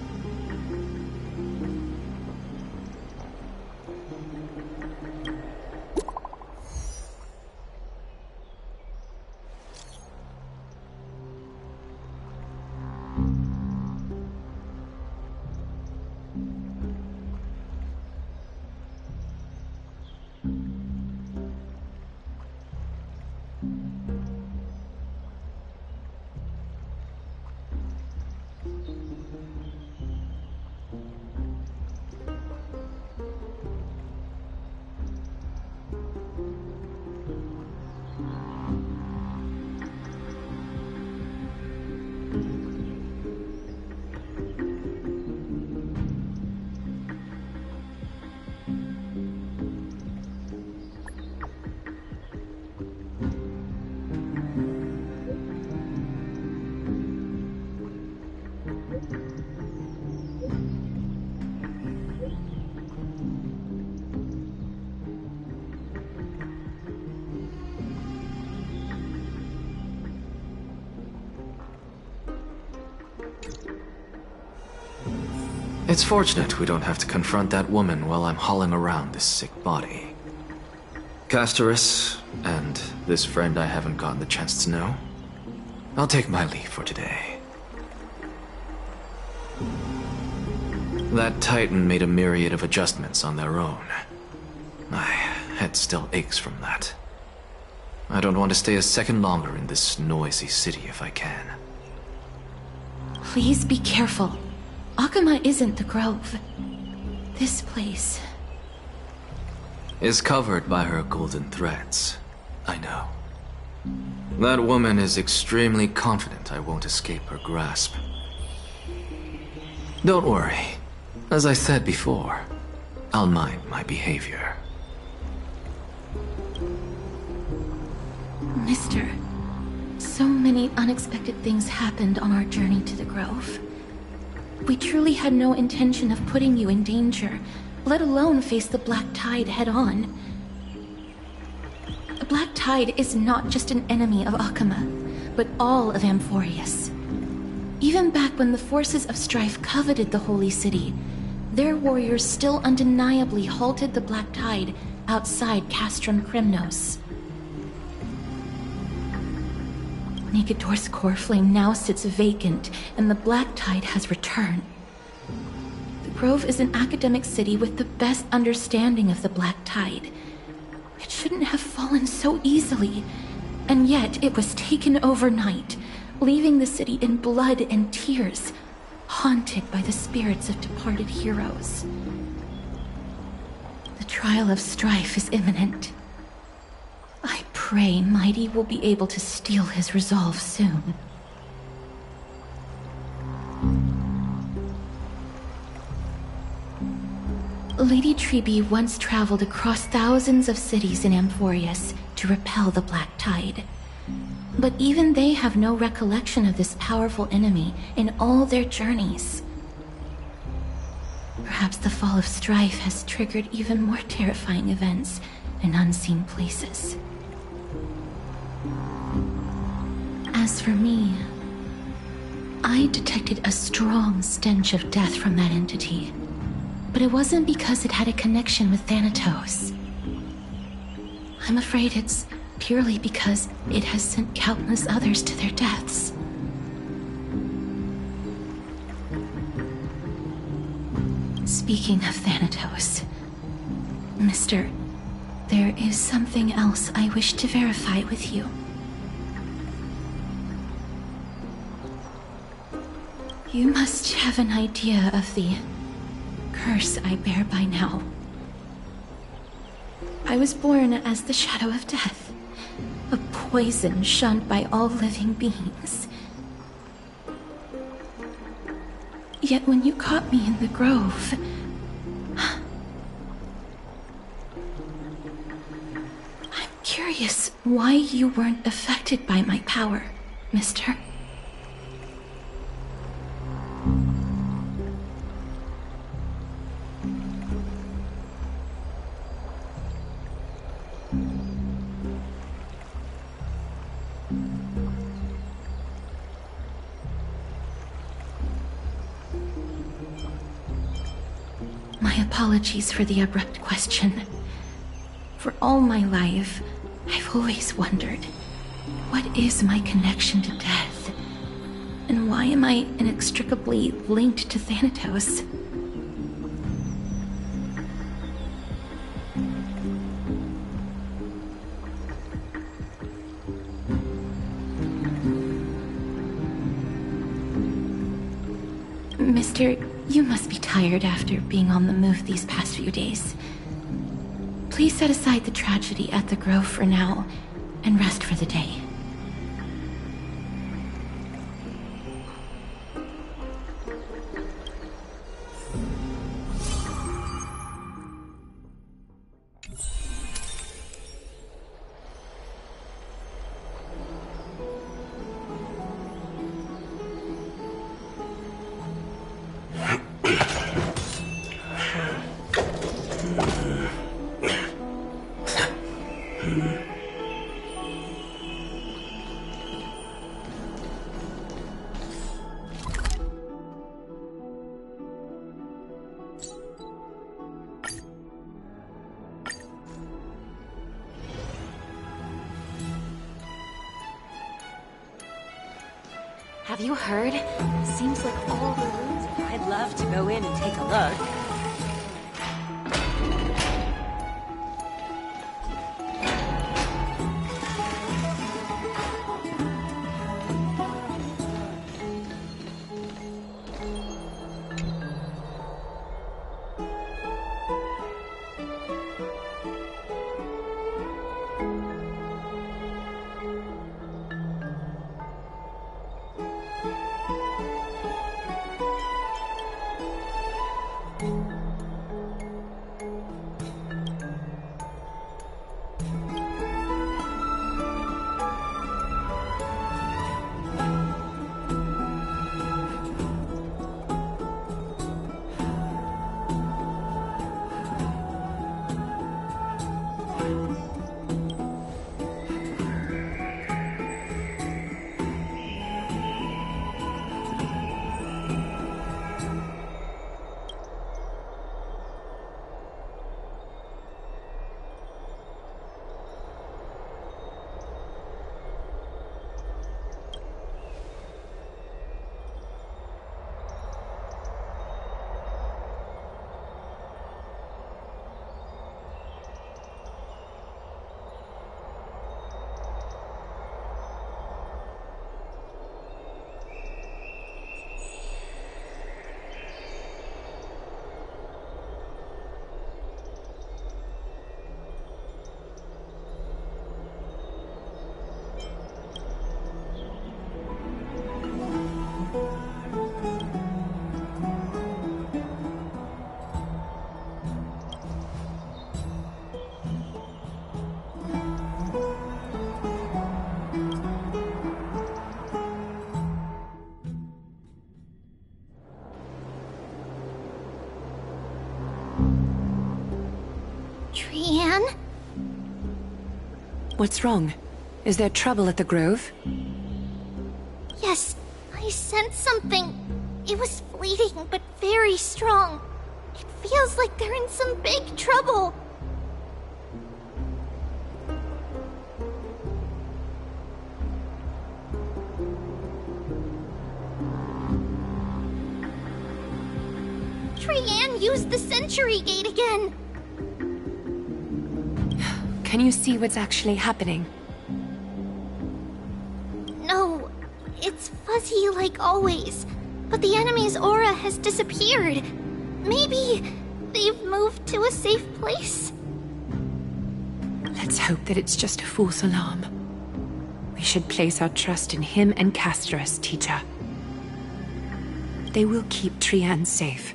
It's fortunate we don't have to confront that woman while I'm hauling around this sick body. Castorus, and this friend I haven't gotten the chance to know, I'll take my leave for today. That Titan made a myriad of adjustments on their own. My head still aches from that. I don't want to stay a second longer in this noisy city if I can. Please be careful. Akama isn't the Grove. This place is covered by her golden threads. I know. That woman is extremely confident I won't escape her grasp. Don't worry. As I said before, I'll mind my behavior. Mister, so many unexpected things happened on our journey to the Grove. We truly had no intention of putting you in danger, let alone face the Black Tide head-on. The Black Tide is not just an enemy of Akama, but all of Amphorius. Even back when the forces of strife coveted the Holy City, their warriors still undeniably halted the Black Tide outside Castrum Krymnos. Negador's core flame now sits vacant, and the Black Tide has returned. The Grove is an academic city with the best understanding of the Black Tide. It shouldn't have fallen so easily, and yet it was taken overnight, leaving the city in blood and tears, haunted by the spirits of departed heroes. The trial of strife is imminent. I pray Mighty will be able to steal his resolve soon. Lady Trebe once traveled across thousands of cities in Amphorius to repel the Black Tide. But even they have no recollection of this powerful enemy in all their journeys. Perhaps the fall of strife has triggered even more terrifying events in unseen places. As for me, I detected a strong stench of death from that entity. But it wasn't because it had a connection with Thanatos. I'm afraid it's purely because it has sent countless others to their deaths. Speaking of Thanatos, Mister, there is something else I wish to verify with you. You must have an idea of the curse I bear by now. I was born as the shadow of death, a poison shunned by all living beings. Yet when you caught me in the grove, I'm curious why you weren't affected by my power, Mister. My apologies for the abrupt question. For all my life, I've always wondered, what is my connection to death? And why am I inextricably linked to Thanatos? Mister, you must be tired after being on the move these past few days. Please set aside the tragedy at the Grove for now, and rest for the day. Have you heard? Seems like all the rooms... I'd love to go in and take a look. Trian? What's wrong? Is there trouble at the Grove? Yes, I sensed something. It was fleeting, but very strong. It feels like they're in some big trouble. Trian used the Century Gate again. Can you see what's actually happening? No, it's fuzzy like always. But the enemy's aura has disappeared. Maybe they've moved to a safe place. Let's hope that it's just a false alarm. We should place our trust in him and Castorus, teacher. They will keep Trian safe.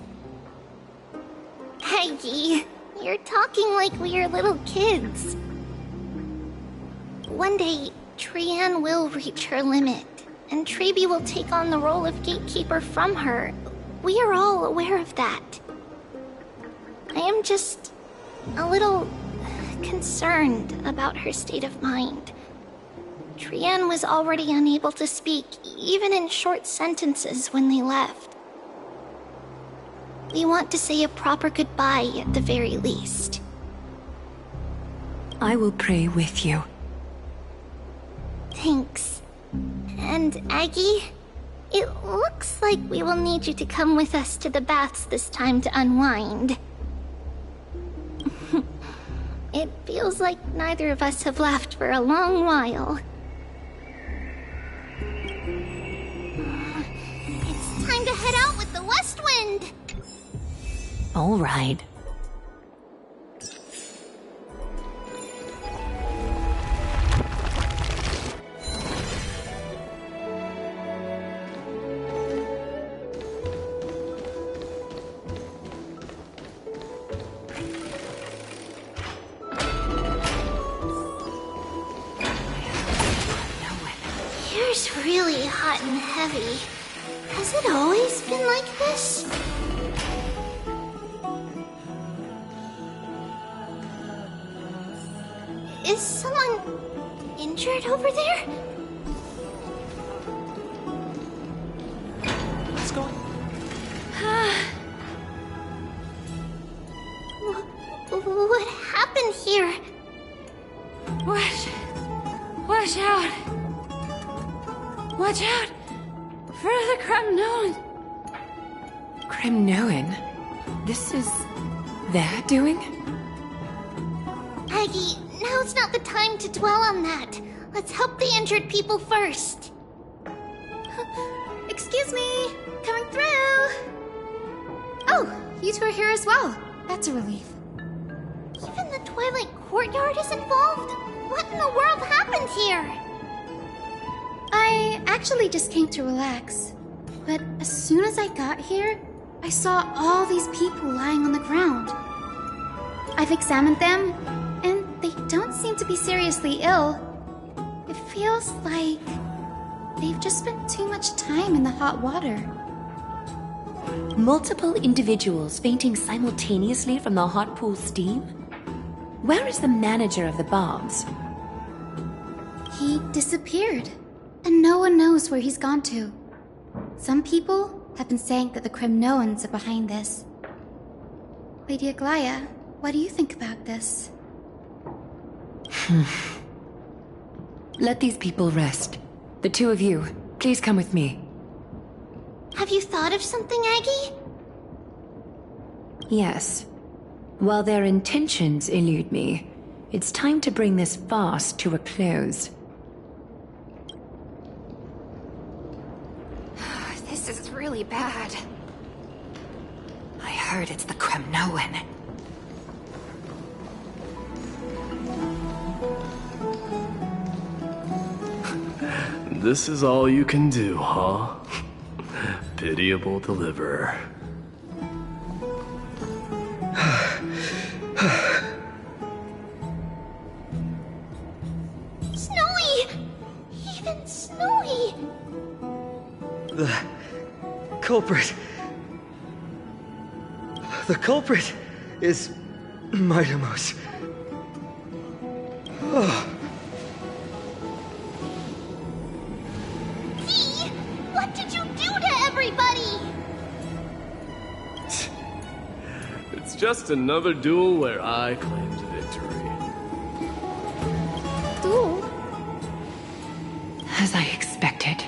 Aggie, you're talking like we are little kids. One day, Trian will reach her limit, and Trebi will take on the role of gatekeeper from her. We are all aware of that. I am just a little concerned about her state of mind. Trian was already unable to speak, even in short sentences when they left. We want to say a proper goodbye at the very least. I will pray with you. Thanks. And Aggie, it looks like we will need you to come with us to the baths this time to unwind. It feels like neither of us have laughed for a long while. It's time to head out with the West Wind! All right. Here's really hot and heavy. Has it always been like this? Is someone injured over there? What's going on? What happened here? Watch out! Watch out! For the Cremnoan! Cremnoan? This is their doing? Aggie, now's not the time to dwell on that. Let's help the injured people first. Excuse me! Coming through! Oh, you two are here as well. That's a relief. Even the Twilight Courtyard is involved? What in the world happened here? I actually just came to relax. But as soon as I got here, I saw all these people lying on the ground. I've examined them, and they don't seem to be seriously ill. It feels like they've just spent too much time in the hot water. Multiple individuals fainting simultaneously from the hot pool steam? Where is the manager of the baths? He disappeared, and no one knows where he's gone to. Some people have been saying that the Cremnoans are behind this. Lady Aglaya, what do you think about this? Let these people rest. The two of you, please come with me. Have you thought of something, Aggie? Yes. While their intentions elude me, it's time to bring this farce to a close. This is really bad. I heard it's the Cremnoan. This is all you can do, huh? Pitiable deliverer. Snowy! Even Snowy! The culprit... The culprit is Mightimos. Oh. V! What did you do to everybody? It's just another duel where I claimed victory. Duel? As I expected.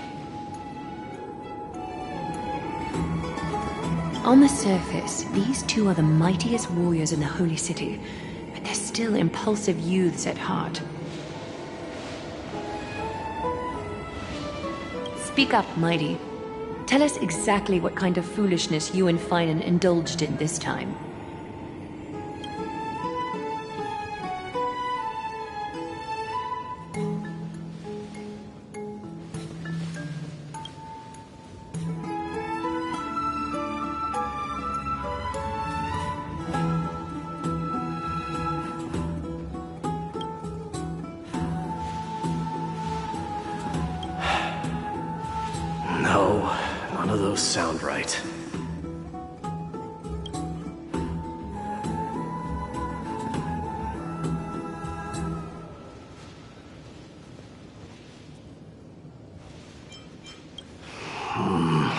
On the surface, these two are the mightiest warriors in the Holy City, but they're still impulsive youths at heart. Speak up, Mighty. Tell us exactly what kind of foolishness you and Finan indulged in this time. No, none of those sound right.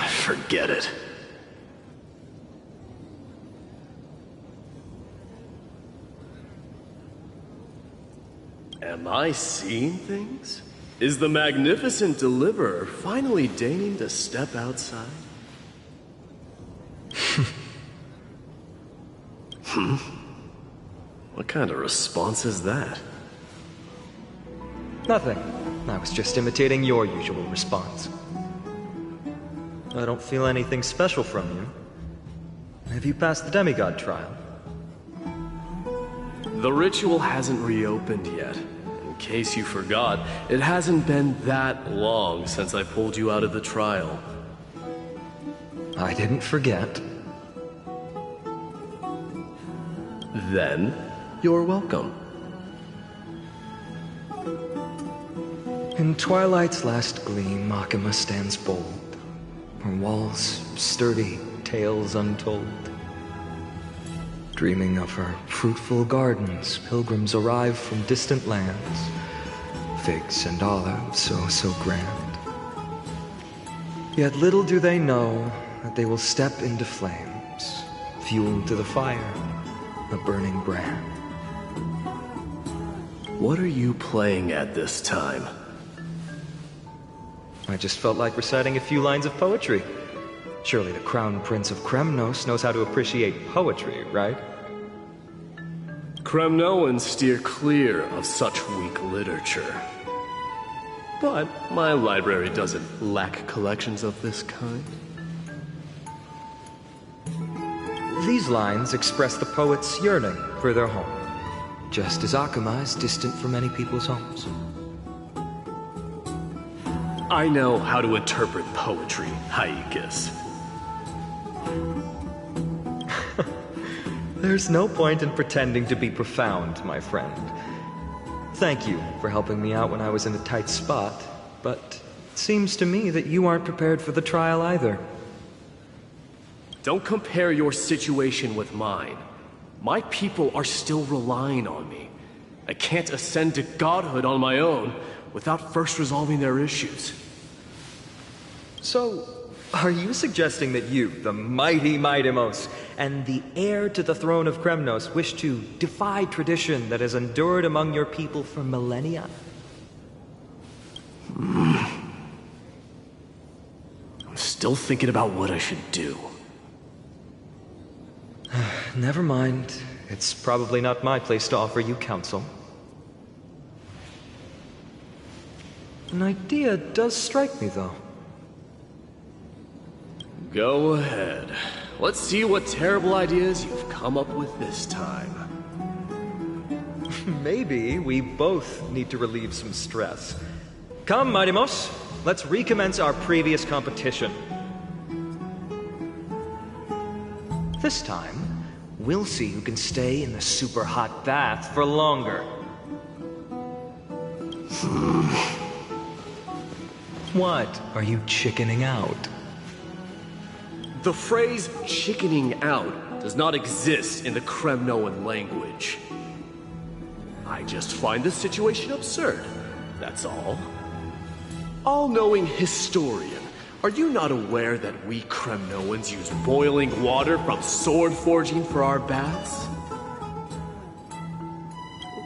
Forget it. Am I seeing things? Is the magnificent deliverer finally deigning to step outside? What kind of response is that? Nothing. I was just imitating your usual response. I don't feel anything special from you. Have you passed the demigod trial? The ritual hasn't reopened yet. In case you forgot, it hasn't been that long since I pulled you out of the trial. I didn't forget. Then, you're welcome. In twilight's last gleam, Akima stands bold. Her walls sturdy, tales untold. Dreaming of her fruitful gardens, pilgrims arrive from distant lands. Figs and olives, so grand. Yet little do they know that they will step into flames, fuel to the fire, a burning brand. What are you playing at this time? I just felt like reciting a few lines of poetry. Surely the Crown Prince of Kremnos knows how to appreciate poetry, right? Kremnoans steer clear of such weak literature. But my library doesn't lack collections of this kind. These lines express the poet's yearning for their home, just as Akuma is distant from many people's homes. I know how to interpret poetry, Haikis. There's no point in pretending to be profound, my friend. Thank you for helping me out when I was in a tight spot, but it seems to me that you aren't prepared for the trial either. Don't compare your situation with mine. My people are still relying on me. I can't ascend to godhood on my own without first resolving their issues. So, are you suggesting that you, the mighty Mightimos, and the heir to the throne of Kremnos, wish to defy tradition that has endured among your people for millennia? I'm still thinking about what I should do. Never mind. It's probably not my place to offer you counsel. An idea does strike me, though. Go ahead. Let's see what terrible ideas you've come up with this time. Maybe we both need to relieve some stress. Come, Mightimos, let's recommence our previous competition. This time, we'll see who can stay in the super hot bath for longer. What? Are you chickening out? The phrase chickening out does not exist in the Kremnoan language. I just find the situation absurd, that's all. All-knowing historian, are you not aware that we Kremnoans use boiling water from sword forging for our baths?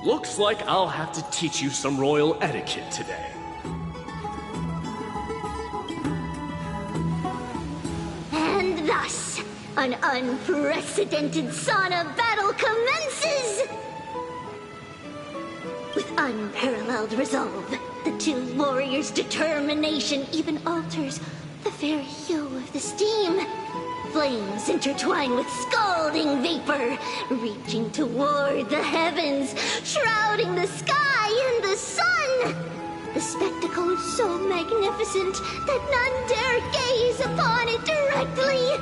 Looks like I'll have to teach you some royal etiquette today. And thus, an unprecedented sauna battle commences! With unparalleled resolve, the two warriors' determination even alters the very hue of the steam. Flames intertwine with scalding vapor, reaching toward the heavens, shrouding the sky and the sun. The spectacle is so magnificent that none dare gaze upon it directly.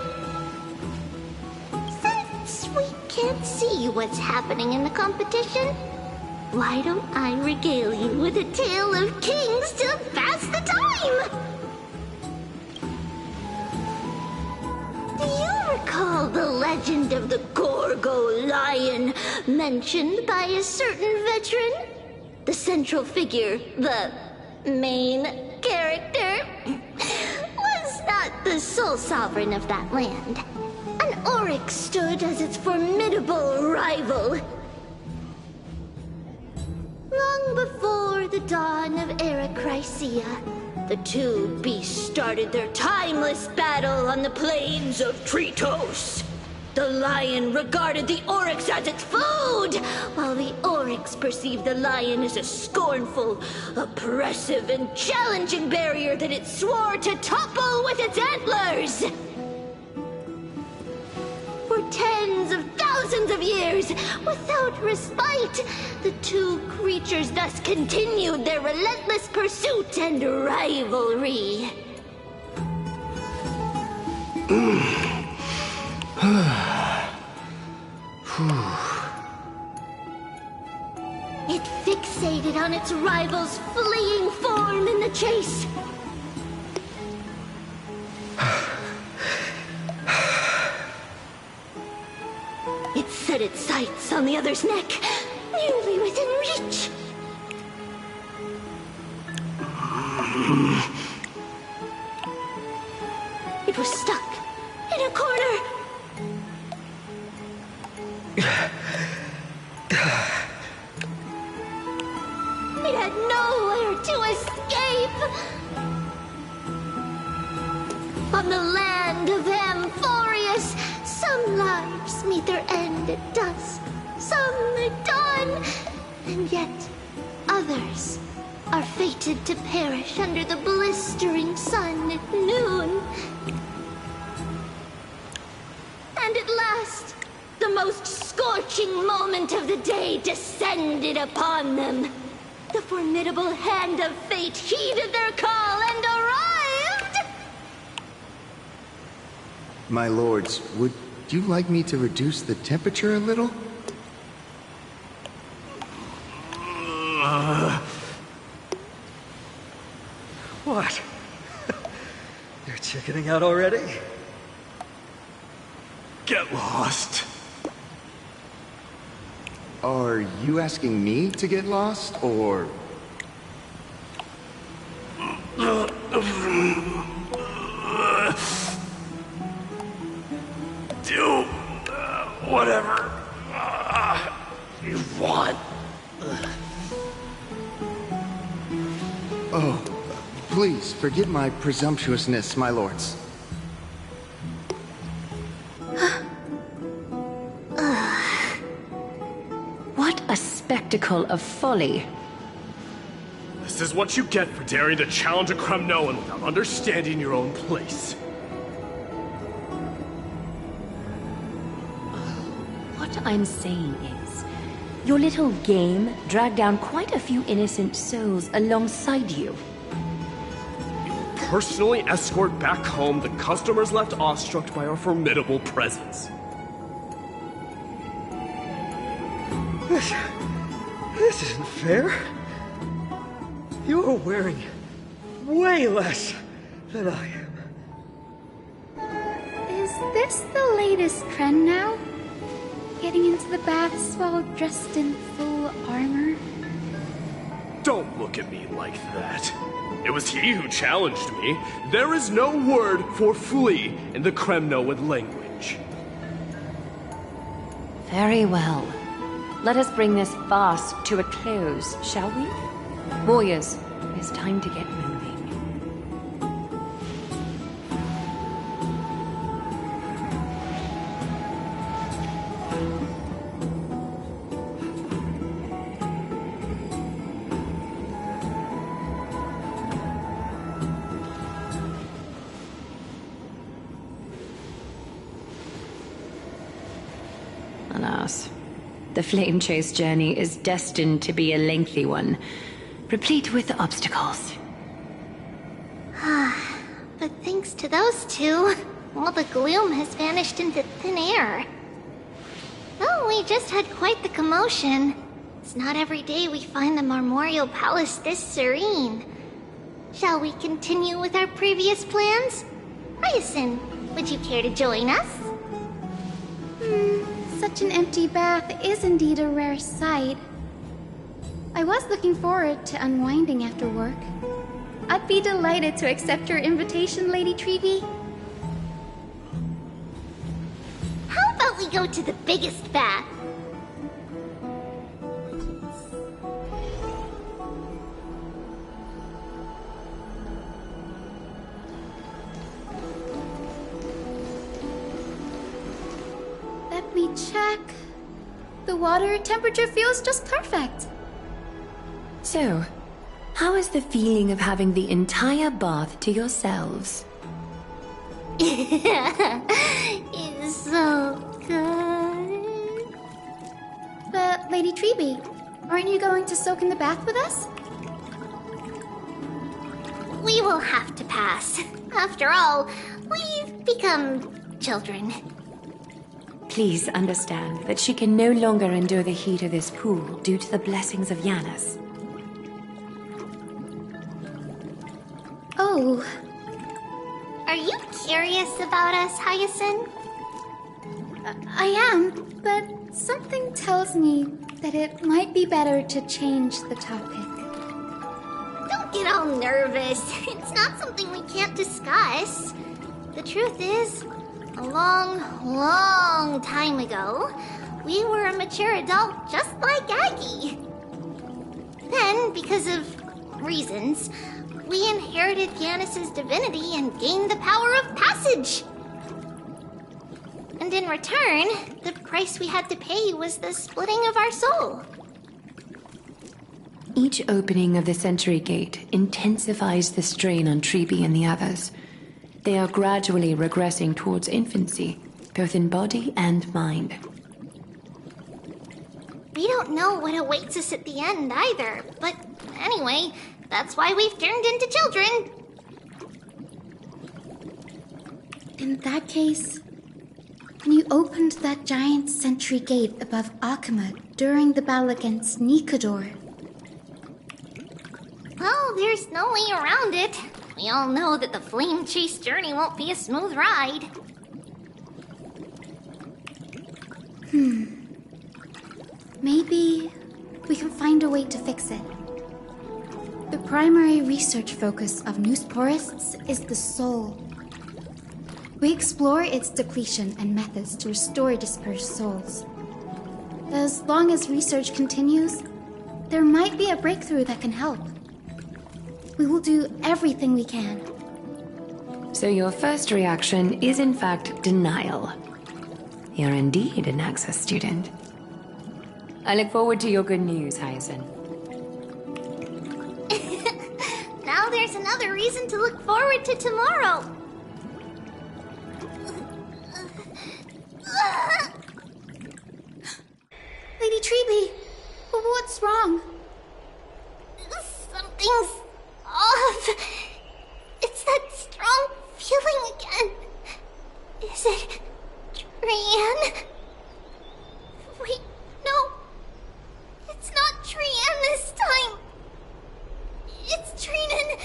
Since we can't see what's happening in the competition, why don't I regale you with a tale of kings to pass the time? Do you recall the legend of the Gorgo lion mentioned by a certain veteran? The central figure, the main character, was not the sole sovereign of that land. An Oryx stood as its formidable rival. Long before the dawn of Era Chrysia, the two beasts started their timeless battle on the plains of Tritos. The lion regarded the Oryx as its food, while the Oryx perceived the lion as a scornful, oppressive, and challenging barrier that it swore to topple with its antlers. For tens of thousands of years, without respite, the two creatures thus continued their relentless pursuit and rivalry. It fixated on its rival's fleeing form in the chase. It set its sights on the other's neck, nearly within reach. It was stuck in a corner. It had nowhere to escape. on the land of Amphorius. Some lives meet their end at dusk, some at dawn, and yet others are fated to perish under the blistering sun at noon. And at last, the most scorching moment of the day descended upon them. The formidable hand of fate heeded their call and arrived! My lords, would you like me to reduce the temperature a little? What? You're chickening out already? Get lost. Are you asking me to get lost, or...? Do whatever you want. Oh, please forgive my presumptuousness, my lords. What a spectacle of folly. This is what you get for daring to challenge a Cremnoan without understanding your own place. What I'm saying is, your little game dragged down quite a few innocent souls alongside you. Personally escort back home the customers left awestruck by our formidable presence. This isn't fair. You are wearing way less than I am. Is this the latest trend now? Getting into the baths while dressed in full armor? Don't look at me like that. It was he who challenged me. There is no word for flee in the Cremnoan language. Very well. Let us bring this farce to a close, shall we? Warriors, it's time to get moving. Alas, the Flame Chase journey is destined to be a lengthy one, replete with obstacles. But thanks to those two, all the gloom has vanished into thin air. Oh, we just had quite the commotion. It's not every day we find the Marmoreal Palace this serene. Shall we continue with our previous plans? Hyacinth, would you care to join us? Such an empty bath is indeed a rare sight. I was looking forward to unwinding after work. I'd be delighted to accept your invitation, Lady Treevee. How about we go to the biggest bath? Let me check. The water temperature feels just perfect. So, how is the feeling of having the entire bath to yourselves? It's so good. But, Lady Treevee, aren't you going to soak in the bath with us? We will have to pass. After all, we've become children. Please understand that she can no longer endure the heat of this pool due to the blessings of Yanis. Oh. Are you curious about us, Hyacinth? I am, but something tells me that it might be better to change the topic. Don't get all nervous. It's not something we can't discuss. The truth is, a long, long time ago, we were a mature adult just like Aggie. Then, because of reasons, We inherited Yanis's divinity and gained the power of passage. And in return, the price we had to pay was the splitting of our soul. Each opening of the Century Gate intensifies the strain on Treeby and the others. They are gradually regressing towards infancy, both in body and mind. We don't know what awaits us at the end either, but anyway, that's why we've turned into children. In that case, when you opened that giant sentry gate above Akama during the battle against Nikador... Well, there's no way around it. We all know that the flame chase journey won't be a smooth ride. Maybe we can find a way to fix it. The primary research focus of Newsporists is the soul. We explore its depletion and methods to restore dispersed souls. As long as research continues, there might be a breakthrough that can help. We will do everything we can. So your first reaction is in fact denial. You're indeed an Access student. I look forward to your good news, Hyacinth. Now there's another reason to look forward to tomorrow. Lady Treeby, what's wrong? Something's off. It's that strong feeling again. Is it Trian? Wait, no. It's not Trian this time. It's Trinan.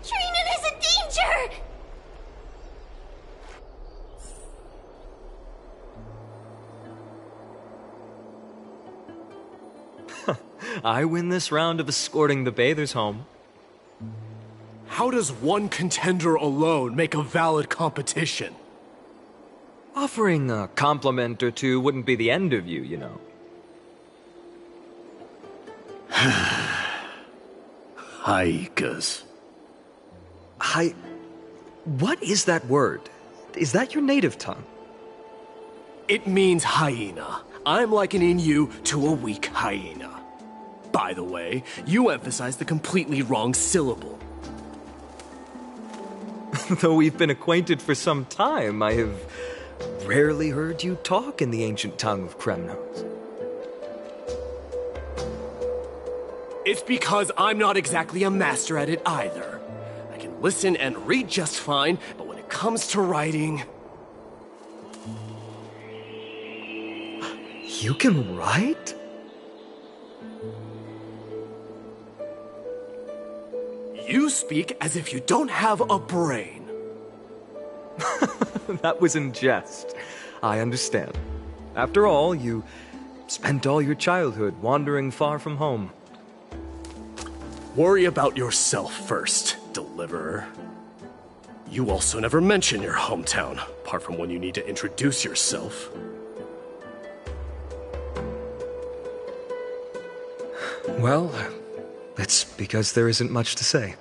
Trinan is in danger. I win this round of escorting the bathers home. How does one contender alone make a valid competition? Offering a compliment or two wouldn't be the end of you, you know. Haikas. What is that word? Is that your native tongue? It means hyena. I'm likening you to a weak hyena. By the way, you emphasize the completely wrong syllable. Though we've been acquainted for some time, I have rarely heard you talk in the ancient tongue of Kremnos. It's because I'm not exactly a master at it either. I can listen and read just fine, but when it comes to writing... You can write? You speak as if you don't have a brain. That was in jest. I understand. After all, you spent all your childhood wandering far from home. Worry about yourself first, Deliverer. You also never mention your hometown, apart from when you need to introduce yourself. Well, it's because there isn't much to say.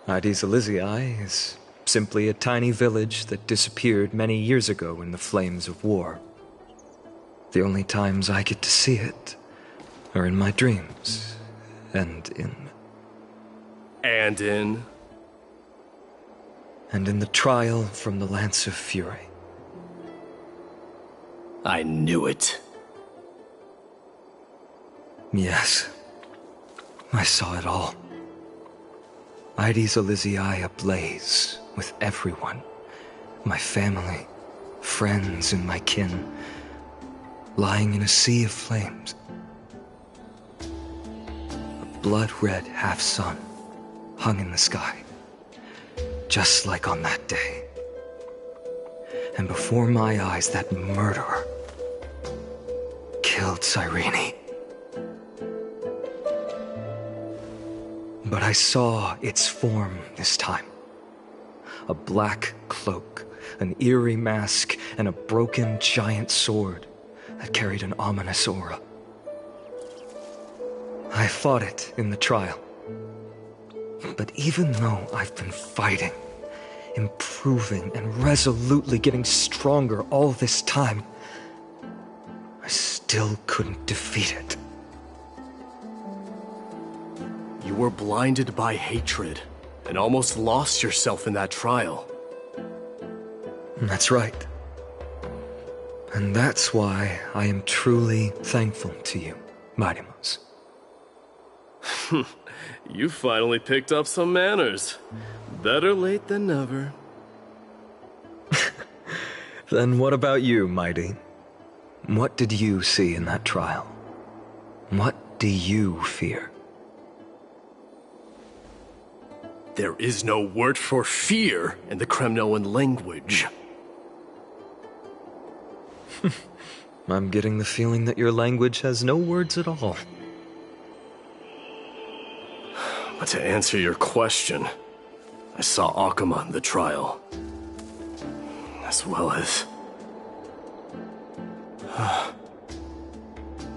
Ides Elysiae is simply a tiny village that disappeared many years ago in the flames of war. The only times I get to see it are in my dreams, and in the trial from the Lance of Fury. I knew it. Yes, I saw it all. Ides Elysiae ablaze with everyone. My family, friends, and my kin, lying in a sea of flames. A blood-red half-sun hung in the sky, just like on that day. And before my eyes, that murderer killed Cyrene. But I saw its form this time. A black cloak, an eerie mask, and a broken giant sword that carried an ominous aura. I fought it in the trial. But even though I've been fighting, improving, and resolutely getting stronger all this time, I still couldn't defeat it. You were blinded by hatred, and almost lost yourself in that trial. That's right. And that's why I am truly thankful to you, Mightymouse. You finally picked up some manners. Better late than never. Then what about you, Mighty? What did you see in that trial? What do you fear? There is no word for fear in the Kremnoan language. I'm getting the feeling that your language has no words at all. But to answer your question, I saw Akuma in the trial. As well as...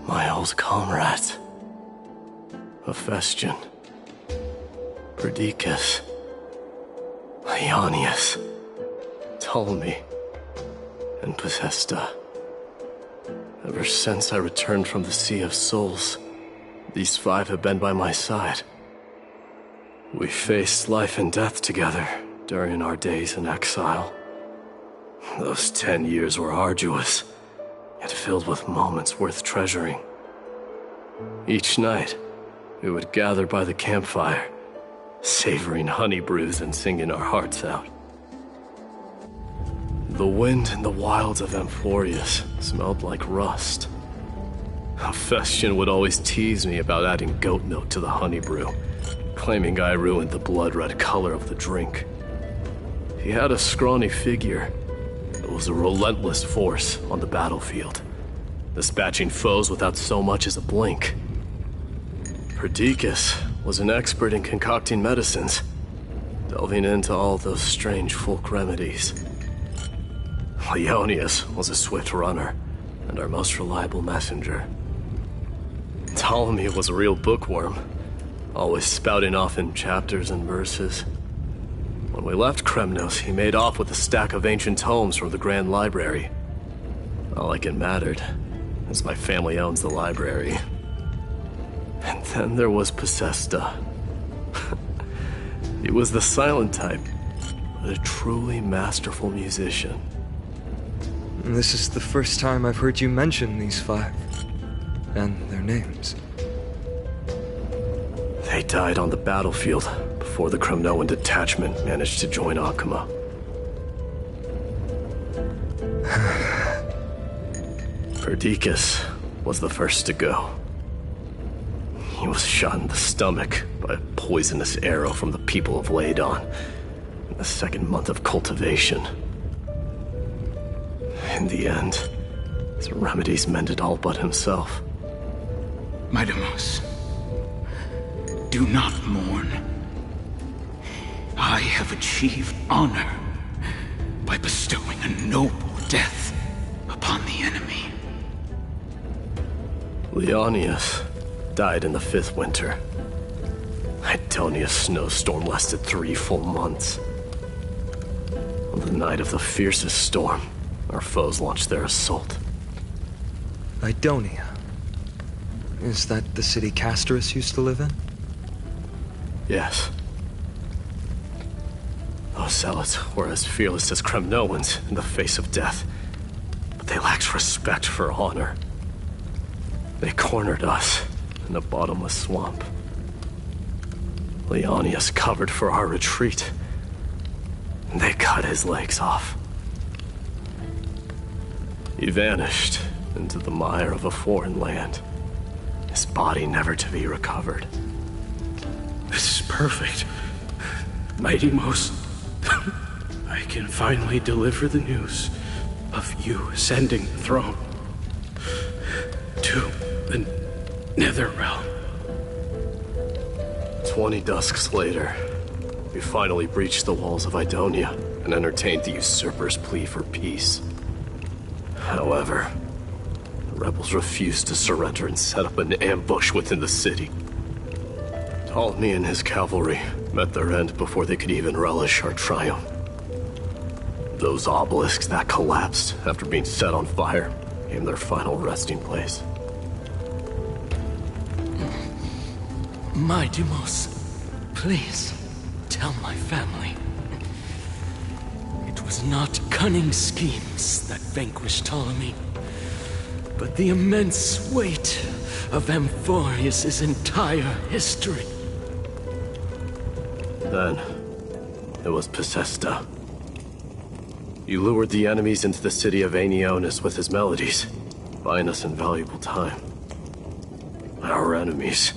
my old comrades. Hephaestion. Perdiccas. Ionius. Ptolemy. And Possesta. Ever since I returned from the Sea of Souls, these 5 have been by my side. We faced life and death together during our days in exile. Those 10 years were arduous, yet filled with moments worth treasuring. Each night, we would gather by the campfire, savoring honey brews and singing our hearts out. The wind in the wilds of Amphorius smelled like rust. Hephaestion would always tease me about adding goat milk to the honey brew, claiming I ruined the blood-red color of the drink. He had a scrawny figure, but was a relentless force on the battlefield, dispatching foes without so much as a blink. Perdiccas was an expert in concocting medicines, delving into all those strange folk remedies. Leonius was a swift runner, and our most reliable messenger. Ptolemy was a real bookworm, always spouting off in chapters and verses. When we left Kremnos, he made off with a stack of ancient tomes from the Grand Library. Not like it mattered, as my family owns the library. And then there was Possesta. He was the silent type, but a truly masterful musician. This is the first time I've heard you mention these 5, and their names. They died on the battlefield before the Kremnoan detachment managed to join Akuma. Perdiccas was the first to go. He was shot in the stomach by a poisonous arrow from the people of Ladon in the 2nd month of cultivation. In the end, his remedies mended all but himself. Mightymouse, do not mourn. I have achieved honor by bestowing a noble death upon the enemy. Leonius died in the 5th winter. Idonia's snowstorm lasted 3 full months. On the night of the fiercest storm, our foes launched their assault. Idonia? Is that the city Castorus used to live in? Yes. Those zealots were as fearless as Kremnoans in the face of death, but they lacked respect for honor. They cornered us in a bottomless swamp. Leonius covered for our retreat, and they cut his legs off. He vanished into the mire of a foreign land, his body never to be recovered. This is perfect. Mightymouse, I can finally deliver the news of you ascending the throne to the Netherrealm. 20 dusks later, we finally breached the walls of Idonia and entertained the usurper's plea for peace. However, the rebels refused to surrender and set up an ambush within the city. Ptolemy and his cavalry met their end before they could even relish our triumph. Those obelisks that collapsed after being set on fire became their final resting place. My Deimos, please, tell my family. It was not cunning schemes that vanquished Ptolemy, but the immense weight of Amphorius' entire history. Then, it was Pacesta. He lured the enemies into the city of Aeneonis with his melodies, buying us invaluable time. Our enemies,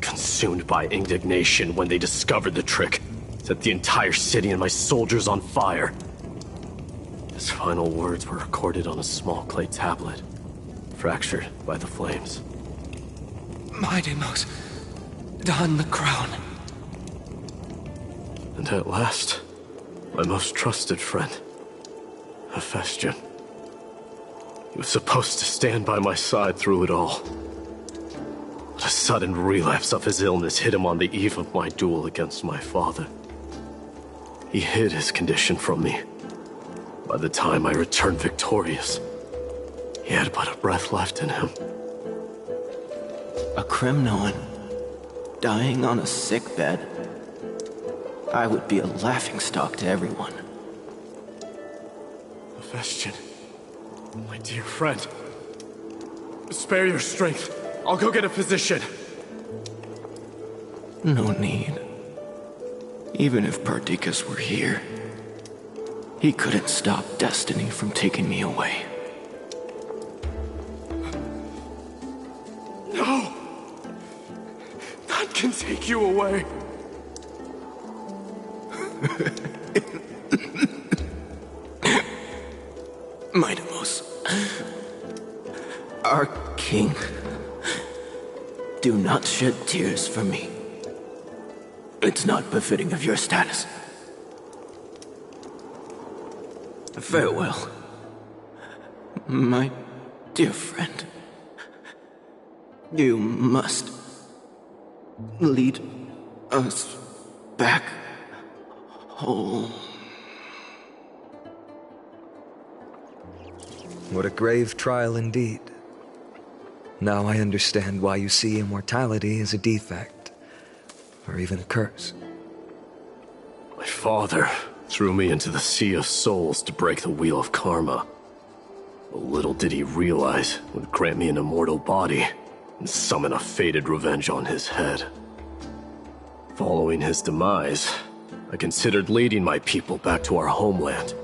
consumed by indignation when they discovered the trick, set the entire city and my soldiers on fire. His final words were recorded on a small clay tablet, fractured by the flames. My Deimos, don the crown. And at last, my most trusted friend, Hephaestion. He was supposed to stand by my side through it all. But a sudden relapse of his illness hit him on the eve of my duel against my father. He hid his condition from me. By the time I returned victorious, he had but a breath left in him. A Cremnoan, dying on a sick bed. I would be a laughingstock to everyone. Hephaestion, my dear friend. Spare your strength. I'll go get a physician. No need. Even if Perdiccas were here, he couldn't stop destiny from taking me away. No! None can take you away. My Deimos, our king, do not shed tears for me. It's not befitting of your status. Farewell, my dear friend. You must lead us back home. What a grave trial indeed. Now I understand why you see immortality as a defect, or even a curse. My father threw me into the sea of souls to break the wheel of karma. But little did he realize it would grant me an immortal body and summon a fated revenge on his head. Following his demise, I considered leading my people back to our homeland.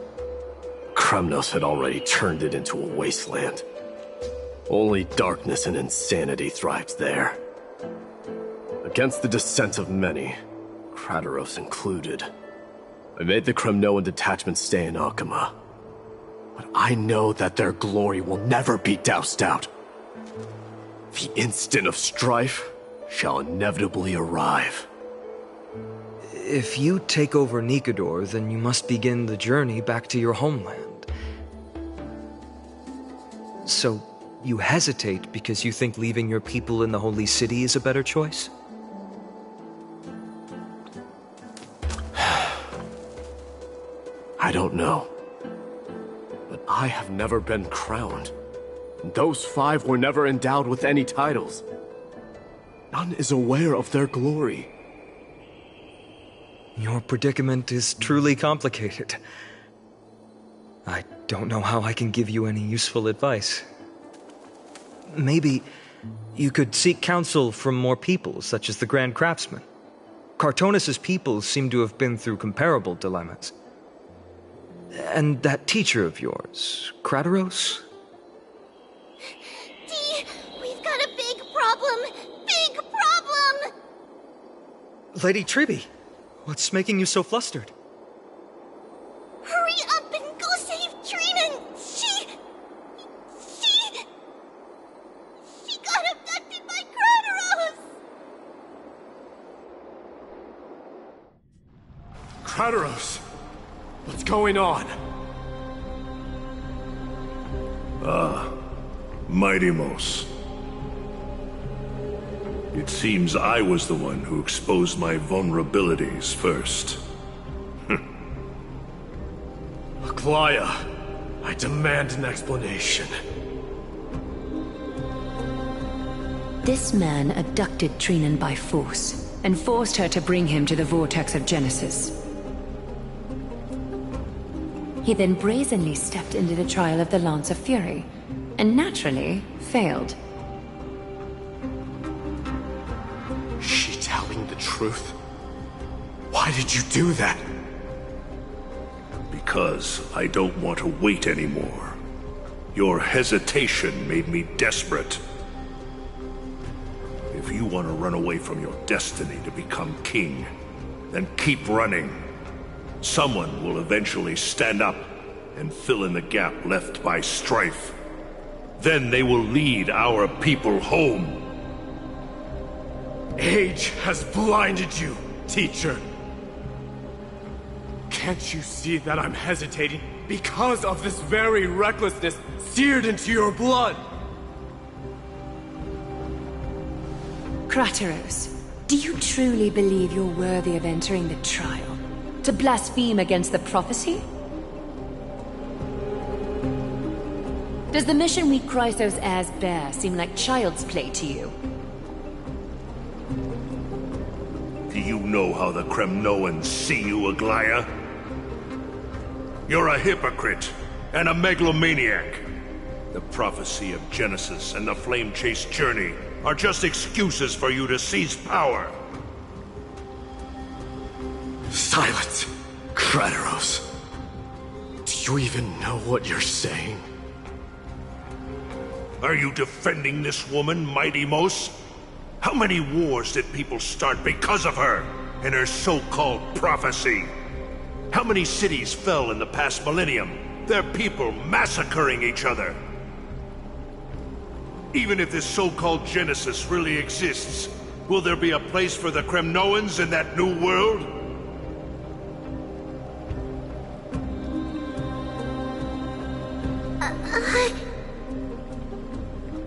Kremnos had already turned it into a wasteland. Only darkness and insanity thrived there. Against the dissent of many, Crateros included, I made the Cremnoan detachment stay in Akama. But I know that their glory will never be doused out. The instant of strife shall inevitably arrive. If you take over Nikedor, then you must begin the journey back to your homeland. So, you hesitate because you think leaving your people in the Holy City is a better choice? I don't know. But I have never been crowned. And those 5 were never endowed with any titles. None is aware of their glory. Your predicament is truly complicated. I don't know how I can give you any useful advice. Maybe you could seek counsel from more people, such as the Grand Craftsman. Cartonis' people seem to have been through comparable dilemmas. And that teacher of yours, Crateros? Dee, we've got a big problem! Big problem! Lady Tribby, what's making you so flustered? Hurry up and go save Trinan! She got abducted by Crateros! Crateros! What's going on? Ah, my Deimos. It seems I was the one who exposed my vulnerabilities first. Aglaya, I demand an explanation. This man abducted Trinan by force, and forced her to bring him to the Vortex of Genesis. He then brazenly stepped into the trial of the Lance of Fury, and naturally failed. She telling the truth? Why did you do that? Because I don't want to wait anymore. Your hesitation made me desperate. If you want to run away from your destiny to become king, then keep running. Someone will eventually stand up and fill in the gap left by strife. Then they will lead our people home. Age has blinded you, teacher. Can't you see that I'm hesitating because of this very recklessness seared into your blood? Crateros, do you truly believe you're worthy of entering the trial? To blaspheme against the prophecy? Does the mission we Chrysos heirs bear seem like child's play to you? Do you know how the Kremnoans see you, Aglaya? You're a hypocrite and a megalomaniac. The prophecy of Genesis and the Flame Chase journey are just excuses for you to seize power. Silence, Crateros. Do you even know what you're saying? Are you defending this woman, Mighty Mos? How many wars did people start because of her and her so-called prophecy? How many cities fell in the past millennium? Their people massacring each other. Even if this so-called Genesis really exists, will there be a place for the Kremnoans in that new world?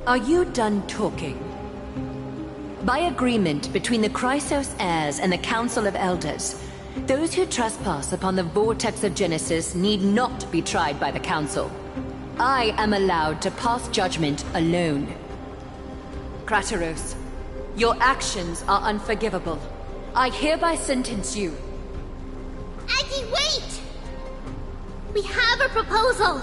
Are you done talking? By agreement between the Chrysos heirs and the Council of Elders, those who trespass upon the Vortex of Genesis need not be tried by the Council. I am allowed to pass judgment alone. Crateros, your actions are unforgivable. I hereby sentence you. Aggie, wait! We have a proposal!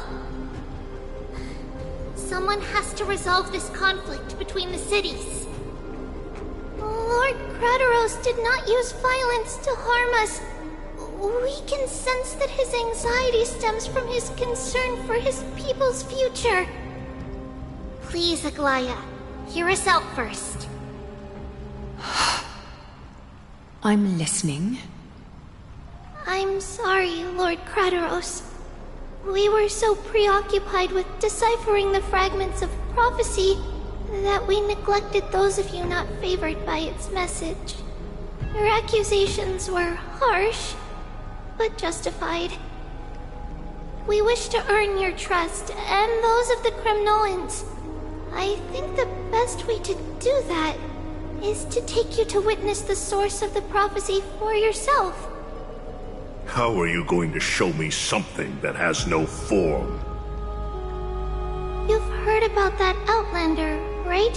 Someone has to resolve this conflict between the cities. Lord Crateros did not use violence to harm us. We can sense that his anxiety stems from his concern for his people's future. Please, Aglaya, hear us out first. I'm listening. I'm sorry, Lord Crateros. We were so preoccupied with deciphering the fragments of prophecy that we neglected those of you not favored by its message. Your accusations were harsh, but justified. We wish to earn your trust, and those of the Kremnoans. I think the best way to do that is to take you to witness the source of the prophecy for yourself. How are you going to show me something that has no form? You've heard about that Outlander, right?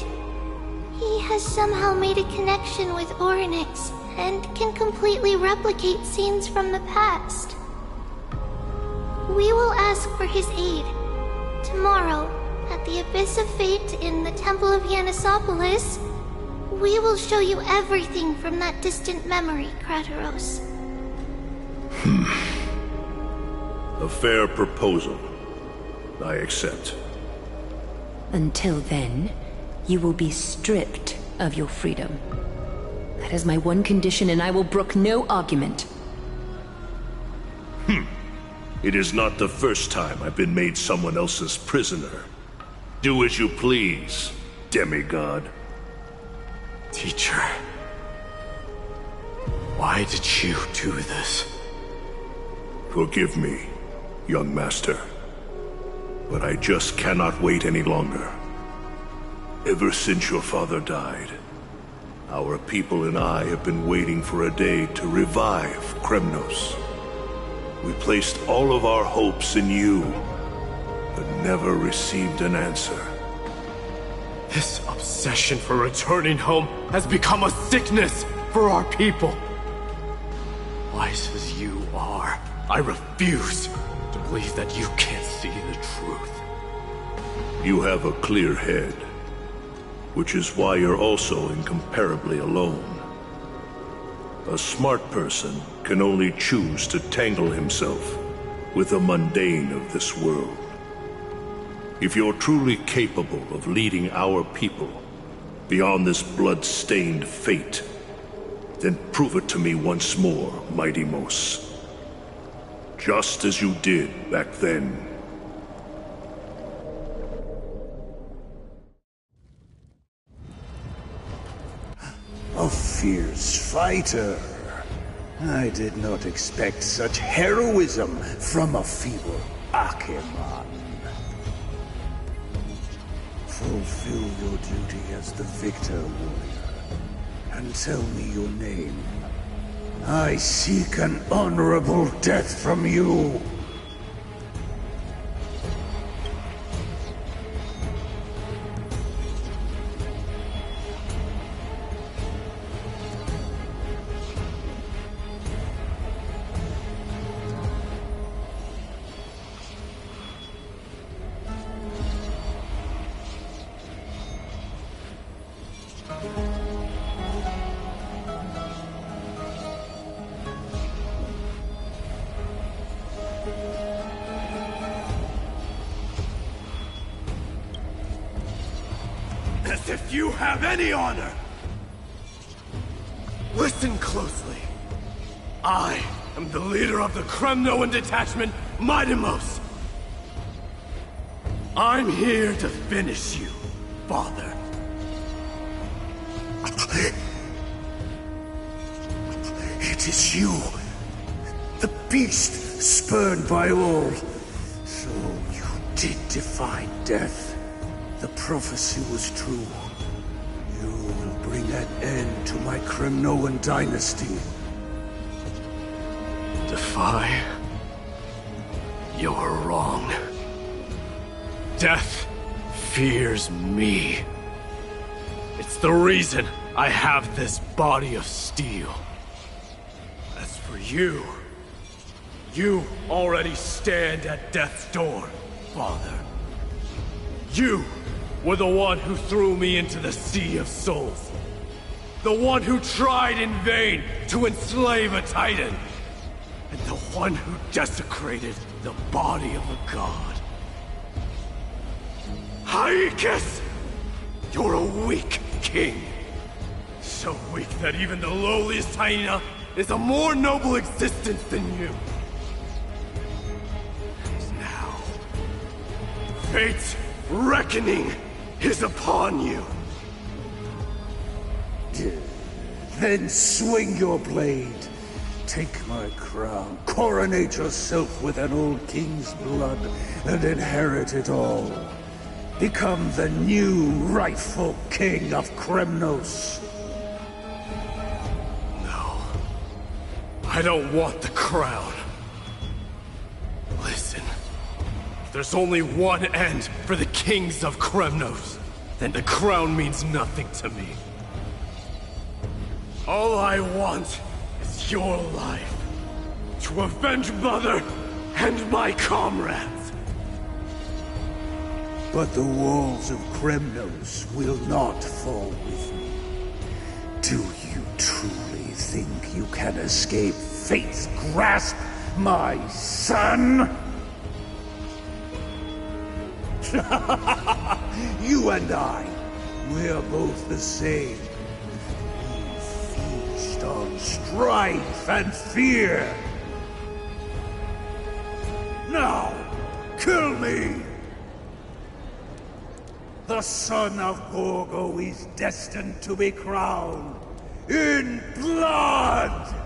He has somehow made a connection with Orynyx and can completely replicate scenes from the past. We will ask for his aid. Tomorrow, at the Abyss of Fate in the Temple of Yanisopolis, we will show you everything from that distant memory, Crateros. A fair proposal. I accept. Until then, you will be stripped of your freedom. That is my one condition, and I will brook no argument. It is not the first time I've been made someone else's prisoner. Do as you please, demigod. Teacher, why did you do this? Forgive me, young master. But I just cannot wait any longer. Ever since your father died, Our people and I have been waiting for a day to revive Kremnos. We placed all of our hopes in you, but never received an answer. This obsession for returning home has become a sickness for our people. Wise as you are, I refuse to believe that you can't see the truth. You have a clear head, which is why you're also incomparably alone. A smart person can only choose to tangle himself with the mundane of this world. If you're truly capable of leading our people beyond this blood-stained fate, then prove it to me once more, Mighty Mos. Just as you did back then. A fierce fighter. I did not expect such heroism from a feeble Acheman. Fulfill your duty as the victor, warrior, and tell me your name. I seek an honorable death from you. As if you have any honor! Listen closely. I am the leader of the Kremnoan detachment, Mighty Mos. I'm here to finish you, Father. It is you, the beast spurned by all. So you did defy death. The prophecy was true. You will bring an end to my Kremnoan dynasty. Defy? You're wrong. Death fears me. It's the reason I have this body of steel. As for you, you already stand at death's door, Father. You were the one who threw me into the Sea of Souls. The one who tried in vain to enslave a Titan. And the one who desecrated the body of a god. Haikis! You're a weak king. So weak that even the lowliest hyena is a more noble existence than you. And now, fate's reckoning is upon you. Then swing your blade. Take my crown. Coronate yourself with an old king's blood and inherit it all. Become the new rightful king of Kremnos. No. I don't want the crown. Listen. There's only one end for the kings of Kremnos. Then the crown means nothing to me. All I want is your life. To avenge Mother and my comrades. But the walls of Kremnos will not fall with me. Do you truly think you can escape fate's grasp, my son? You and I, we're both the same. We feast on strife and fear. Now, kill me! The son of Gorgo is destined to be crowned in blood!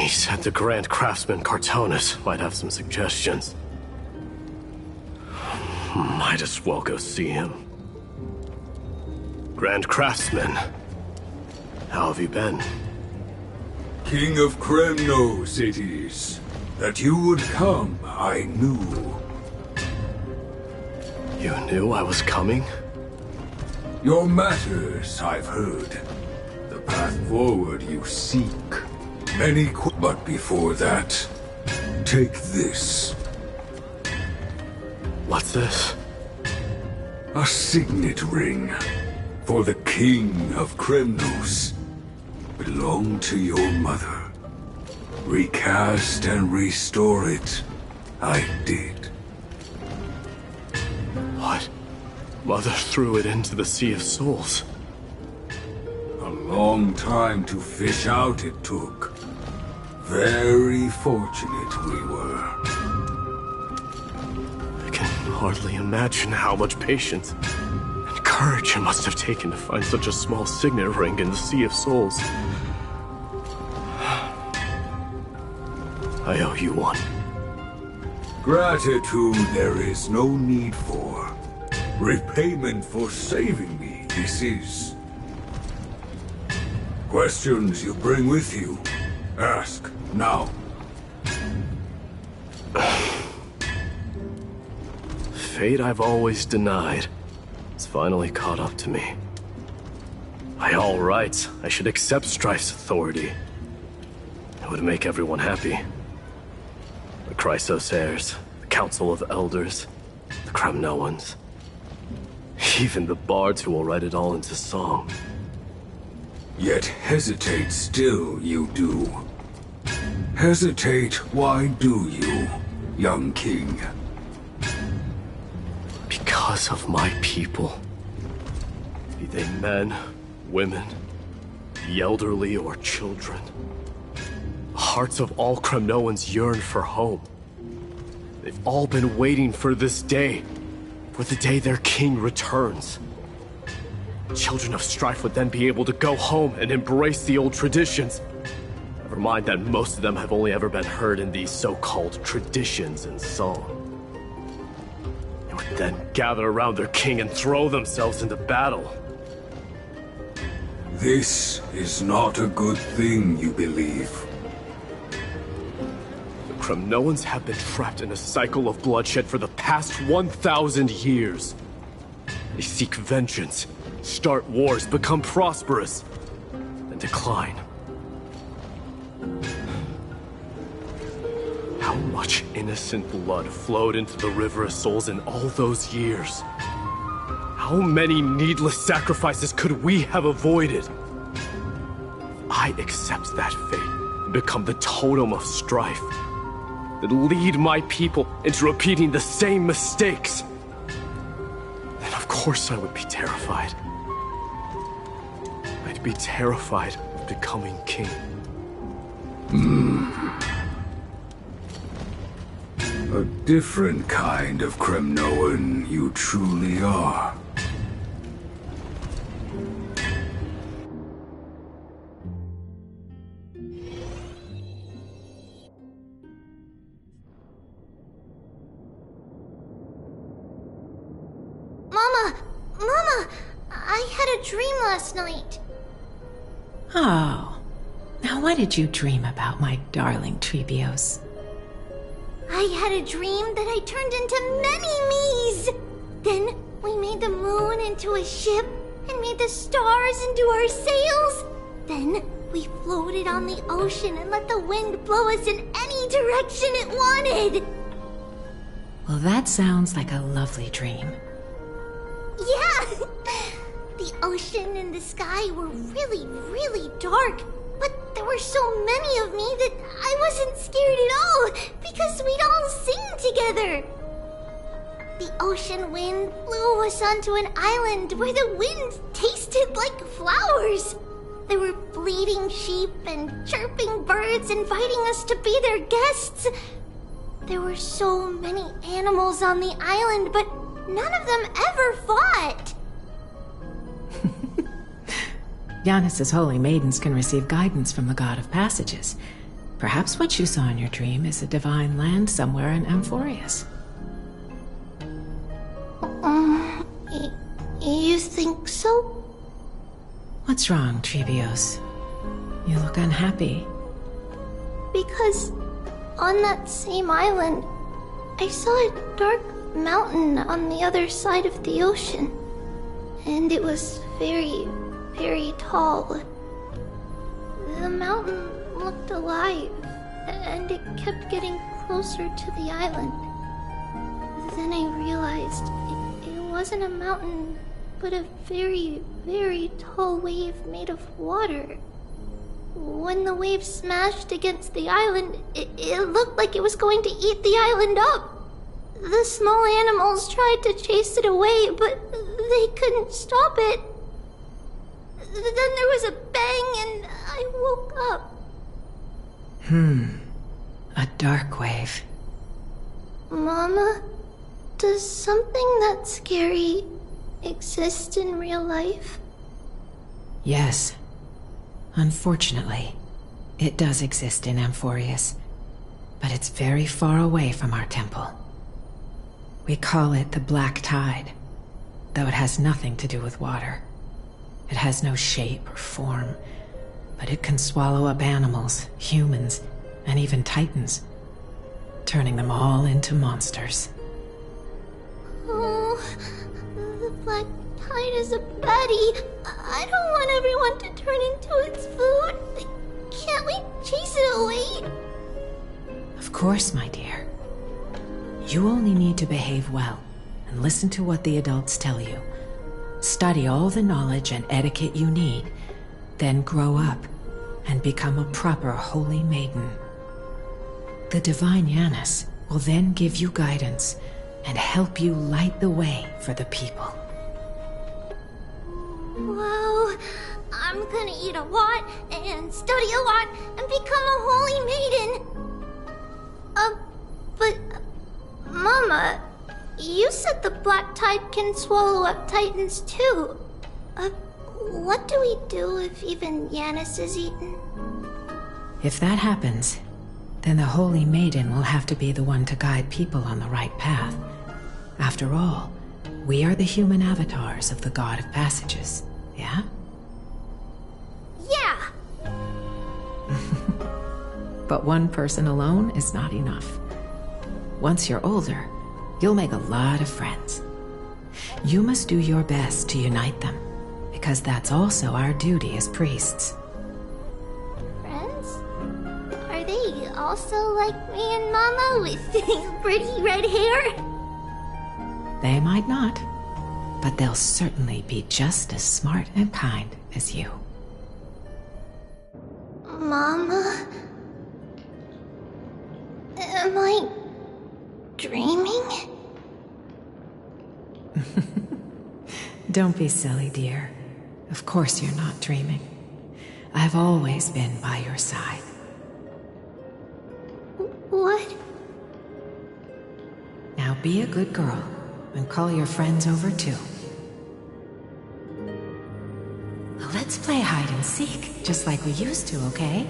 He said the Grand Craftsman Cartonus might have some suggestions. Might as well go see him. Grand Craftsman, how have you been? King of Kremnos it is. That you would come, I knew. You knew I was coming? Your matters, I've heard. The path forward you seek. But before that, take this. What's this? A signet ring. For the King of Kremnos. Belonged to your mother. Recast and restore it. I did. What? Mother threw it into the Sea of Souls. A long time to fish out it took. Very fortunate we were. I can hardly imagine how much patience and courage it must have taken to find such a small signet ring in the Sea of Souls. I owe you one. Gratitude there is no need for. Repayment for saving me, this is. Questions you bring with you? Ask, now. Fate I've always denied. It's finally caught up to me. By all rights, I should accept Strife's authority. It would make everyone happy. The Chrysos heirs, the Council of Elders, the Kremnoans. Even the bards who will write it all into song. Yet hesitate still you do. Hesitate, why do you, young king? Because of my people. Be they men, women, the elderly or children. The hearts of all Kremnoans yearn for home. They've all been waiting for this day. For the day their king returns. Children of Strife would then be able to go home and embrace the old traditions. Never mind that most of them have only ever been heard in these so-called traditions and song. They would then gather around their king and throw themselves into battle. This is not a good thing, you believe. The Kremnoans have been trapped in a cycle of bloodshed for the past 1,000 years. They seek vengeance, start wars, become prosperous, and decline. How much innocent blood flowed into the River of Souls in all those years? How many needless sacrifices could we have avoided? If I accept that fate and become the totem of strife, that lead my people into repeating the same mistakes, then of course I would be terrified. I'd be terrified of becoming king. A different kind of Kremnoan you truly are. Mama, I had a dream last night. Oh. Now what did you dream about, my darling Trebios? I had a dream that I turned into many me's. Then we made the moon into a ship and made the stars into our sails. Then we floated on the ocean and let the wind blow us in any direction it wanted. Well, that sounds like a lovely dream. Yeah! The ocean and the sky were really, really dark. But there were so many of me that I wasn't scared at all, because we'd all sing together. The ocean wind blew us onto an island where the wind tasted like flowers. There were bleating sheep and chirping birds inviting us to be their guests. There were so many animals on the island, but none of them ever fought. Giannis's holy maidens can receive guidance from the God of Passages. Perhaps what you saw in your dream is a divine land somewhere in Amphorius. You think so? What's wrong, Trebios? You look unhappy. Because on that same island, I saw a dark mountain on the other side of the ocean. And it was very, very tall. The mountain looked alive, and it kept getting closer to the island. Then I realized it wasn't a mountain, but a very, very tall wave made of water. When the wave smashed against the island, it looked like it was going to eat the island up. The small animals tried to chase it away, but they couldn't stop it. Then there was a bang and I woke up. A dark wave. Mama, does something that scary exist in real life? Yes. Unfortunately, it does exist in Amphorius, but it's very far away from our temple. We call it the Black Tide, though it has nothing to do with water. It has no shape or form, but it can swallow up animals, humans, and even titans, turning them all into monsters. Oh, the Black Tide is a baddie. I don't want everyone to turn into its food. Can't we chase it away? Of course, my dear. You only need to behave well and listen to what the adults tell you. Study all the knowledge and etiquette you need, then grow up and become a proper holy maiden. The divine Yanis will then give you guidance and help you light the way for the people. Wow, I'm gonna eat a lot and study a lot and become a holy maiden. But Mama, you said the Black Tide can swallow up titans too. What do we do if even Yanis is eaten? If that happens, then the Holy Maiden will have to be the one to guide people on the right path. After all, we are the human avatars of the God of Passages, yeah? Yeah! But one person alone is not enough. Once you're older, you'll make a lot of friends. You must do your best to unite them, because that's also our duty as priests. Friends? Are they also like me and Mama with pretty red hair? They might not, but they'll certainly be just as smart and kind as you. Mama? Am I dreaming? Don't be silly, dear. Of course you're not dreaming. I've always been by your side. What? Now be a good girl and call your friends over too. Let's play hide and seek, just like we used to, okay?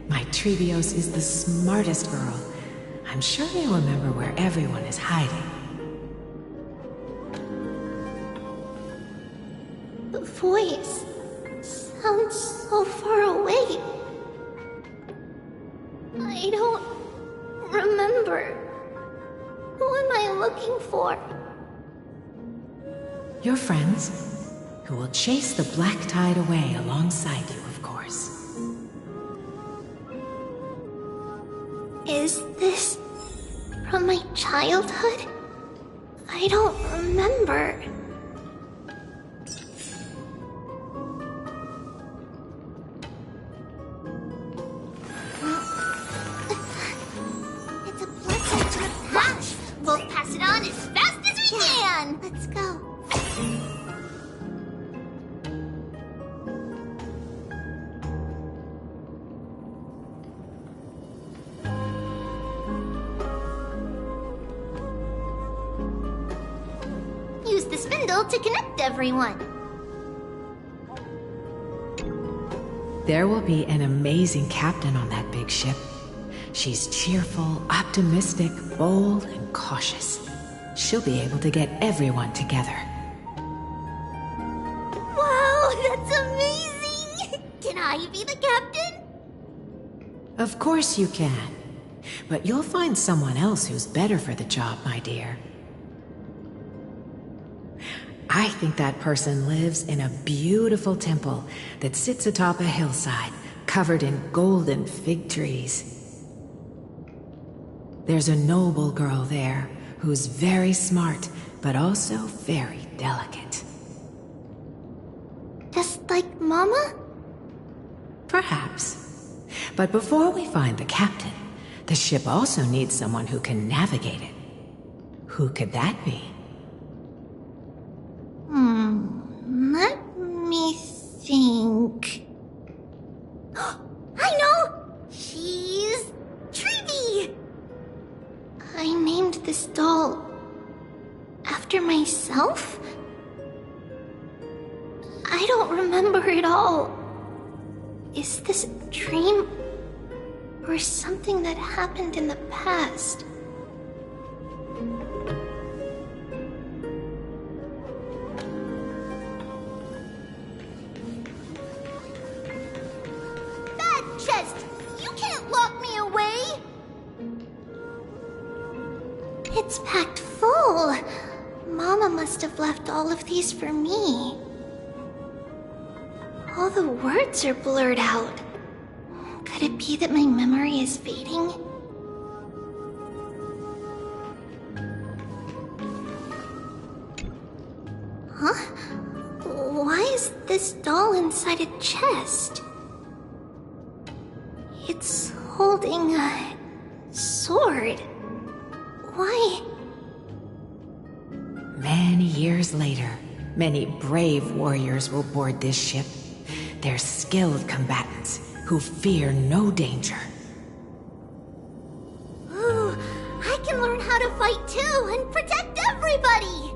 My Trebios is the smartest girl. I'm sure you'll remember where everyone is hiding. The voice sounds so far away. I don't remember. Who am I looking for? Your friends, who will chase the Black Tide away alongside you, of course. Is this from my childhood? I don't remember. It's a blessing to the patch. We'll pass it on as fast as we can. Let's go. Use the spindle to connect everyone. There will be an amazing captain on that big ship. She's cheerful, optimistic, bold, and cautious. She'll be able to get everyone together. Wow, that's amazing! Can I be the captain? Of course you can. But you'll find someone else who's better for the job, my dear. I think that person lives in a beautiful temple that sits atop a hillside, covered in golden fig trees. There's a noble girl there who's very smart, but also very delicate. Just like Mama? Perhaps. But before we find the captain, the ship also needs someone who can navigate it. Who could that be? Let me think. I know! She's Trivy! I named this doll after myself? I don't remember it all. Is this a dream? Or something that happened in the past? That chest! You can't lock me away! It's packed full. Mama must have left all of these for me. All the words are blurred out. Could it be that my memory is fading? Huh? Why is this doll inside a chest? It's holding a sword. Why? Many years later, many brave warriors will board this ship. They're skilled combatants who fear no danger. Ooh, I can learn how to fight too and protect everybody!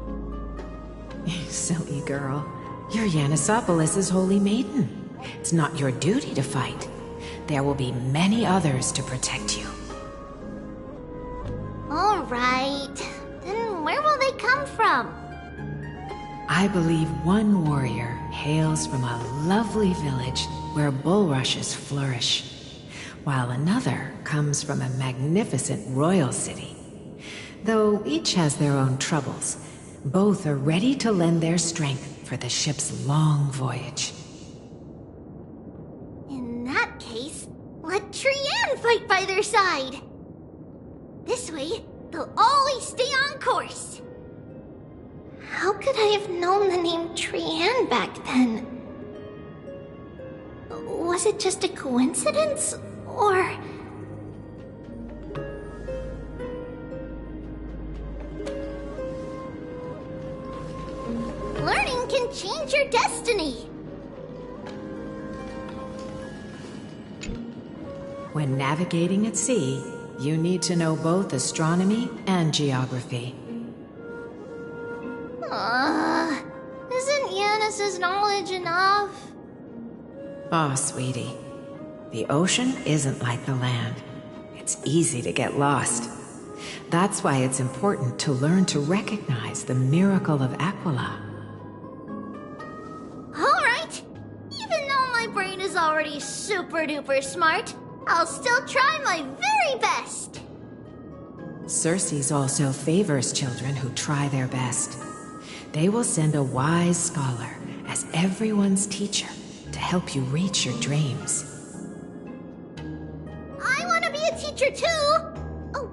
Silly girl. You're Yanisopoulos' holy maiden. It's not your duty to fight. There will be many others to protect you. Alright. Then where will they come from? I believe one warrior hails from a lovely village where bulrushes flourish, while another comes from a magnificent royal city. Though each has their own troubles, both are ready to lend their strength for the ship's long voyage. In that case, let Trian fight by their side! This way, they'll always stay on course! How could I have known the name Trian back then? Was it just a coincidence, or... Learning can change your destiny! When navigating at sea, you need to know both astronomy and geography. Isn't Yanis' knowledge enough? Oh, sweetie. The ocean isn't like the land. It's easy to get lost. That's why it's important to learn to recognize the miracle of Aquila. Alright! Even though my brain is already super duper smart, I'll still try my very best! Circe also favors children who try their best. They will send a wise scholar as everyone's teacher to help you reach your dreams. I want to be a teacher too! Oh,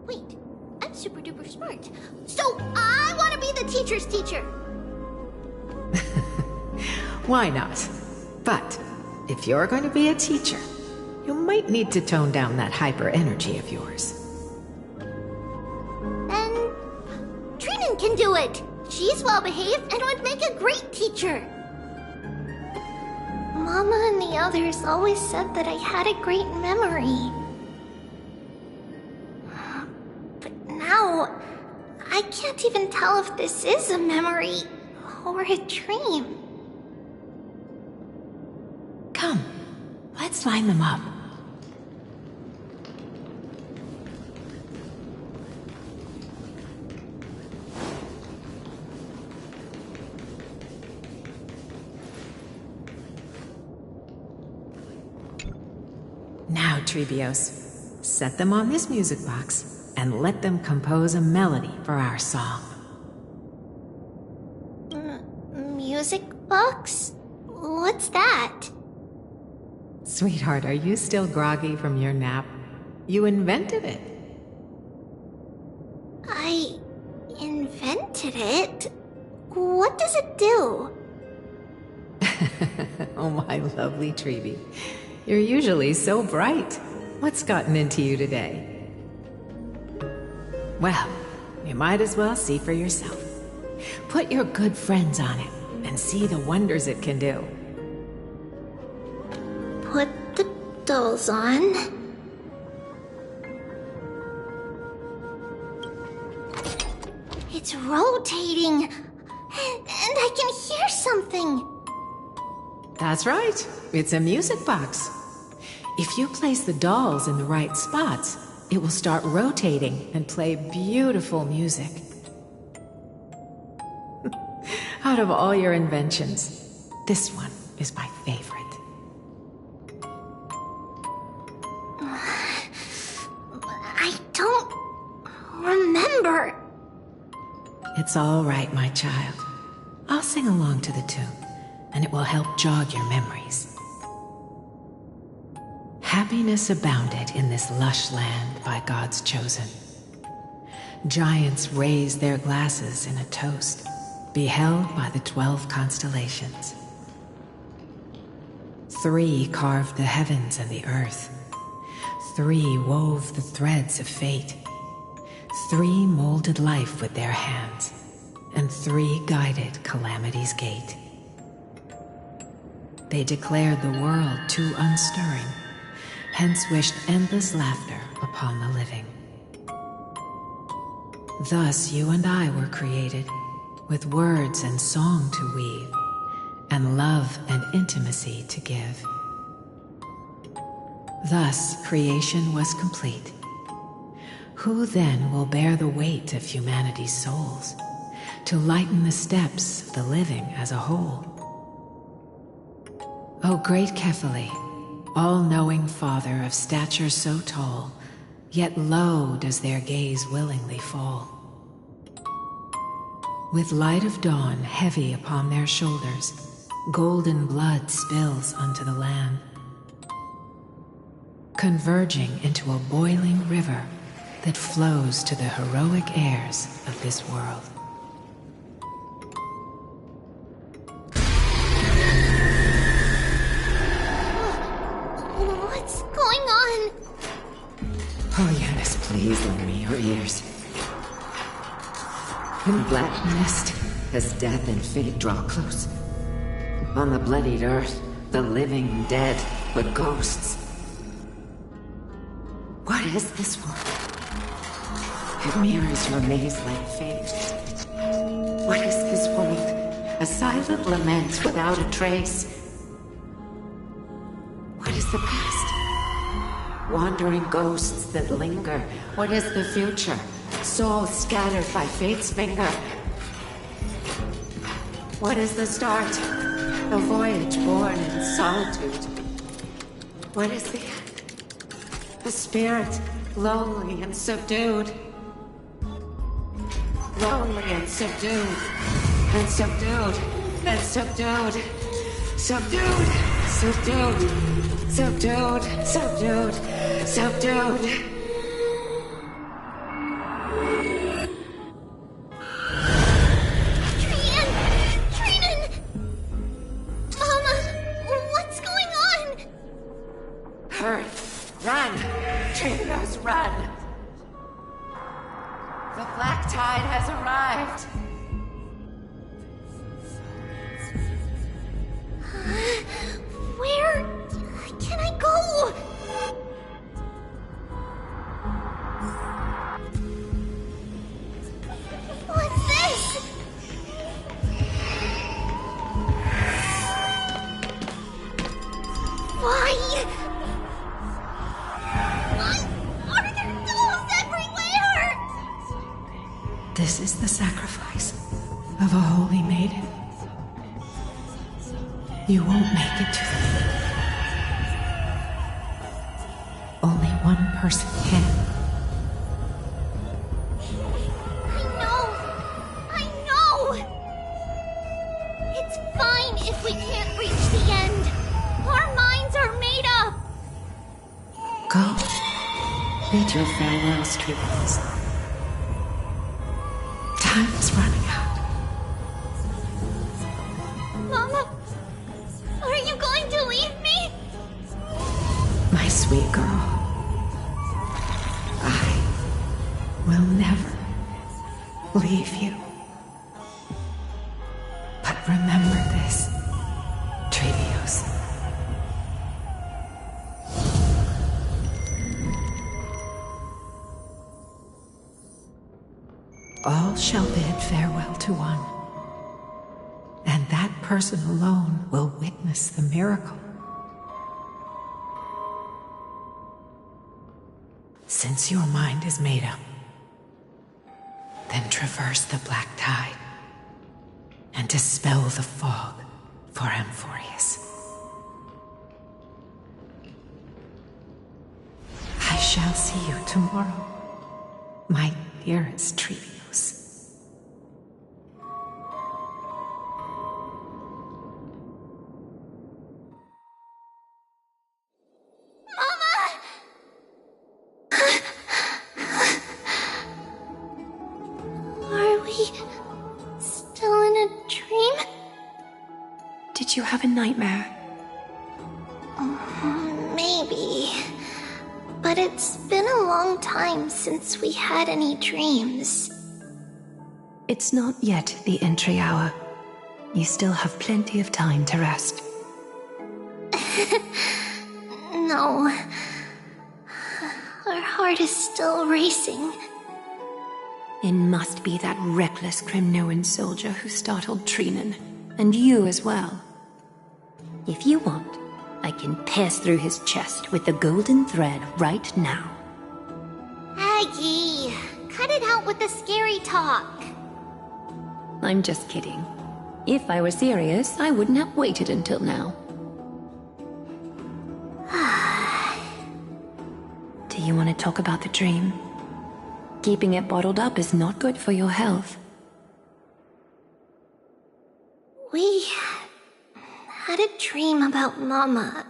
wait. I'm super duper smart. So I want to be the teacher's teacher! Why not? But if you're going to be a teacher, you might need to tone down that hyper energy of yours. Then Trinan can do it! She's well-behaved and would make a great teacher. Mama and the others always said that I had a great memory. But now, I can't even tell if this is a memory or a dream. Come, let's line them up. Now, Trebios, set them on this music box and let them compose a melody for our song. Music box? What's that? Sweetheart, are you still groggy from your nap? You invented it. I invented it? What does it do? Oh, my lovely Trebi. You're usually so bright. What's gotten into you today? Well, you might as well see for yourself. Put your good friends on it and see the wonders it can do. Put the dolls on. It's rotating, and I can hear something. That's right. It's a music box. If you place the dolls in the right spots, it will start rotating and play beautiful music. Out of all your inventions, this one is my favorite. I don't remember. It's all right, my child. I'll sing along to the tune, and it will help jog your memories. Happiness abounded in this lush land by God's chosen. Giants raised their glasses in a toast, beheld by the 12 constellations. 3 carved the heavens and the earth. 3 wove the threads of fate. 3 molded life with their hands, and 3 guided calamity's gate. They declared the world too unstirring, hence wished endless laughter upon the living. Thus you and I were created, with words and song to weave, and love and intimacy to give. Thus creation was complete. Who then will bear the weight of humanity's souls, to lighten the steps of the living as a whole? O great Kephale, all-knowing Father of stature so tall, yet low does their gaze willingly fall. With light of dawn heavy upon their shoulders, golden blood spills unto the land, converging into a boiling river that flows to the heroic heirs of this world. What's going on? Oh, Eunice, please lend me your ears. In black mist, as death and fate draw close, on the bloodied earth, the living dead, but ghosts. What is this world? It mirrors your maze-like face. What is this world? A silent lament without a trace. What is the past? Wandering ghosts that linger. What is the future? Souls scattered by fate's finger. What is the start? A voyage born in solitude. What is the end? A spirit, lonely and subdued. Lonely and subdued. And subdued. And subdued. Subdued. Subdued. Subdued. Subdued. Subdued. Run! The black tide has arrived! Where can I go? What's this? Why? This is the sacrifice of a holy maiden. You won't make it to the one person can. I know! It's fine if we can't reach the end. Our minds are made up. Go. Bid your farewells, Trivius. Time is running out. Mama, are you going to leave me? My sweet girl. I will never leave you. But remember this, Trevios. All shall bid farewell to one, and that person alone will witness the miracle. Since your mind is made up, then traverse the black tide and dispel the fog for Amphorius. I shall see you tomorrow, my dearest Trevios. Did you have a nightmare? Maybe. But it's been a long time since we had any dreams. It's not yet the entry hour. You still have plenty of time to rest. No. Our heart is still racing. It must be that reckless Kremnoan soldier who startled Trinan, and you as well. If you want, I can pass through his chest with the golden thread right now. Aggie, cut it out with the scary talk. I'm just kidding. If I were serious, I wouldn't have waited until now. Do you want to talk about the dream? Keeping it bottled up is not good for your health. We had a dream about Mama.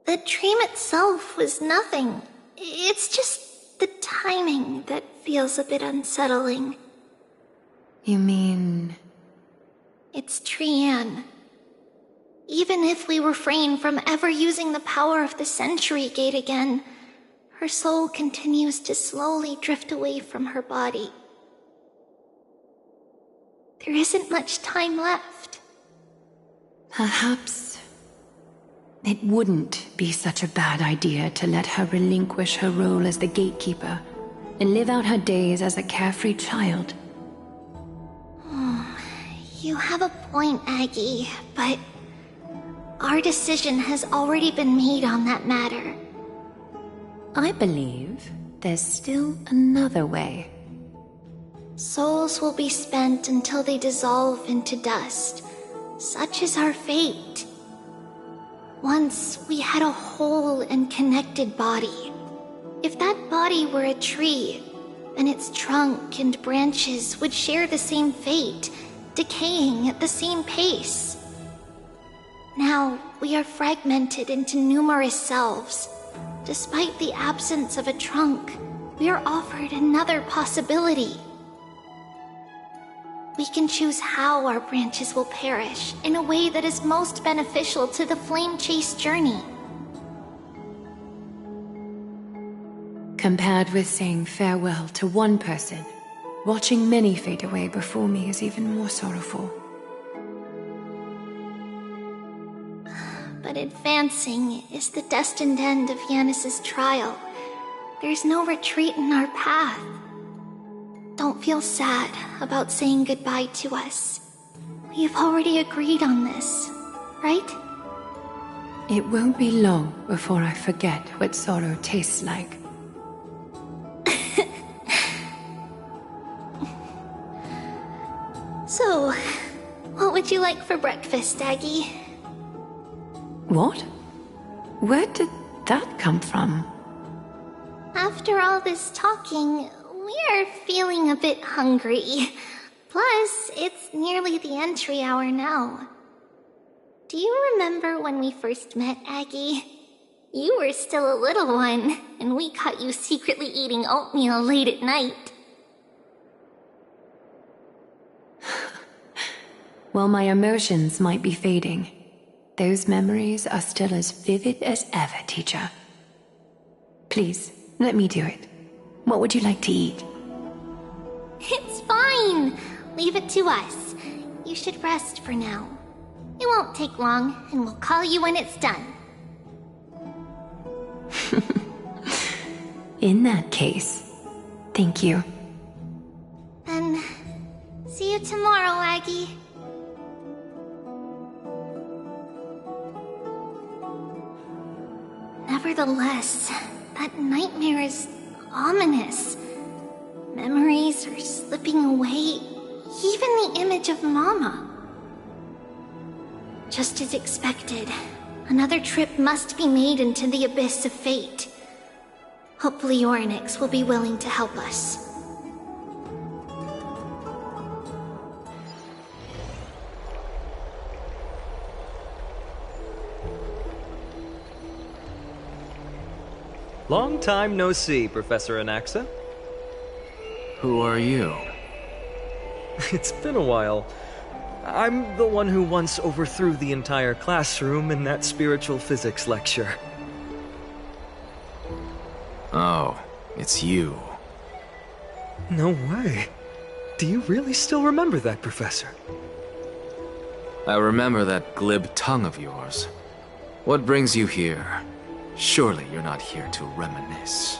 The dream itself was nothing. It's just the timing that feels a bit unsettling. You mean... It's Trian. Even if we refrain from ever using the power of the Century Gate again, her soul continues to slowly drift away from her body. There isn't much time left. Perhaps it wouldn't be such a bad idea to let her relinquish her role as the gatekeeper and live out her days as a carefree child. You have a point, Aggie, but our decision has already been made on that matter. I believe there's still another way. Souls will be spent until they dissolve into dust. Such is our fate. Once we had a whole and connected body. If that body were a tree, then its trunk and branches would share the same fate, decaying at the same pace. Now, we are fragmented into numerous selves. Despite the absence of a trunk, we are offered another possibility. We can choose how our branches will perish in a way that is most beneficial to the Flame Chase journey. Compared with saying farewell to one person, watching many fade away before me is even more sorrowful. But advancing is the destined end of Yanis's trial. There's no retreat in our path. Don't feel sad about saying goodbye to us. We've already agreed on this, right? It won't be long before I forget what sorrow tastes like. So, what would you like for breakfast, Aggie? What? Where did that come from? After all this talking, we're feeling a bit hungry. Plus, it's nearly the entry hour now. Do you remember when we first met, Aggie? You were still a little one, and we caught you secretly eating oatmeal late at night. While my emotions might be fading, those memories are still as vivid as ever, teacher. Please, let me do it. What would you like to eat? It's fine! Leave it to us. You should rest for now. It won't take long, and we'll call you when it's done. In that case, thank you. Then, see you tomorrow, Aggie. Nevertheless, that nightmare is ominous. Memories are slipping away, even the image of Mama. Just as expected, another trip must be made into the abyss of fate. Hopefully Orynyx will be willing to help us. Long time no see, Professor Anaxa. Who are you? It's been a while. I'm the one who once overthrew the entire classroom in that spiritual physics lecture. Oh, it's you. No way. Do you really still remember that, Professor? I remember that glib tongue of yours. What brings you here? Surely you're not here to reminisce.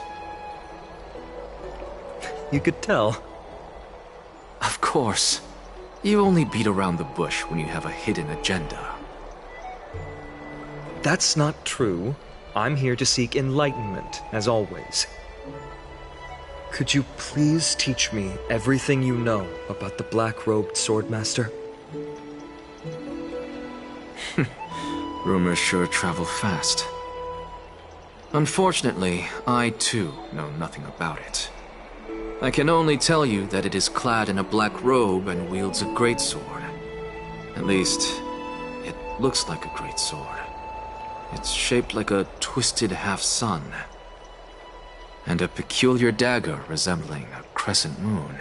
You could tell. Of course. You only beat around the bush when you have a hidden agenda. That's not true. I'm here to seek enlightenment, as always. Could you please teach me everything you know about the black-robed swordmaster? Rumors sure travel fast. Unfortunately, I too know nothing about it. I can only tell you that it is clad in a black robe and wields a greatsword. At least, it looks like a greatsword. It's shaped like a twisted half-sun, and a peculiar dagger resembling a crescent moon.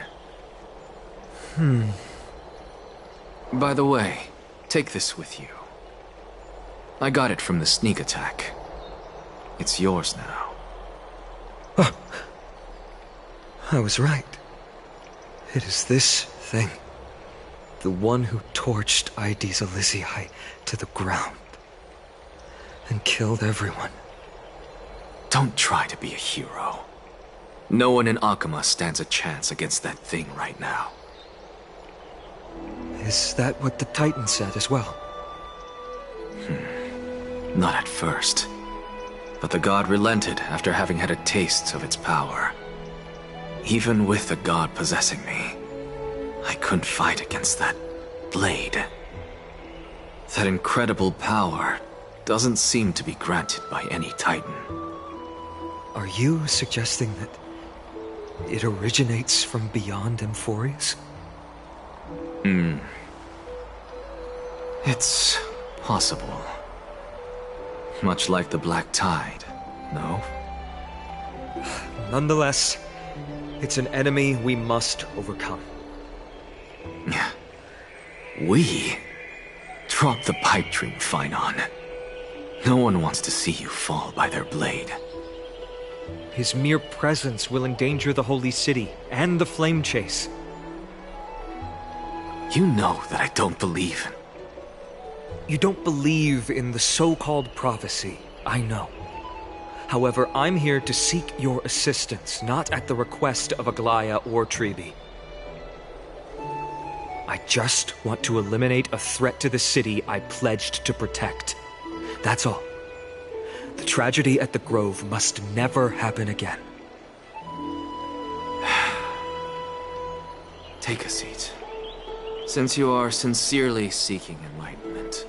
By the way, take this with you. I got it from the sneak attack. It's yours now. Oh. I was right. It is this thing. The one who torched Aedes Elysiae to the ground. And killed everyone. Don't try to be a hero. No one in Akama stands a chance against that thing right now. Is that what the Titan said as well? Not at first. But the god relented after having had a taste of its power. Even with the god possessing me, I couldn't fight against that blade. That incredible power doesn't seem to be granted by any Titan. Are you suggesting that it originates from beyond Amphorius? It's possible. Much like the Black Tide, no? Nonetheless, it's an enemy we must overcome. We? Drop the pipe dream, Finon. No one wants to see you fall by their blade. His mere presence will endanger the Holy City and the Flame Chase. You know that I don't believe in... You don't believe in the so-called prophecy, I know. However, I'm here to seek your assistance, not at the request of Aglaya or Tribi. I just want to eliminate a threat to the city I pledged to protect. That's all. The tragedy at the Grove must never happen again. Take a seat. Since you are sincerely seeking enlightenment,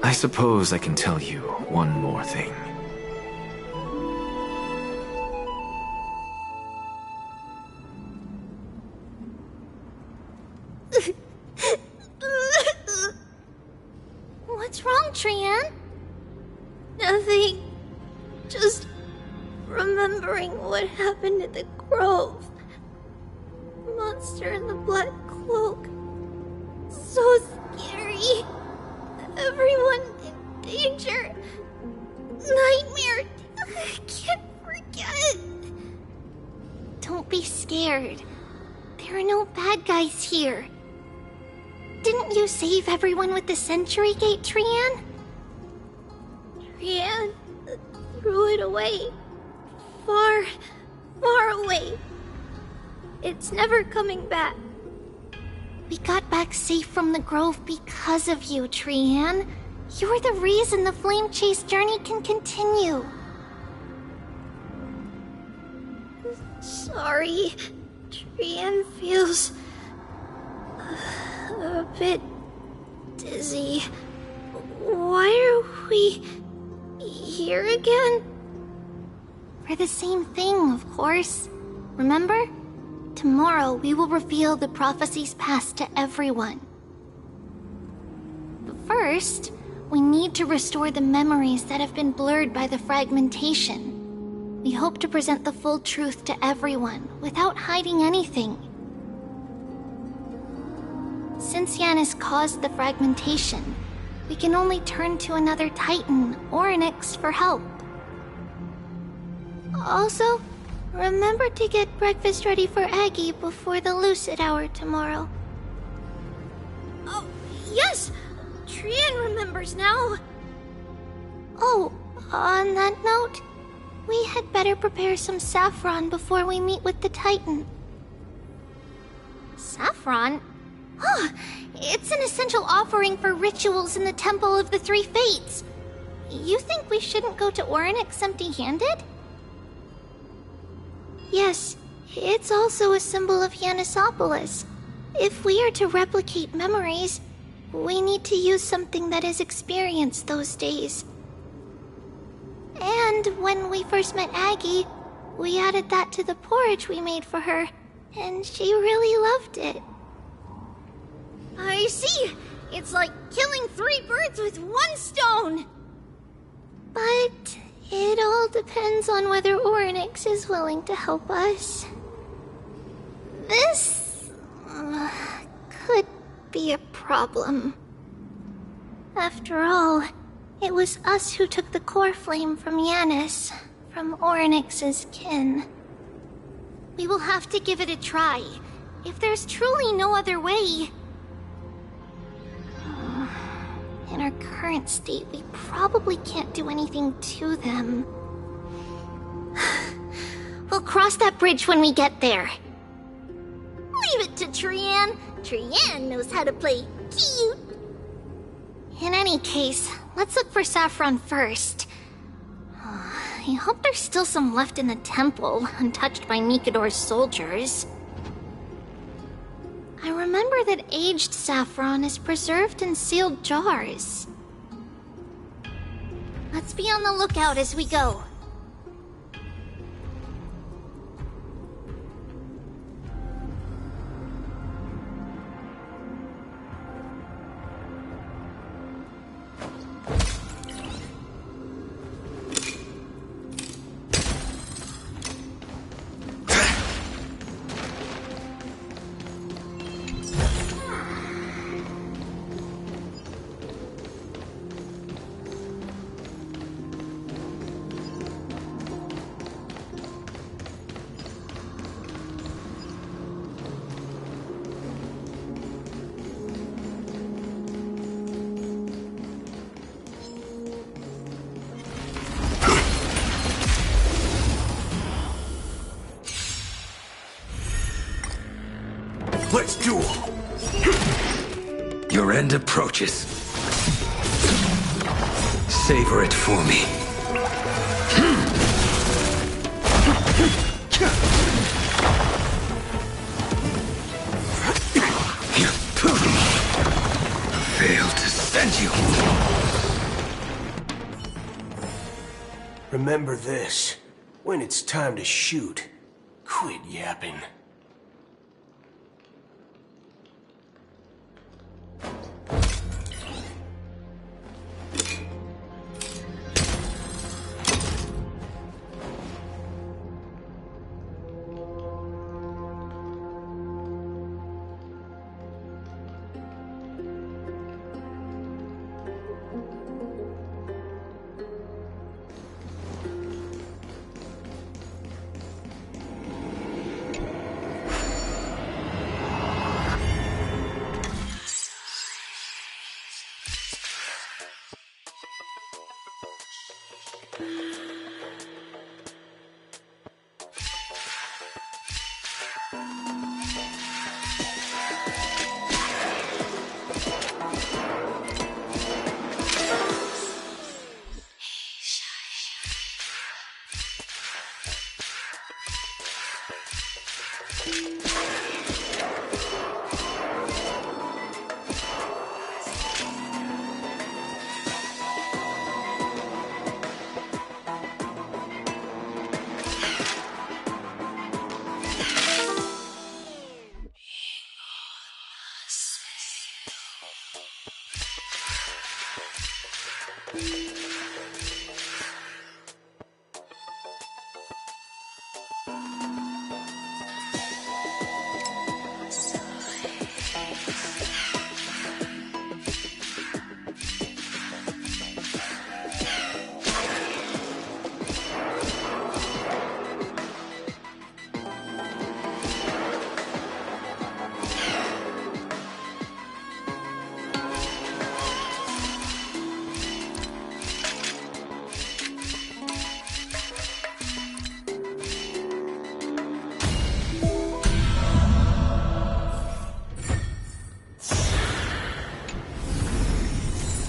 I suppose I can tell you one more thing. just remembering what happened at the Grove. Monster in the black cloak. So scary. Everyone in danger. Nightmare. I can't forget. Don't be scared. There are no bad guys here. Didn't you save everyone with the Century Gate, Trian? Trian threw it away. Far, far away. It's never coming back. We got back safe from the Grove because of you, Trian. You're the reason the Flame Chase journey can continue. Sorry. Trian feels a bit dizzy. Why are we here again? For the same thing, of course. Remember? Tomorrow we will reveal the prophecies past to everyone. But first, we need to restore the memories that have been blurred by the fragmentation. We hope to present the full truth to everyone, without hiding anything. Since Yanis caused the fragmentation, we can only turn to another Titan, Orynyx, for help. Also, remember to get breakfast ready for Aggie before the Lucid Hour tomorrow. Oh, yes! Trian remembers now! Oh, on that note, we had better prepare some saffron before we meet with the Titan. Saffron? Oh, it's an essential offering for rituals in the Temple of the Three Fates. You think we shouldn't go to Orynyx empty-handed? Yes, it's also a symbol of Yanisopolis. If we are to replicate memories, we need to use something that is experienced those days. And when we first met Aggie, we added that to the porridge we made for her, and she really loved it. I see! It's like killing 3 birds with 1 stone! But it all depends on whether Orynyx is willing to help us. This could be a problem. After all, it was us who took the core flame from Yanis, from Orynyx's kin. We will have to give it a try. If there's truly no other way... In our current state, we probably can't do anything to them. We'll cross that bridge when we get there. Leave it to Trian. Trian knows how to play cute. In any case, let's look for saffron first. I hope there's still some left in the temple, untouched by Mikador's soldiers. I remember that aged saffron is preserved in sealed jars. Let's be on the lookout as we go. Let's duel! Your end approaches. Savor it for me. Failed to send you. Remember this. When it's time to shoot, quit yapping.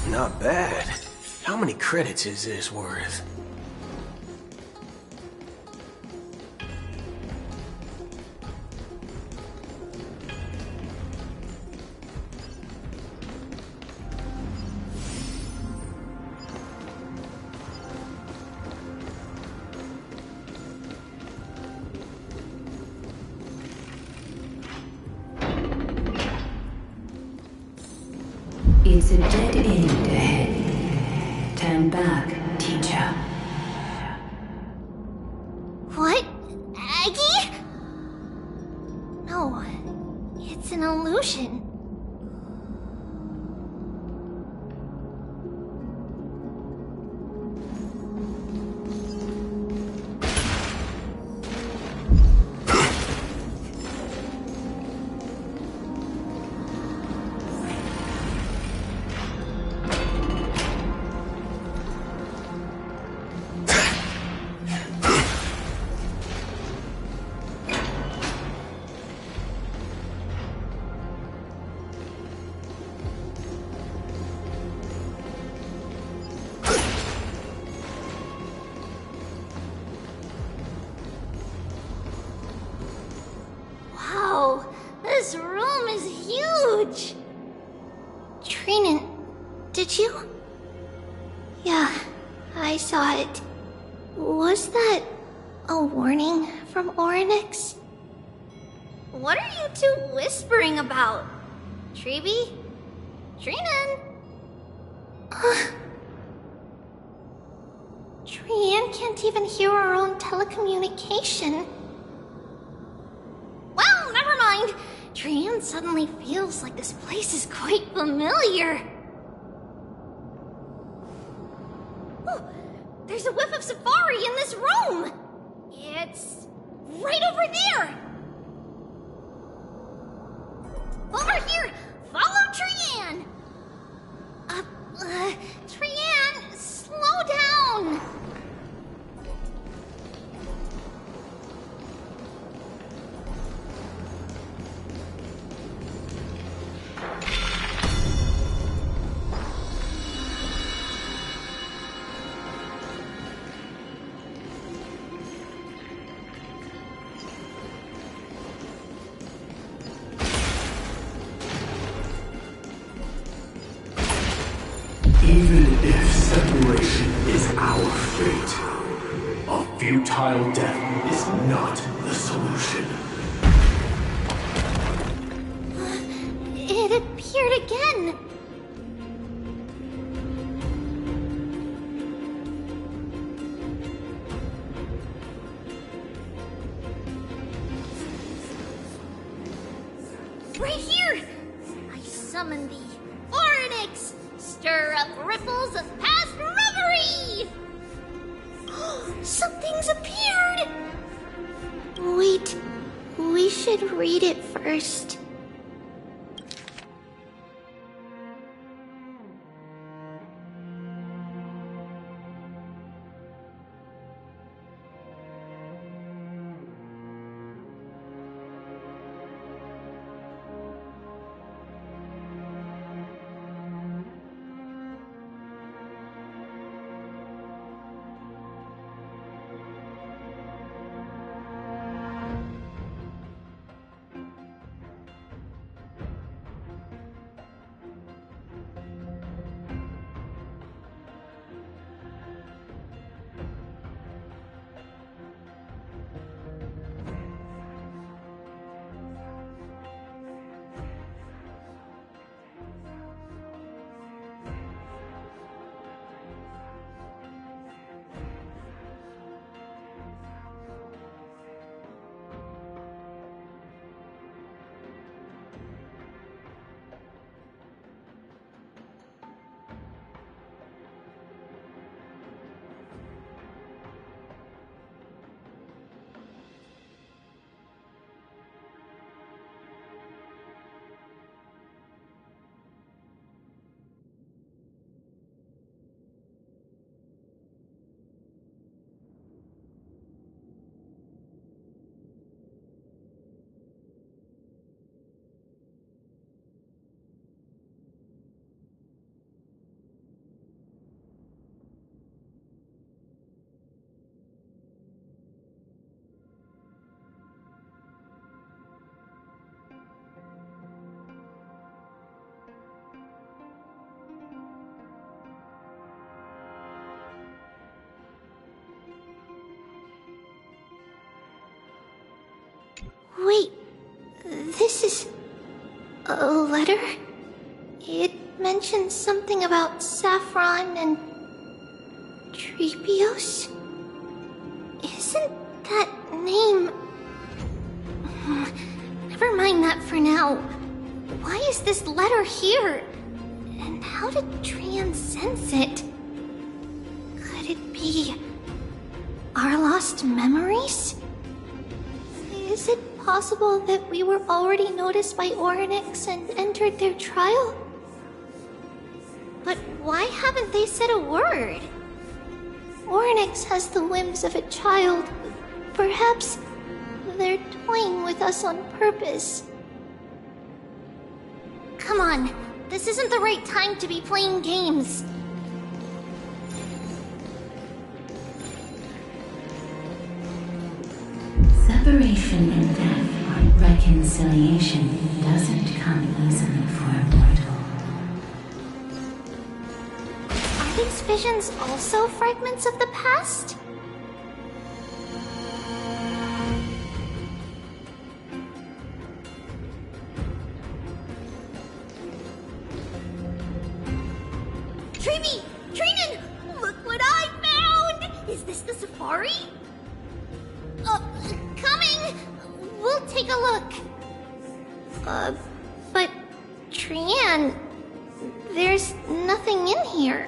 Not bad. How many credits is this worth? It's a dead end ahead. Turn back, teacher. What? Aggie? No, it's an illusion. Wow, this room is huge! Trinan, did you? Yeah, I saw it. Was that a warning from Orynyx? What are you two whispering about? Treeby? Trinan? Trian can't even hear our own telecommunication. Well, never mind. Trian suddenly feels like this place is quite familiar. Oh, there's a whiff of safari in this room. It's right over there. Over here, follow Trian. Trian, slow down. Even if separation is our fate, a futile death is not the solution. It appeared again. Right here! I summon thee, Orynyx! Stir up ripples of past reverie! Something's appeared! Wait, we should read it first. Wait, this is a letter? It mentions something about Saffron and Treebios? Isn't that name... Never mind that for now. Why is this letter here? And how did Trian sense it? Could it be our lost memories? Is it possible that we were already noticed by Oryx and entered their trial? But why haven't they said a word? Oryx has the whims of a child. Perhaps they're toying with us on purpose. Come on, this isn't the right time to be playing games. Separation and death, or reconciliation, doesn't come easily for a mortal. Are these visions also fragments of the past? Treevee! Trinan! Look what I found! Is this the safari? Coming! We'll take a look. But Trian, there's nothing in here.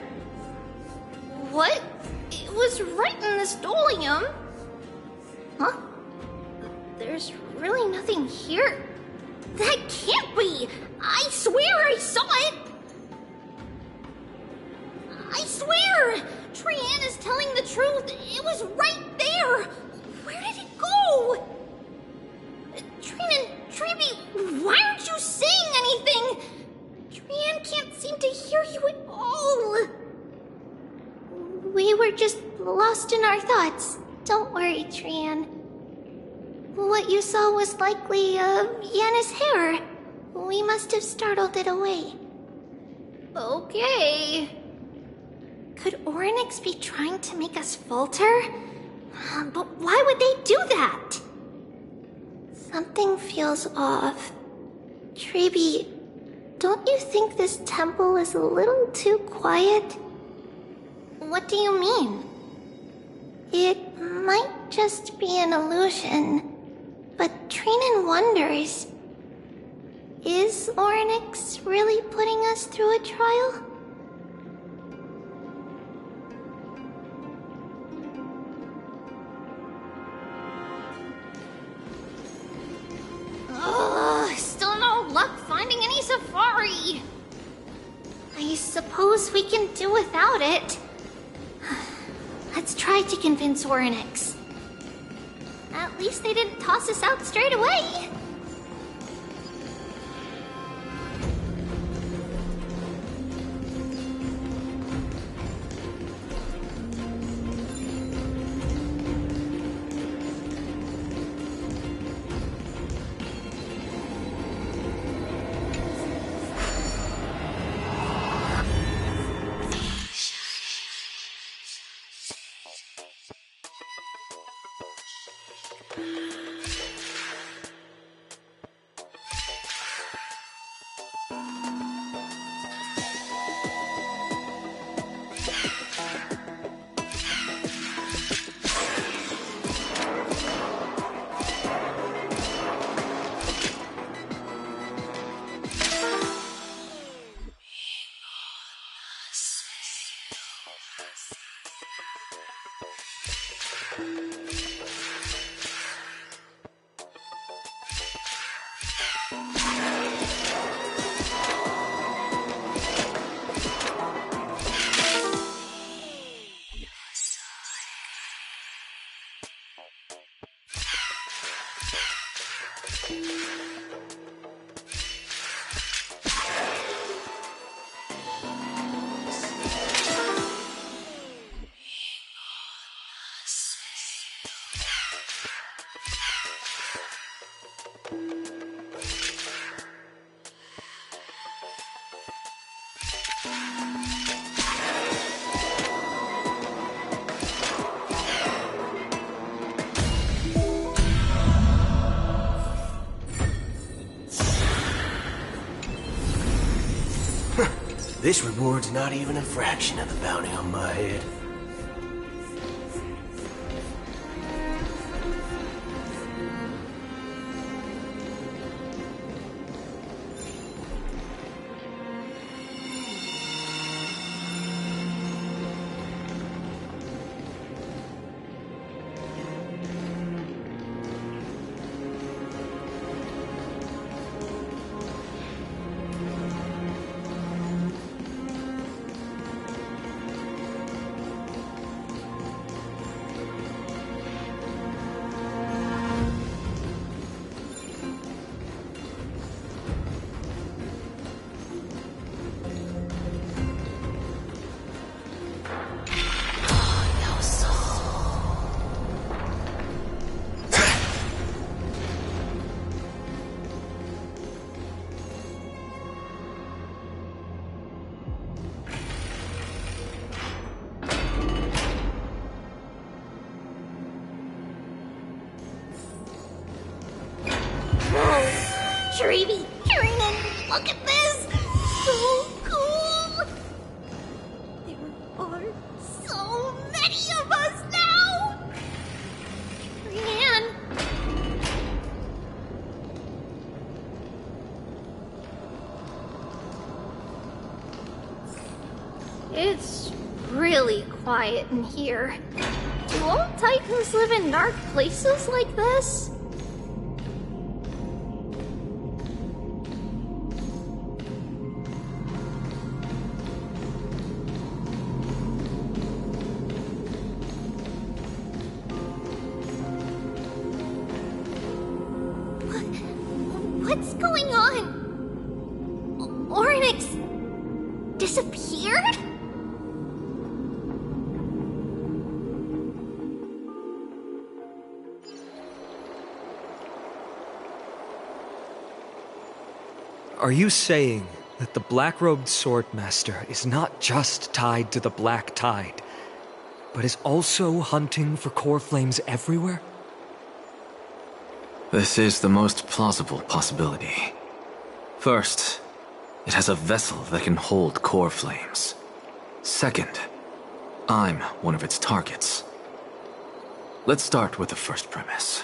What? It was right in the stolium. Huh? There's really nothing here. That can't be! I swear I saw it! I swear! Trian is telling the truth. It was right there. Where did it go? Trinan, Treevee, why aren't you saying anything? Trian can't seem to hear you at all. We were just lost in our thoughts. Don't worry, Trian. What you saw was likely, Yanis' hair. We must have startled it away. Okay. Could Oryx be trying to make us falter? But why would they do that? Something feels off. Treevee, don't you think this temple is a little too quiet? What do you mean? It might just be an illusion, but Trinan wonders, is Oryx really putting us through a trial? Still no luck finding any safari. I suppose we can do without it. Let's try to convince Oryx. At least they didn't toss us out straight away. This reward's not even a fraction of the bounty on my head. Trevi, Trinan, look at this! So cool! There are so many of us now! Trinan! It's really quiet in here. Do all Titans live in dark places like this? What's going on? Oryx disappeared? Are you saying that the black-robed swordmaster is not just tied to the Black Tide, but is also hunting for core flames everywhere? This is the most plausible possibility. First, it has a vessel that can hold core flames. Second, I'm one of its targets. Let's start with the first premise.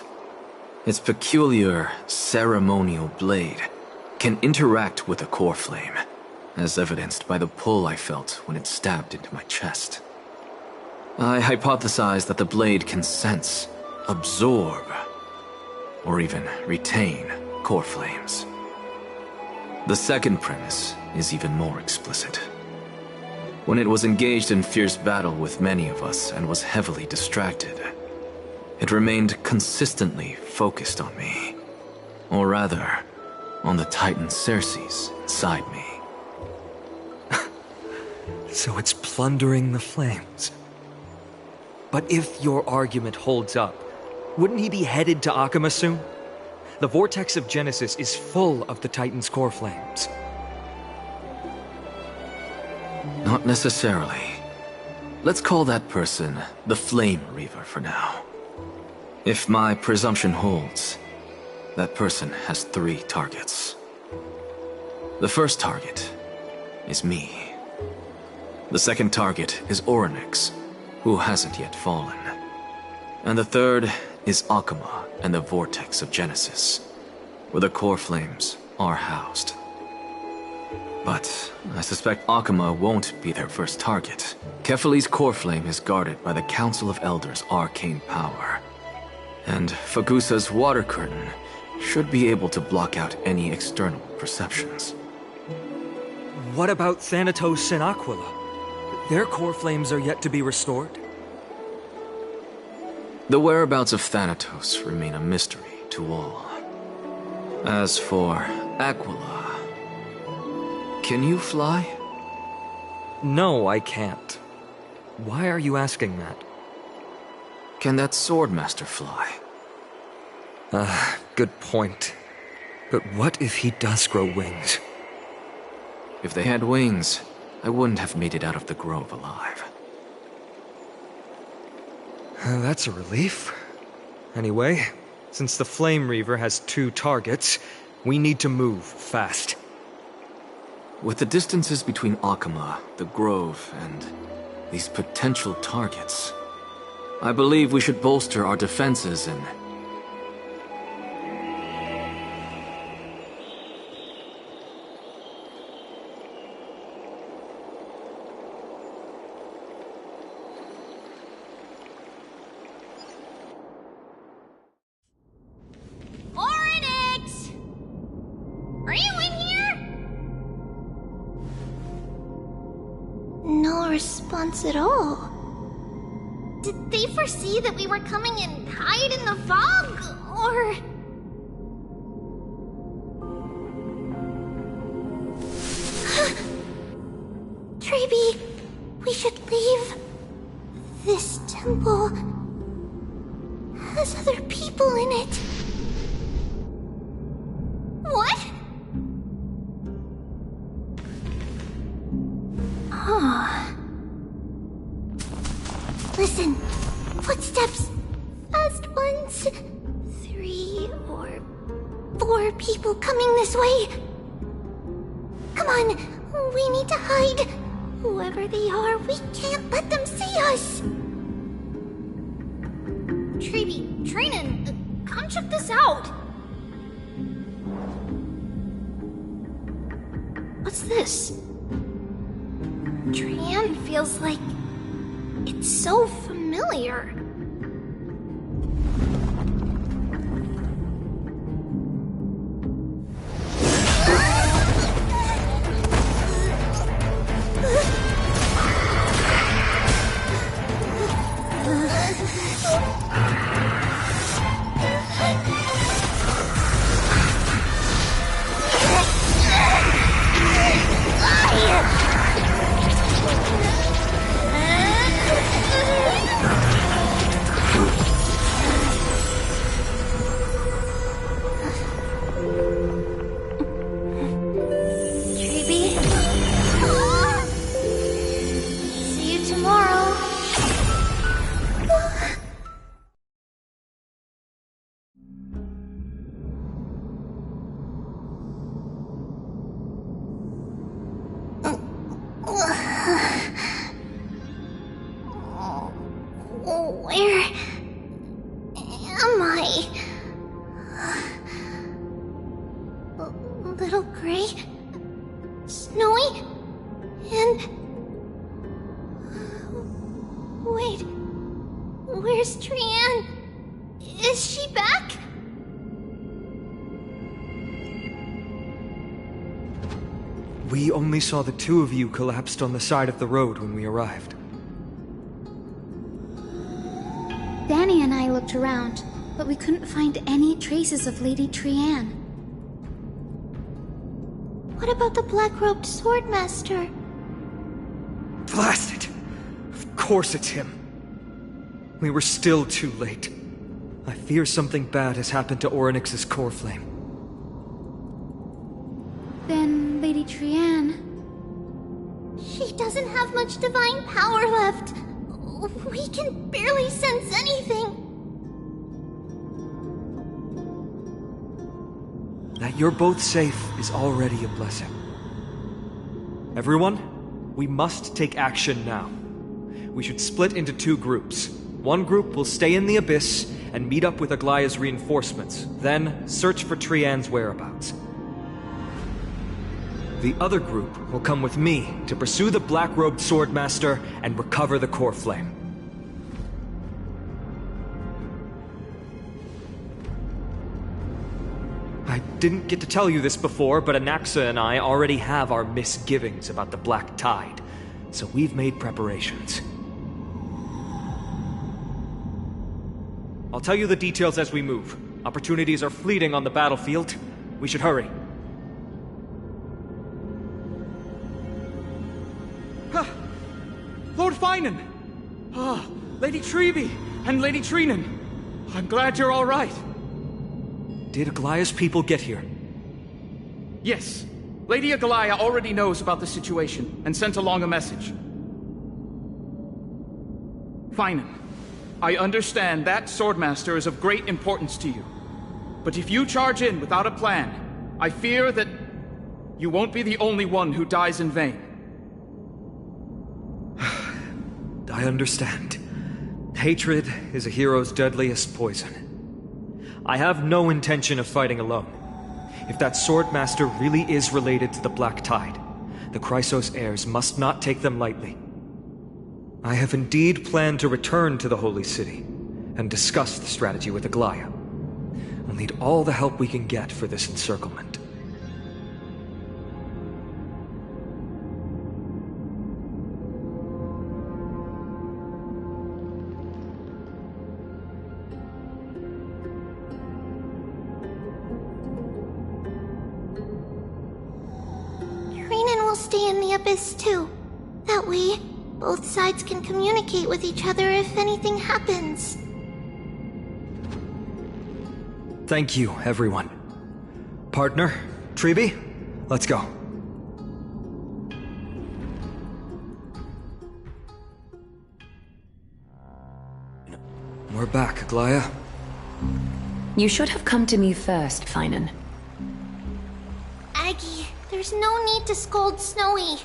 Its peculiar ceremonial blade can interact with a core flame, as evidenced by the pull I felt when it stabbed into my chest. I hypothesized that the blade can sense, absorb, or even retain core flames. The second premise is even more explicit. When it was engaged in fierce battle with many of us and was heavily distracted, it remained consistently focused on me. Or rather, on the Titan Circes inside me. So it's plundering the flames. But if your argument holds up, wouldn't he be headed to Akama soon? The vortex of Genesis is full of the Titan's core flames. Not necessarily. Let's call that person the Flame Reaver for now. If my presumption holds, that person has 3 targets. The first target is me. The second target is Oryx, who hasn't yet fallen. And the third is Akama and the Vortex of Genesis, where the core flames are housed. But I suspect Akama won't be their first target. Kefali's core flame is guarded by the Council of Elders' arcane power. And Fagusa's water curtain should be able to block out any external perceptions. What about Thanatos and Aquila? Their core flames are yet to be restored? The whereabouts of Thanatos remain a mystery to all. As for Aquila, can you fly? No, I can't. Why are you asking that? Can that Swordmaster fly? Good point. But what if he does grow wings? If they had wings, I wouldn't have made it out of the grove alive. That's a relief. Anyway, since the Flame Reaver has 2 targets, we need to move fast. With the distances between Akama, the Grove, and these potential targets, I believe we should bolster our defenses and... Oryx! Are you in here? No response at all. Did they foresee that we were coming and hide in the fog? Or... Treeby, we should leave. This temple has other people in it. What? Oh. Listen, footsteps. Fast ones. 3 or 4 people coming this way. Come on, we need to hide. Whoever they are, we can't let them see us. Treeby, Trinan, come check this out. What's this? Trian feels like it's so familiar. Where am I? Little Gray? Snowy? And... Wait... Where's Trian? Is she back? We only saw the 2 of you collapsed on the side of the road when we arrived. Danny and I looked around, but we couldn't find any traces of Lady Trian. What about the black-robed swordmaster? Blast it! Of course it's him. We were still too late. I fear something bad has happened to Oryx's core flame. Then Lady Trian... She doesn't have much divine power left. We can barely sense anything. That you're both safe is already a blessing. Everyone, we must take action now. We should split into 2 groups. One group will stay in the Abyss and meet up with Aglaya's reinforcements, then search for Trian's whereabouts. The other group will come with me to pursue the black-robed swordmaster and recover the core flame. I didn't get to tell you this before, but Anaxa and I already have our misgivings about the Black Tide, so we've made preparations. I'll tell you the details as we move. Opportunities are fleeting on the battlefield. We should hurry. Lord Finan! Lady Treeby and Lady Trinan. I'm glad you're all right. Did Aglaya's people get here? Yes. Lady Aglaya already knows about the situation and sent along a message. Finan, I understand that Swordmaster is of great importance to you. But if you charge in without a plan, I fear that You won't be the only one who dies in vain. I understand. Hatred is a hero's deadliest poison. I have no intention of fighting alone. If that Swordmaster really is related to the Black Tide, the Chrysos heirs must not take them lightly. I have indeed planned to return to the Holy City and discuss the strategy with Aglaya. We'll need all the help we can get for this encirclement. Renan will stay in the Abyss too. That way, both sides can communicate with each other if anything happens. Thank you, everyone. Partner, Tribi, let's go. We're back, Aglaya. You should have come to me first, Finan. Aggie, there's no need to scold Snowy.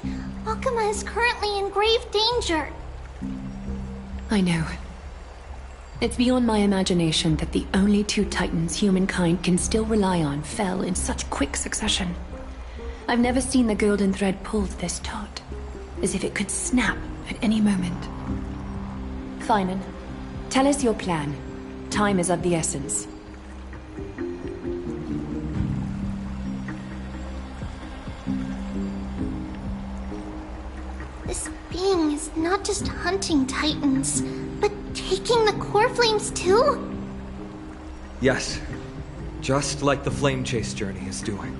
Akuma is currently in grave danger. I know. It's beyond my imagination that the only two titans humankind can still rely on fell in such quick succession. I've never seen the golden thread pulled this taut, as if it could snap at any moment. Finan, tell us your plan. Time is of the essence. This being is not just hunting titans, but taking the core flames too? Yes, just like the Flame Chase journey is doing.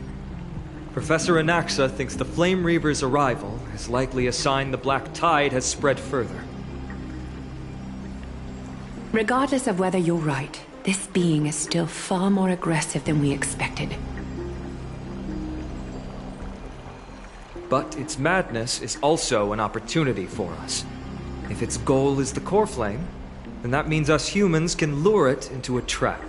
Professor Anaxa thinks the Flame Reaver's arrival is likely a sign the Black Tide has spread further. Regardless of whether you're right, this being is still far more aggressive than we expected. But its madness is also an opportunity for us. If its goal is the core flame, then that means us humans can lure it into a trap.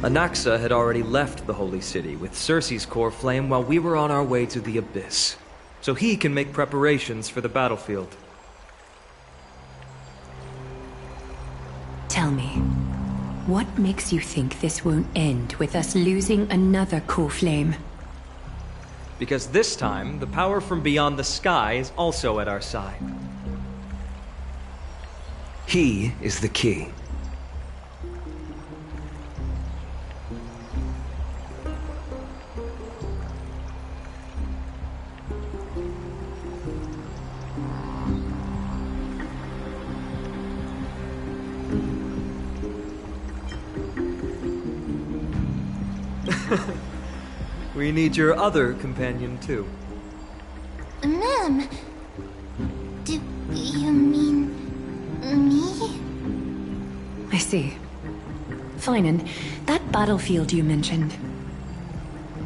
Anaxa had already left the Holy City with Cersei's core flame while we were on our way to the Abyss, so he can make preparations for the battlefield. Tell me, what makes you think this won't end with us losing another core flame? Because this time, the power from beyond the sky is also at our side. He is the key. We need your other companion, too. Ma'am, do you mean me? I see. Finan, that battlefield you mentioned,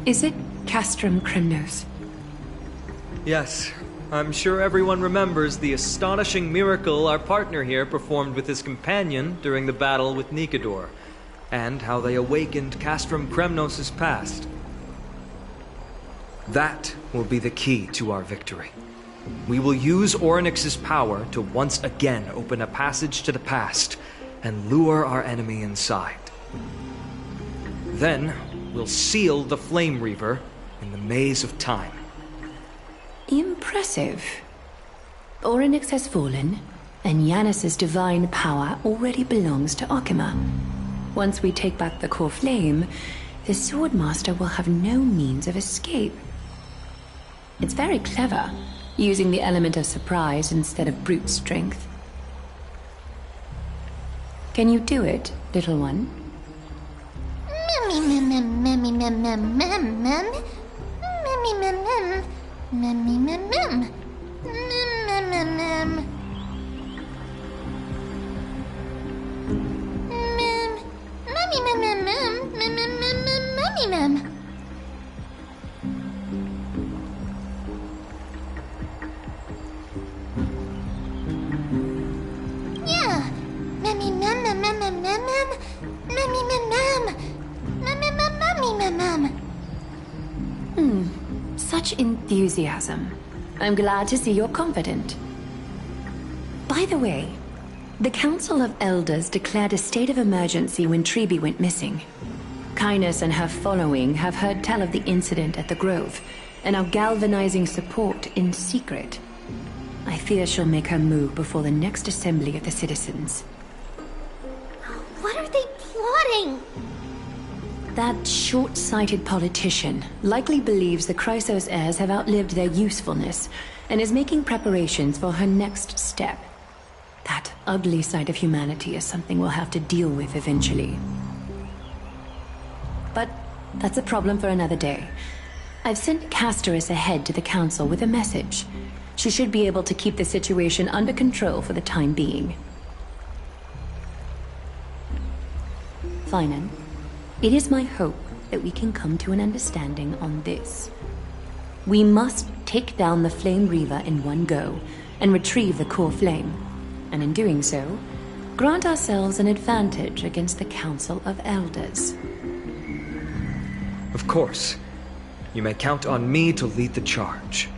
is it Castrum Kremnos? Yes, I'm sure everyone remembers the astonishing miracle our partner here performed with his companion during the battle with Nikador, and how they awakened Castrum Kremnos' past. That will be the key to our victory. We will use Orynyx's power to once again open a passage to the past and lure our enemy inside. Then, we'll seal the Flame Reaver in the maze of time. Impressive. Orynyx has fallen, and Yanis's divine power already belongs to Akuma. Once we take back the core flame, the Swordmaster will have no means of escape. It's very clever, using the element of surprise instead of brute strength. Can you do it, little one? Such enthusiasm. I'm glad to see you're confident. By the way, the Council of Elders declared a state of emergency when Treeby went missing. Kynus and her following have heard tell of the incident at the Grove, and are galvanizing support in secret. I fear she'll make her move before the next assembly of the citizens. What are they plotting? That short-sighted politician likely believes the Chrysos heirs have outlived their usefulness, and is making preparations for her next step. That ugly side of humanity is something we'll have to deal with eventually. But that's a problem for another day. I've sent Castorus ahead to the Council with a message. She should be able to keep the situation under control for the time being. Finan, it is my hope that we can come to an understanding on this. We must take down the Flame Reaver in one go, and retrieve the core flame. And in doing so, grant ourselves an advantage against the Council of Elders. Of course. You may count on me to lead the charge.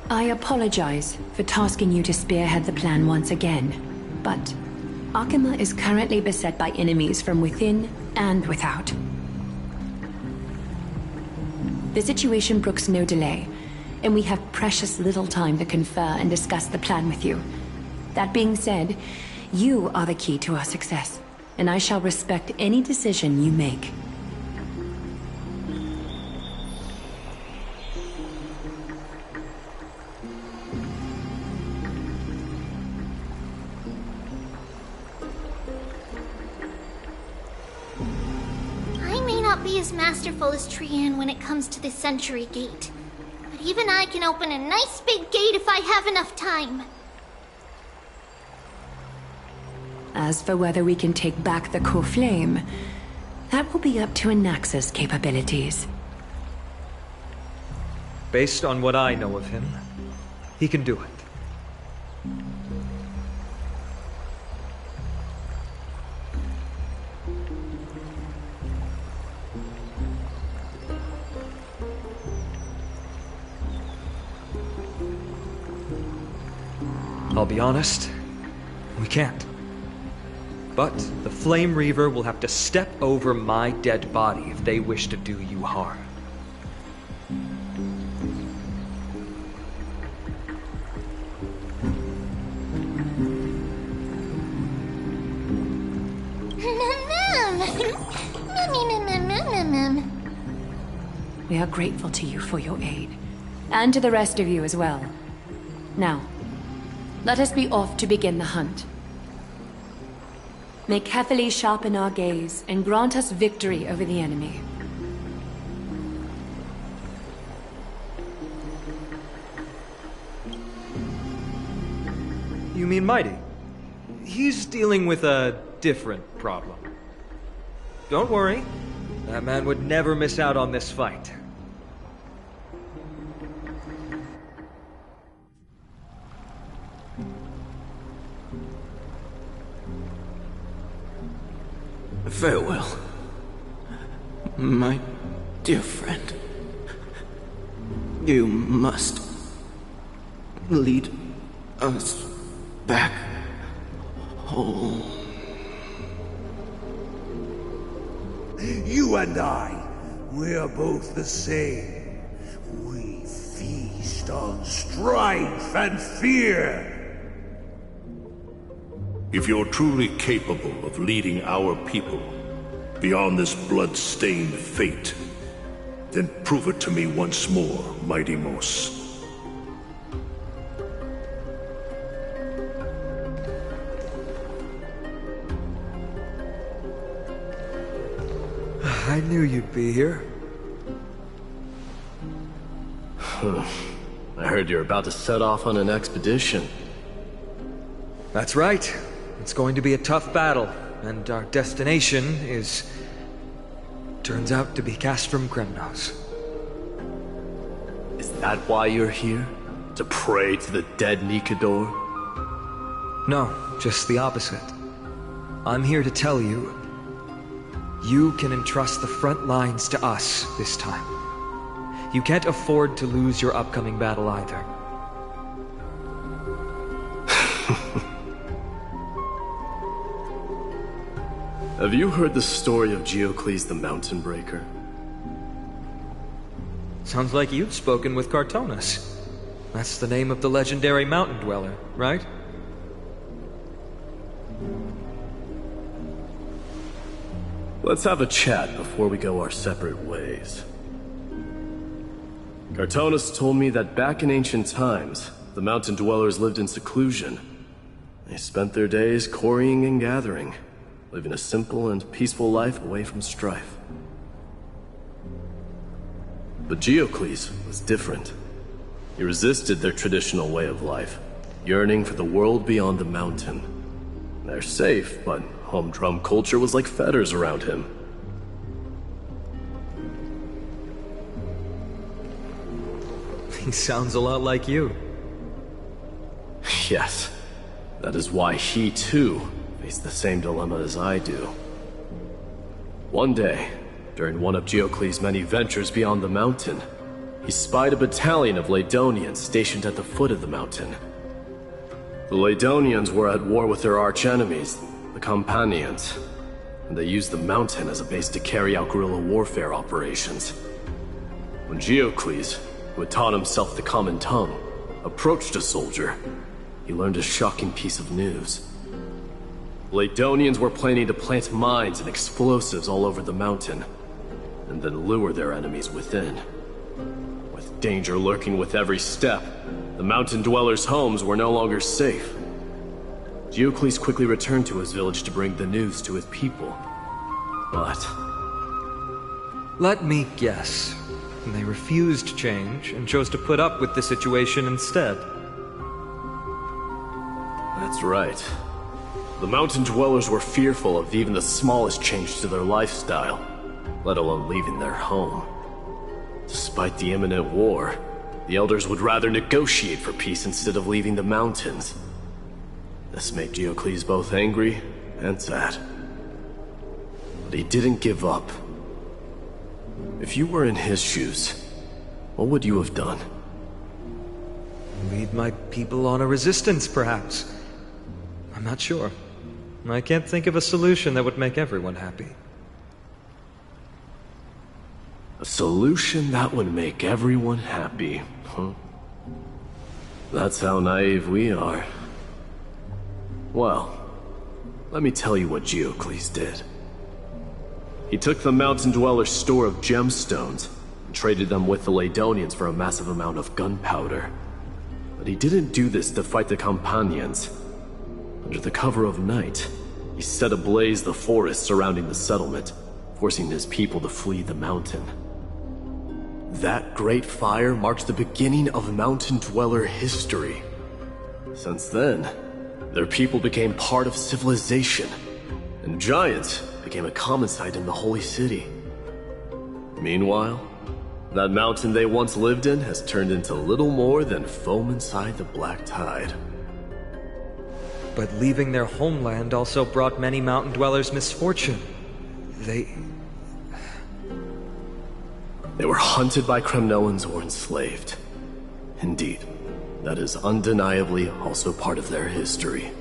I apologize for tasking you to spearhead the plan once again, but Akima is currently beset by enemies from within and without. The situation brooks no delay, and we have precious little time to confer and discuss the plan with you. That being said, you are the key to our success, and I shall respect any decision you make. As masterful as Trian when it comes to the Century Gate. But even I can open a nice big gate if I have enough time. As for whether we can take back the core flame, that will be up to Anaxa's capabilities. Based on what I know of him, he can do it. I'll be honest, we can't. But the Flame Reaver will have to step over my dead body if they wish to do you harm. We are grateful to you for your aid, and to the rest of you as well. Now, let us be off to begin the hunt. May Kethely sharpen our gaze and grant us victory over the enemy. You mean Mighty? He's dealing with a different problem. Don't worry, that man would never miss out on this fight. Farewell, my dear friend. You must lead us back home. You and I, we are both the same. We feast on strife and fear. If you're truly capable of leading our people beyond this blood-stained fate, then prove it to me once more, Mighty Mos. I knew you'd be here. I heard you're about to set off on an expedition. That's right. It's going to be a tough battle, and our destination is... turns out to be Castrum Kremnos. Is that why you're here? To pray to the dead Nikador? No, just the opposite. I'm here to tell you, you can entrust the front lines to us this time. You can't afford to lose your upcoming battle either. Have you heard the story of Geocles the Mountain Breaker? Sounds like you've spoken with Cartonus. That's the name of the legendary mountain dweller, right? Let's have a chat before we go our separate ways. Cartonus told me that back in ancient times, the mountain dwellers lived in seclusion. They spent their days quarrying and gathering, living a simple and peaceful life away from strife. But Geocles was different. He resisted their traditional way of life, yearning for the world beyond the mountain. They're safe, but humdrum culture was like fetters around him. He sounds a lot like you. Yes. That is why he, too, faced the same dilemma as I do. One day, during one of Geocles' many ventures beyond the mountain, he spied a battalion of Laedonians stationed at the foot of the mountain. The Laedonians were at war with their arch-enemies, the Companions, and they used the mountain as a base to carry out guerrilla warfare operations. When Geocles, who had taught himself the common tongue, approached a soldier, he learned a shocking piece of news. Laedonians were planning to plant mines and explosives all over the mountain, and then lure their enemies within. With danger lurking with every step, the mountain dwellers' homes were no longer safe. Geocles quickly returned to his village to bring the news to his people. But... let me guess. They refused change and chose to put up with the situation instead. That's right. The mountain dwellers were fearful of even the smallest change to their lifestyle, let alone leaving their home. Despite the imminent war, the elders would rather negotiate for peace instead of leaving the mountains. This made Geocles both angry and sad. But he didn't give up. If you were in his shoes, what would you have done? Lead my people on a resistance, perhaps. I'm not sure. I can't think of a solution that would make everyone happy. A solution that would make everyone happy, huh? That's how naive we are. Well, let me tell you what Geocles did. He took the mountain dweller's store of gemstones and traded them with the Laedonians for a massive amount of gunpowder. But he didn't do this to fight the Companions. Under the cover of night, he set ablaze the forest surrounding the settlement, forcing his people to flee the mountain. That great fire marked the beginning of mountain dweller history. Since then, their people became part of civilization, and giants became a common sight in the Holy City. Meanwhile, that mountain they once lived in has turned into little more than foam inside the black tide. But leaving their homeland also brought many mountain dwellers misfortune. They were hunted by Kremnoans or enslaved. Indeed, that is undeniably also part of their history.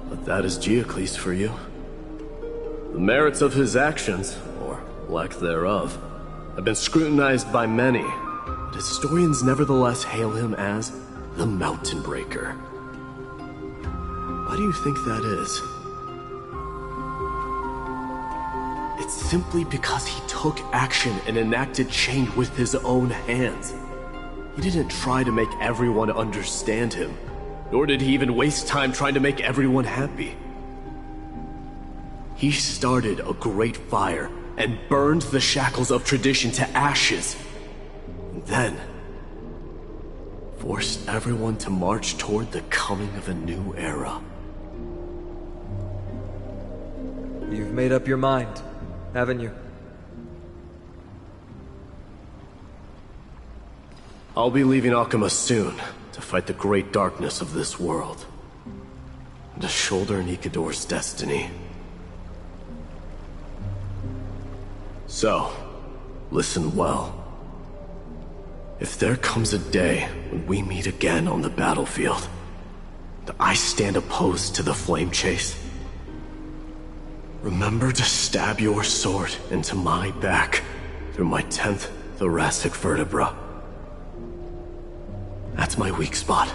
But that is Geocles for you. The merits of his actions, or lack thereof, have been scrutinized by many, but historians nevertheless hail him as the Mountain Breaker. Why do you think that is? It's simply because he took action and enacted change with his own hands. He didn't try to make everyone understand him, nor did he even waste time trying to make everyone happy. He started a great fire and burned the shackles of tradition to ashes. And then forced everyone to march toward the coming of a new era. You've made up your mind, haven't you? I'll be leaving Akama soon to fight the great darkness of this world, and to shoulder Nikador's destiny. So, listen well. If there comes a day when we meet again on the battlefield, that I stand opposed to the flame chase, remember to stab your sword into my back through my 10th thoracic vertebra. That's my weak spot,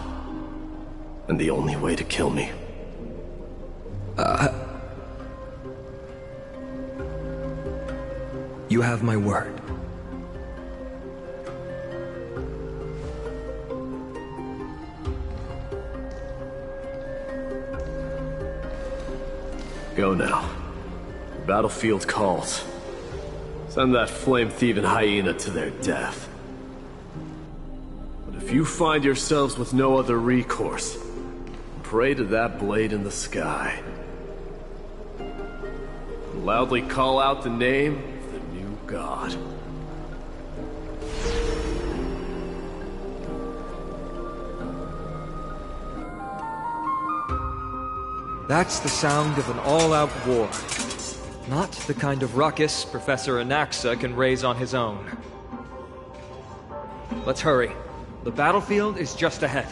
and the only way to kill me. You have my word. Go now. The battlefield calls. Send that flame-thieving hyena to their death. But if you find yourselves with no other recourse, pray to that blade in the sky. And loudly call out the name of the new god. That's the sound of an all-out war. Not the kind of ruckus Professor Anaxa can raise on his own. Let's hurry. The battlefield is just ahead.